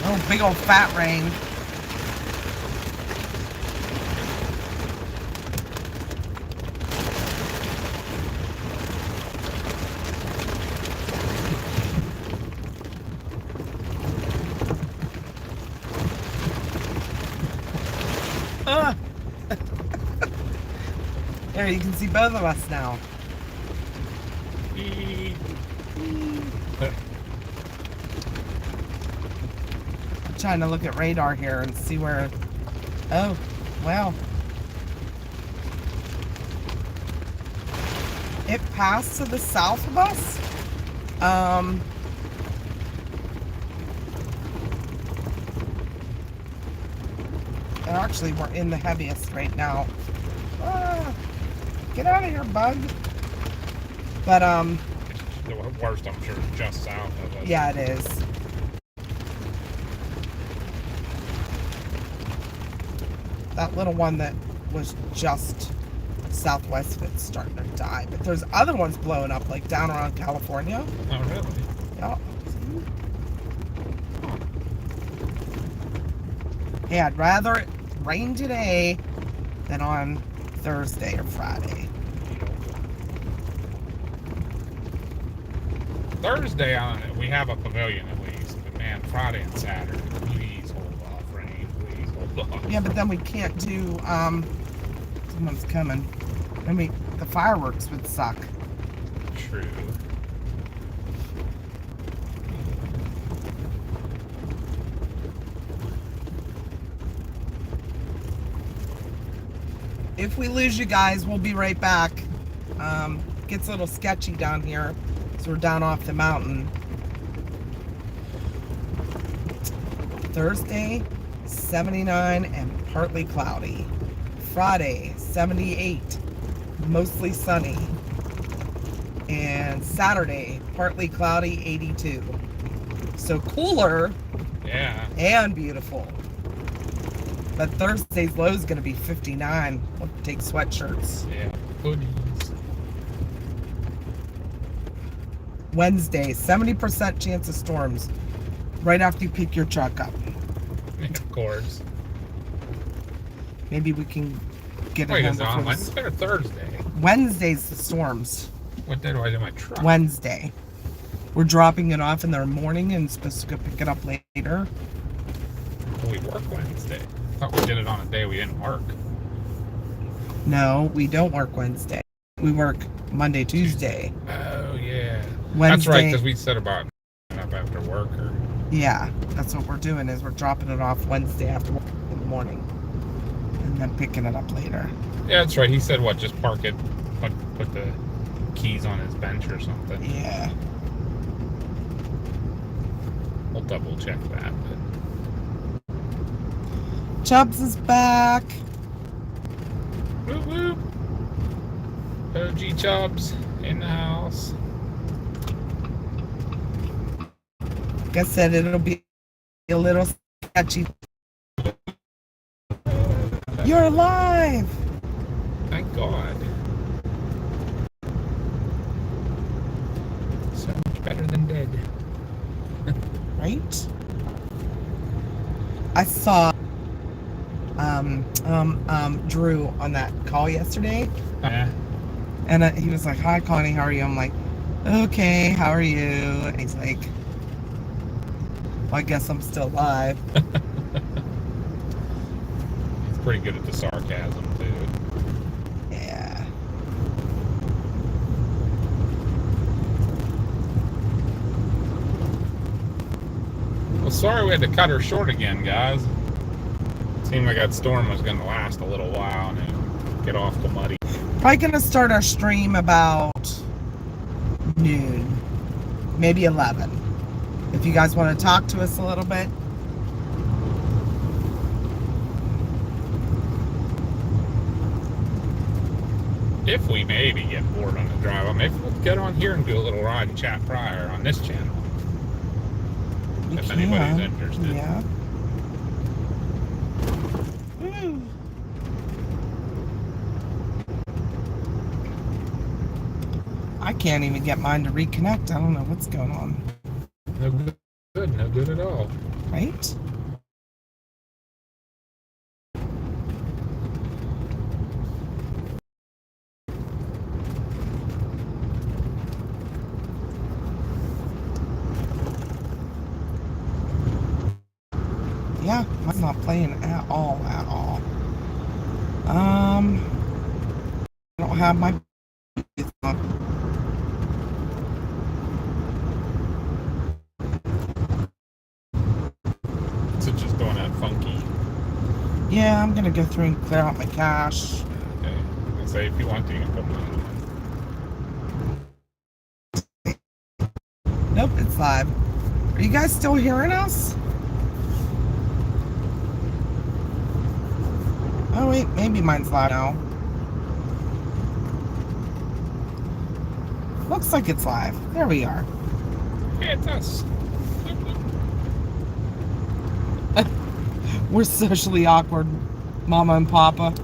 Oh, big old fat rain. There, you can see both of us now. I'm trying to look at radar here and see where. Oh, wow. It passed to the south of us. And actually, we're in the heaviest right now. Get out of here, bug. But, The worst, I'm sure, is just south of us. yeah, it is. That little one that was just southwest of it's starting to die. But there's other ones blowing up, like down around California. Oh, really? Yeah. Hey, I'd rather it rain today than on Thursday or Friday. Thursday, we have a pavilion at least. But man, Friday and Saturday, please hold off, rain. Please hold off. Yeah, but then we can't do, someone's coming. I mean, the fireworks would suck. True. If we lose you guys, we'll be right back. Gets a little sketchy down here, so we're down off the mountain. Thursday, 79 and partly cloudy. Friday, 78, mostly sunny. And Saturday, partly cloudy, 82. So cooler Yeah. and beautiful. But Thursday's low is going to be 59. We'll take sweatshirts. Yeah. Hoodies. Wednesday, 70% chance of storms. Right after you pick your truck up. Of course. Maybe we can get it Wait, home is it on before Wednesday or Thursday? Wednesday's the storms. What day do I do my truck? Wednesday. We're dropping it off in the morning and supposed to go pick it up later. We work Wednesday. I thought we did it on a day we didn't work. No, we don't work Wednesday. We work Monday, Tuesday. Oh, yeah. Wednesday. That's right, because we said about up after work. Or... Yeah, that's what we're doing, is we're dropping it off Wednesday after work in the morning. And then picking it up later. Yeah, that's right. He said, what, just park it, put the keys on his bench or something. Yeah. We'll double check that. But Chubbs is back. whoop whoop. OG Chubbs in the house. Like I said, it'll be a little sketchy. You're alive! Thank God. So much better than dead. Right? I saw Drew on that call yesterday, Yeah. and he was like, "Hi, Connie, how are you?" I'm like, "Okay, how are you?" And he's like, "Well, I guess I'm still alive." He's pretty good at the sarcasm too. Yeah. Well, sorry we had to cut her short again, guys. Seemed like that storm was going to last a little while and then get off the muddy. Probably gonna start our stream about noon, maybe 11. If you guys want to talk to us a little bit. If we maybe get bored on the drive, maybe we'll get on here and do a little ride and chat prior on this channel. We If can. anybody's interested. Yeah. Woo. I can't even get mine to reconnect. I don't know what's going on. No good, no good at all. Right? Yeah, mine's not playing at all, at all. I don't have my Bluetooth on. So just going out funky. Yeah, I'm gonna go through and clear out my cache. Okay. I say if you want to, you can put mine on. Nope, it's live. Are you guys still hearing us? Oh wait, maybe mine's live now. Looks like it's live. There we are. Hey, it's us. We're socially awkward, Mama and Papa.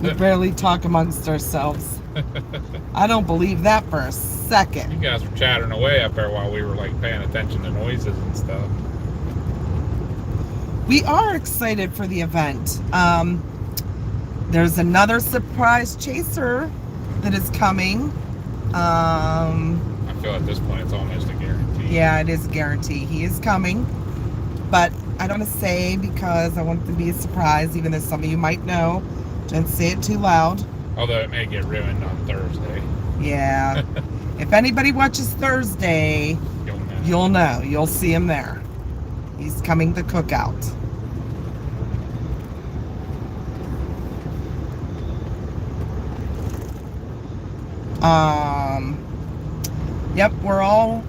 We Yeah. barely talk amongst ourselves. I don't believe that for a You second. guys were chattering away up there while we were like paying attention to noises and stuff. We are excited for the event. There's another surprise chaser that is coming. I feel at this point it's almost a guarantee. Yeah, it is a guarantee. He is coming. But I don't want to say because I want it to be a surprise, even though some of you might know. Don't say it too loud. Although it may get ruined on Thursday. Yeah. If anybody watches Thursday, You'll know. you'll know. You'll see him there. He's coming to Cookout. Yep, we're all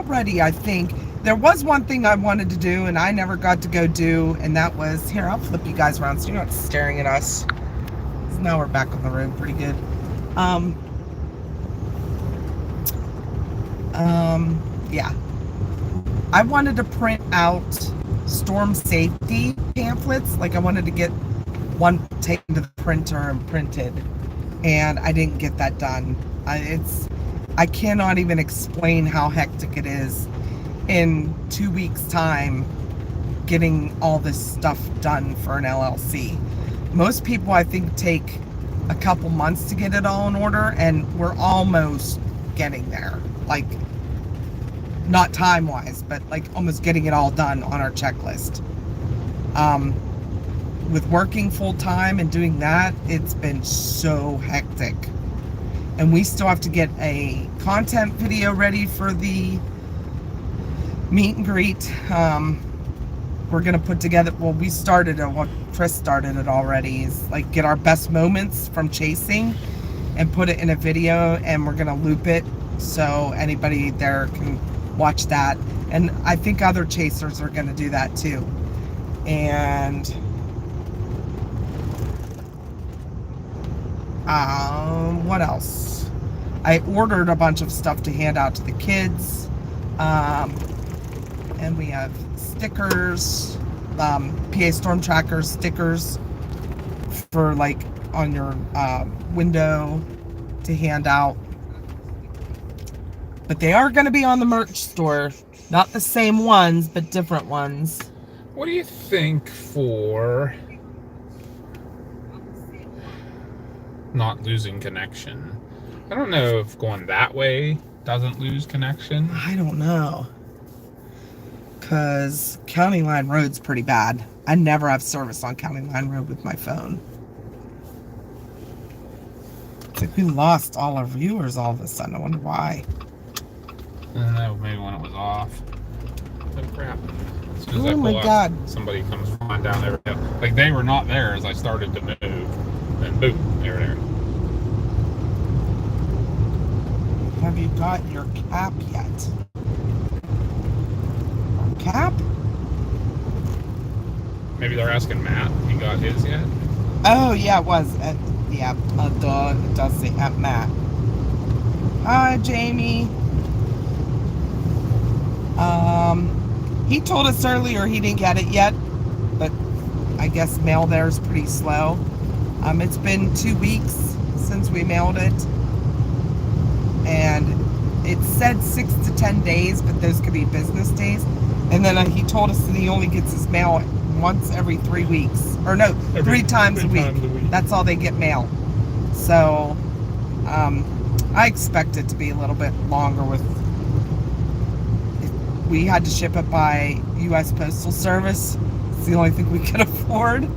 ready, I think. There was one thing I wanted to do and I never got to go do, and that was, here, I'll flip you guys around so you're not staring at us. 'Cause now we're back on the road pretty good. Yeah. I wanted to print out storm safety pamphlets. Like I wanted to get one taken to the printer and printed, and I didn't get that done. I cannot even explain how hectic it is in 2 weeks time getting all this stuff done for an LLC. Most people I think take a couple months to get it all in order, and we're almost getting there. Like, not time wise, but like almost getting it all done on our checklist. With working full time and doing that, it's been so hectic. And we still have to get a content video ready for the meet and greet. We're gonna put together, well, we started it, well, Chris started it already, is like get our best moments from chasing and put it in a video, and we're gonna loop it so anybody there can watch that. And I think other chasers are gonna do that too. And what else? I ordered a bunch of stuff to hand out to the kids. And we have stickers, PA Storm Tracker stickers for like on your window to hand out. But they are going to be on the merch store. Not the same ones, but different ones. What do you think for not losing connection? I don't know if going that way doesn't lose connection. I don't know. Because County Line Road's pretty bad. I never have service on County Line Road with my phone. It's like we lost all our viewers all of a sudden. I wonder why. I don't know, maybe when it was off. Oh crap. As soon as I Oh my pull up, God. somebody comes flying down there. Like they were not there as I started to move. Then boom, they were there. Have you got your cap yet? Cap? Maybe they're asking Matt if he got his yet? Oh, yeah, it was. Yeah, duh, it does say at Matt. Hi, Jamie. He told us earlier he didn't get it yet, but I guess mail there is pretty slow. It's been 2 weeks since we mailed it, and it said 6 to 10 days, but those could be business days. And then he told us that he only gets his mail once every 3 weeks, or no, three times a week. That's all they get mail. So I expect it to be a little bit longer. We had to ship it by U.S. Postal Service. It's the only thing we could afford.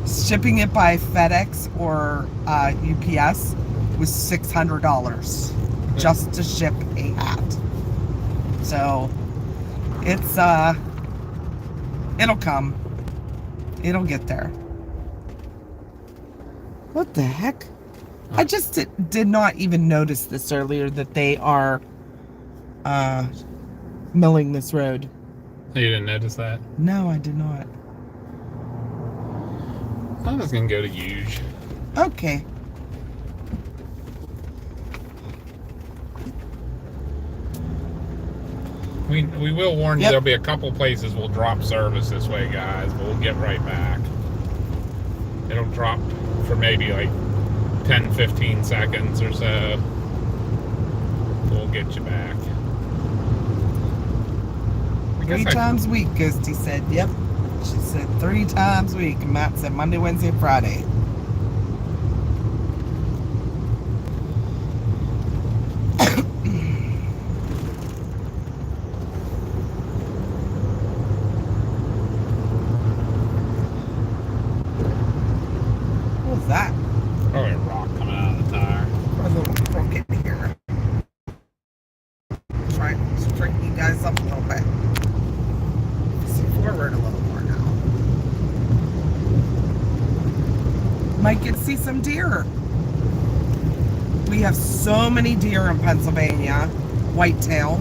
Shipping it by FedEx or UPS was $600 just to ship a hat. So it's it'll come. It'll get there. What the heck? I just did not even notice this earlier that they are milling this road. You didn't notice that? No, I did not. I'm just gonna go to Huge. Okay. We will warn you, Yep. there'll be a couple places we'll drop service this way, guys, but we'll get right back. It'll drop for maybe like 10-15 seconds or so. We'll get you back. I guess 3 times a week, Ghosty said. Yep. She said 3 times a week. And Matt said Monday, Wednesday, and Friday. What was that? Probably a rock coming out of the tire. A little crooked here. Try to straighten you guys up a little bit. See forward a little more now. Might get to see some deer. We have so many deer in Pennsylvania, whitetail,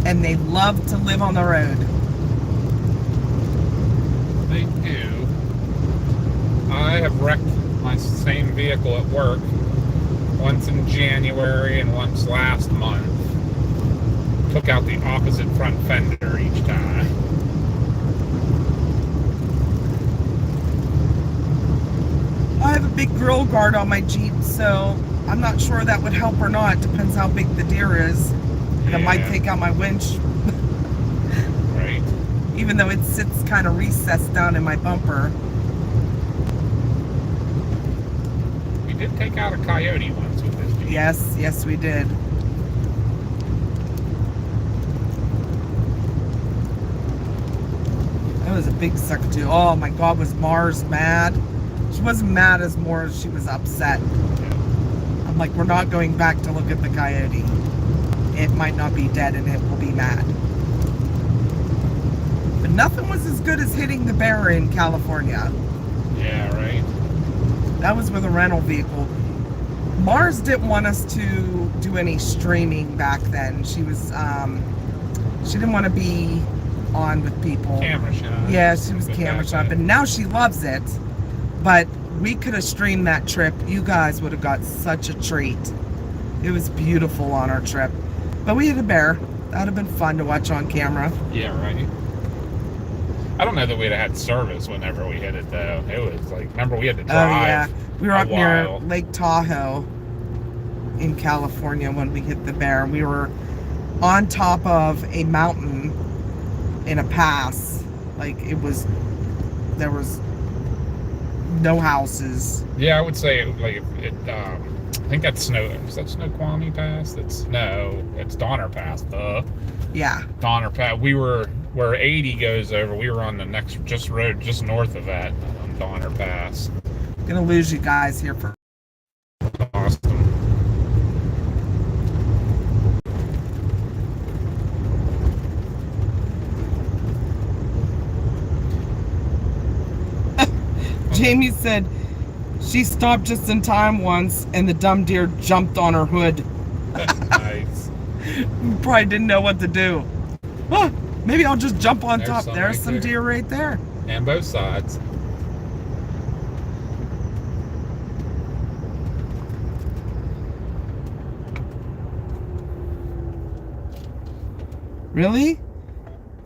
and they love to live on the road. They do. I have wrecked my same vehicle at work once in January and once last month. Took out the opposite front fender each time. I have a big grill guard on my Jeep, so I'm not sure that would help or not. Depends how big the deer is. And it might Yeah. take out my winch, Right. even though it sits kind of recessed down in my bumper. We did take out a coyote once with this Jeep. Yes, we did. That was a big sucker too. Oh my God, was Mars mad? She wasn't mad as more as she was upset. I'm like, we're not going back to look at the coyote. It might not be dead and it will be mad. But nothing was as good as hitting the bear in California. Yeah, right. That was with a rental vehicle. Mars didn't want us to do any streaming back then. She was, she didn't want to be on with people. Camera shot. Yeah, she was But camera back shop, then- and now she loves it. But we could have streamed that trip. You guys would have got such a treat. It was beautiful on our trip. But we had a bear. That would have been fun to watch on camera. Yeah, right. I don't know that we'd have had service whenever we hit it though. It was like, remember we had to Oh drive. yeah, we were a up near while. Lake Tahoe in California when we hit the bear. We were on top of a mountain in a pass. Like there was no houses. Yeah, I would say like I think that's is that Snoqualmie Pass? It's Donner Pass. Yeah, Donner Pass. We were where 80 goes over. We were on the next road just north of that on Donner Pass. gonna lose you guys here for. Awesome. Jamie said she stopped just in time once, and the dumb deer jumped on her hood. That's nice. Probably didn't know what to do. Ah, maybe I'll just jump on There's top. some There's right some there. deer right there. And both sides. Really?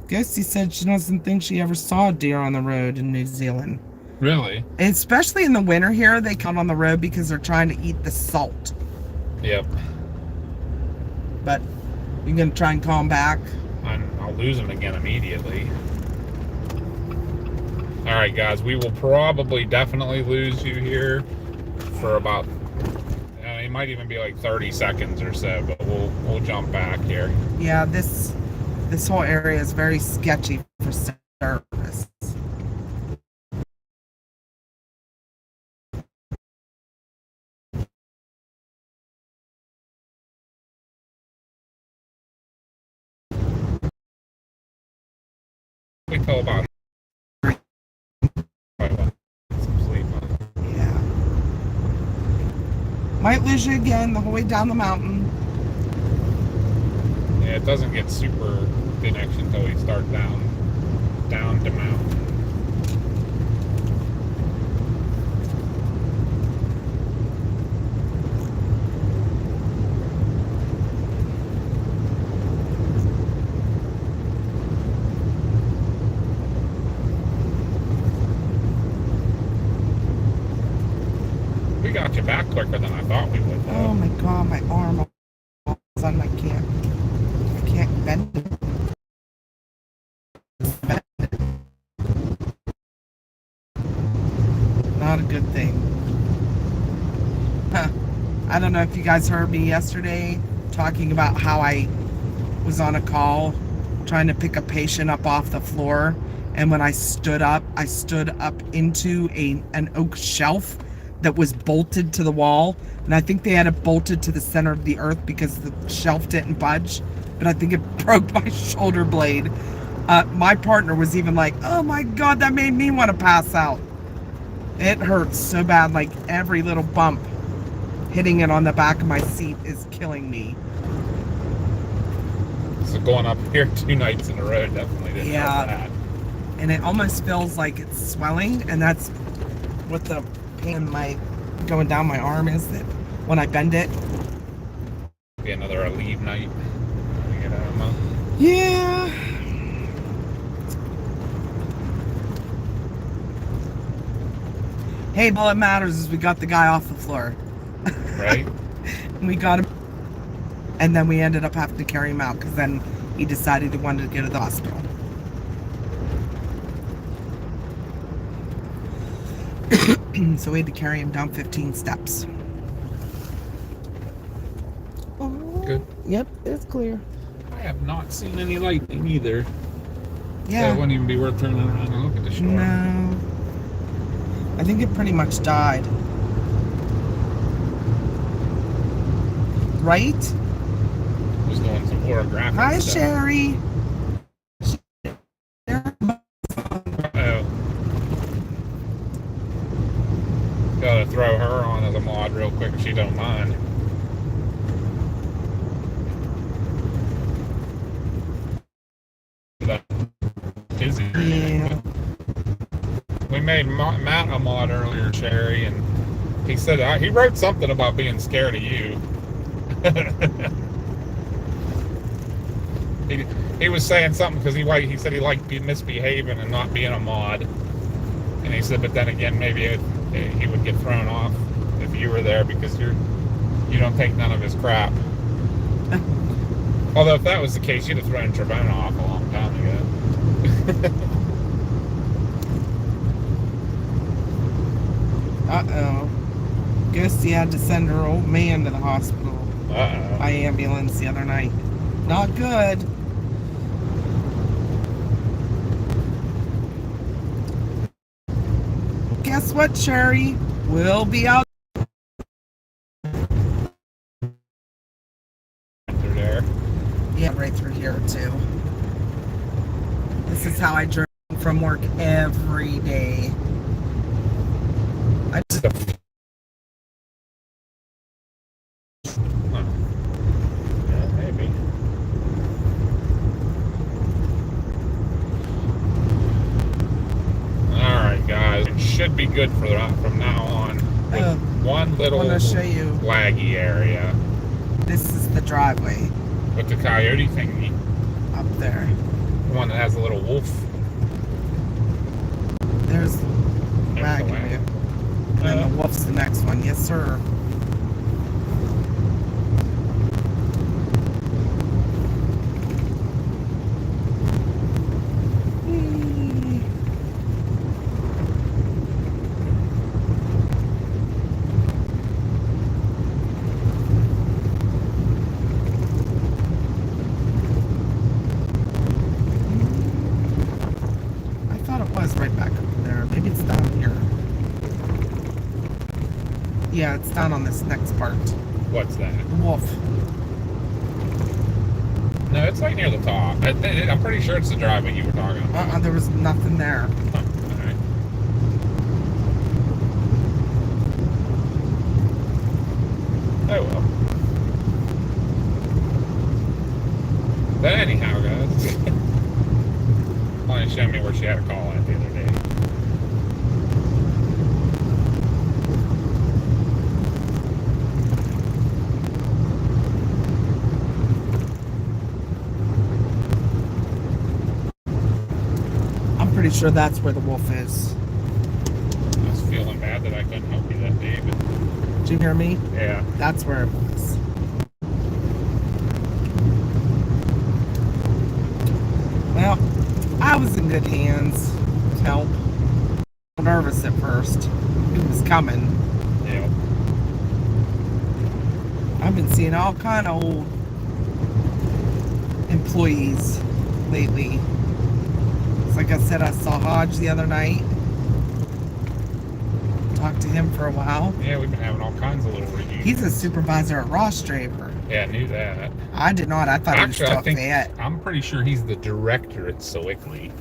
Ghosty said she doesn't think she ever saw a deer on the road in New Zealand. Really? Especially in the winter here, they come on the road because they're trying to eat the salt. Yep. But you're gonna try and call them back. I'll lose them again immediately. All right, guys, we will probably definitely lose you here for about. It might even be like 30 seconds or so, but we'll jump back here. Yeah, this whole area is very sketchy for service. We till about. Some sleep. Yeah. Might lose you again the whole way down the mountain. Yeah, it doesn't get super connection until we start down to mountain. We got you back quicker than I thought we would. Oh Though. my god, my arm all of a sudden I can't bend it. Not a good thing. Huh. I don't know if you guys heard me yesterday talking about how I was on a call trying to pick a patient up off the floor, and when I stood up into an oak shelf that was bolted to the wall, and I think they had it bolted to the center of the earth because the shelf didn't budge, but I think it broke my shoulder blade. My partner was even like, oh my god, that made me want to pass out. It hurts so bad, like every little bump hitting it on the back of my seat is killing me. So going up here 2 nights in a row definitely didn't help that. And it almost feels like it's swelling, and that's what the pain in my going down my arm is, that when I bend it. Be another leave night. We get out of month. Yeah. Hey, all that matters is we got the guy off the floor. Right? We got him, and then we ended up having to carry him out because then he decided he wanted to go to the hospital. So we had to carry him down 15 steps. Good. Yep, it's clear. I have not seen any lightning either. So it Yeah. wouldn't even be worth turning around and look at the storm. No. I think it pretty much died. Right? Just doing some orographic Hi, stuff. Sherry. Uh-oh. Gotta throw her on as a mod real quick if she you don't mind. That is it. Yeah. We made Matt a mod earlier, Sherry, and he said he wrote something about being scared of you. he was saying something because he said he liked misbehaving and not being a mod, and he said, but then again, maybe he would get thrown off if you were there because you don't take none of his crap. Although if that was the case, you'd have thrown Trevona off a long time ago. Uh-oh. Ghosty had to send her old man to the hospital Uh-oh. by ambulance the other night. Not good. Guess what, Sherry? We'll be out Through there. Yeah, right through here too. This is how I journey from work every day. I just, Yeah, maybe. Alright, guys. It should be good from now on. With one little want to show you. laggy area. This is the driveway With the coyote thingy. up there. The one that has a little wolf. There's There's the wagon. wagon. And then the wolf's the next one. Yes, sir. I thought it was right back up there. Maybe it's down here. Yeah, it's down on this next part. What's that? The wolf. No, it's like near the top. I'm pretty sure it's the driveway you were talking about. There was nothing there. Alright. Oh well. But anyhow, guys. Molly showed me where she had a call at the other day. I'm pretty sure that's where the wolf is. I was feeling bad that I couldn't help you that day, but Did you hear me? yeah. That's where it was. Well, I was in good hands to help. Nervous at first. It was coming. Yeah. I've been seeing all kind of old employees lately. It's like I said, I saw Hodge the other night. Talked to him for a while. Yeah, we've been having all kinds of little reviews. He's a supervisor at Ross Draper. Yeah, I knew that. I did not. I thought Actually, he I was think fat. I'm pretty sure he's the director at Sewickley.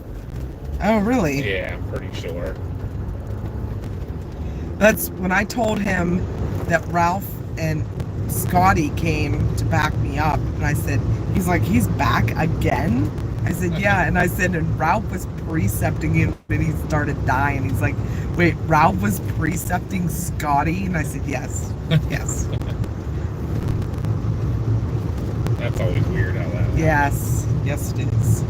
Oh, really? Yeah, I'm pretty sure. That's when I told him that Ralph and Scotty came to back me up. And I said, he's like, he's back again? I said, yeah. And I said, and Ralph was precepting him and he started dying. He's like, wait, Ralph was precepting Scotty? And I said, yes. Yes. That's always weird how that. Yes. Yes, it is.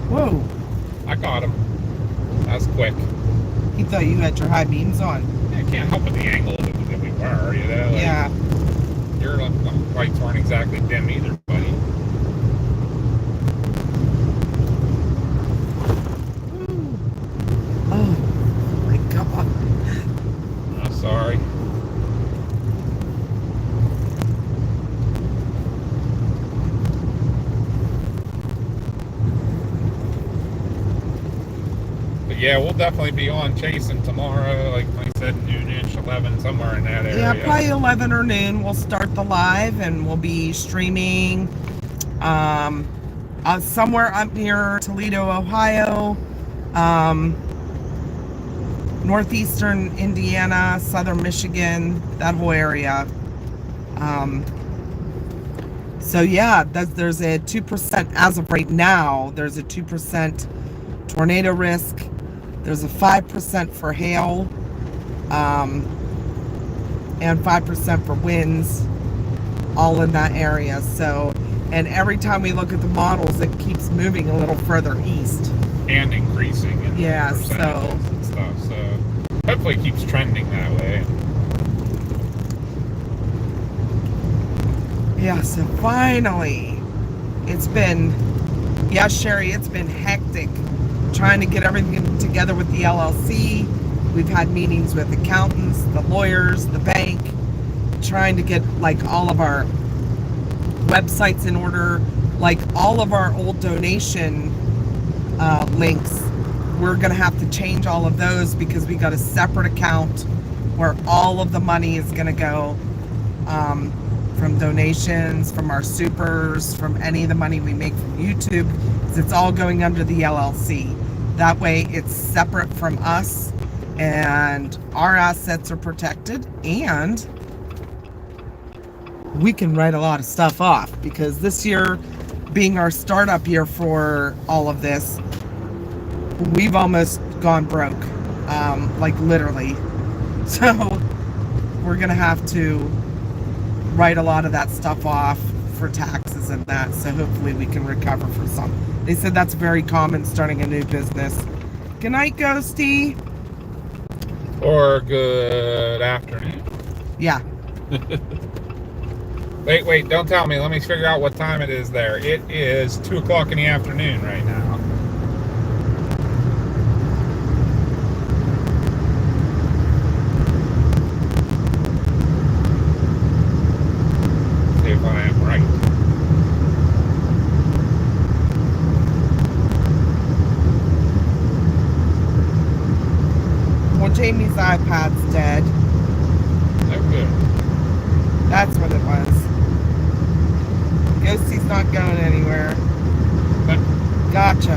Whoa. I caught him. That was quick. He thought you had your high beams on. I can't help with the angle that we were, you know? Like, Yeah. Your lights weren't exactly dim either, buddy. Oh my God. I'm sorry. But yeah, we'll definitely be on chasing tomorrow. Like I said noonish, 11, somewhere in that area. Yeah, probably 11 or noon. We'll start the live, and we'll be streaming somewhere up near Toledo, Ohio, northeastern Indiana, southern Michigan, that whole area. So yeah, there's a 2% as of right now. There's a 2% tornado risk. There's a 5% for hail, and 5% for winds, all in that area. So, and every time we look at the models, it keeps moving a little further east. And increasing in Yeah, percentages and stuff. So hopefully it keeps trending that way. Yeah, so finally, it's been, yeah, Sherry, it's been hectic trying to get everything together with the LLC. We've had meetings with accountants, the lawyers, the bank, trying to get like all of our websites in order, like all of our old donation links. We're gonna have to change all of those because we got a separate account where all of the money is gonna go from donations, from our supers, from any of the money we make from YouTube, because it's all going under the LLC. That way it's separate from us and our assets are protected, and we can write a lot of stuff off, because this year being our startup year for all of this, we've almost gone broke, like literally. So we're gonna have to write a lot of that stuff off for taxes and that, so hopefully we can recover for some. They said that's very common starting a new business. Good night, Ghosty. Or good afternoon. Yeah. Wait, don't tell me. Let me figure out what time it is there. It is 2 o'clock in the afternoon right now. See if I am right. Well, Jamie's iPad's dead. Oh, good. That's what it was. Ghosty's not going anywhere. Gotcha.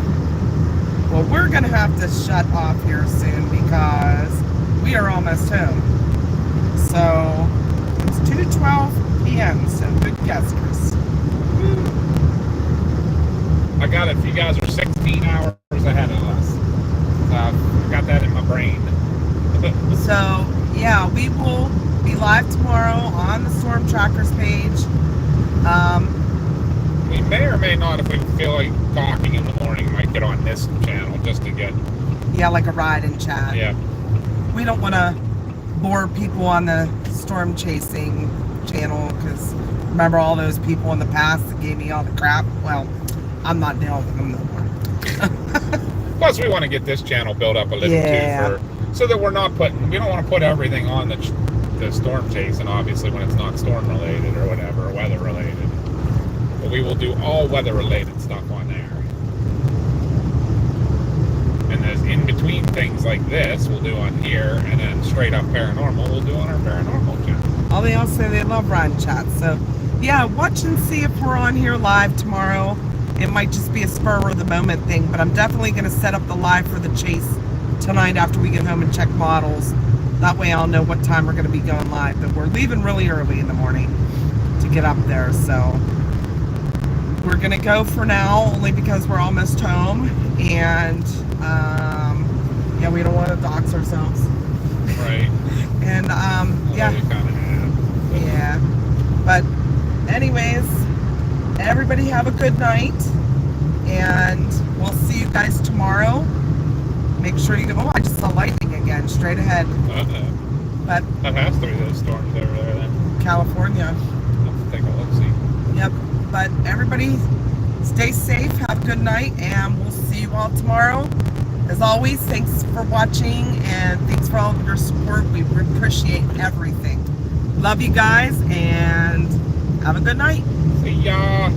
Well, we're gonna have to shut off here soon because we are almost home. So it's 2:12 p.m. So good guess, Chris. I got it. You guys are 16 hours ahead of us. So I've got that in my brain. So yeah, we will be live tomorrow on the Storm Trackers page. We may or may not, if we feel like talking in the morning, might get on this channel just to get, Yeah, like a ride and chat. yeah. We don't want to bore people on the storm chasing channel, because remember all those people in the past that gave me all the crap? Well, I'm not dealing with them no more. Plus, we want to get this channel built up a little Yeah. too, so that we don't want to put everything on the storm chasing, obviously, when it's not storm related or whatever, or weather related. But we will do all weather related stuff on there. And there's in between things like this we'll do on here, and then straight up paranormal we'll do on our paranormal channel. All they all say they love ride chat. So yeah, watch and see if we're on here live tomorrow. It might just be a spur of the moment thing, but I'm definitely going to set up the live for the chase tonight after we get home and check models. That way I'll know what time we're going to be going live. But we're leaving really early in the morning to get up there. So we're going to go for now, only because we're almost home. And yeah, we don't want to dox ourselves. Right. And Although yeah. we kind of have. Yeah. But anyways, everybody have a good night. And we'll see you guys tomorrow. Make sure you go. Oh, I just saw lightning again, straight ahead. But That has three of those storms over there then. California. Let's take a look-see. Yep. But everybody stay safe, have a good night, and we'll see you all tomorrow. As always, thanks for watching, and thanks for all of your support. We appreciate everything. Love you guys, and have a good night. See ya!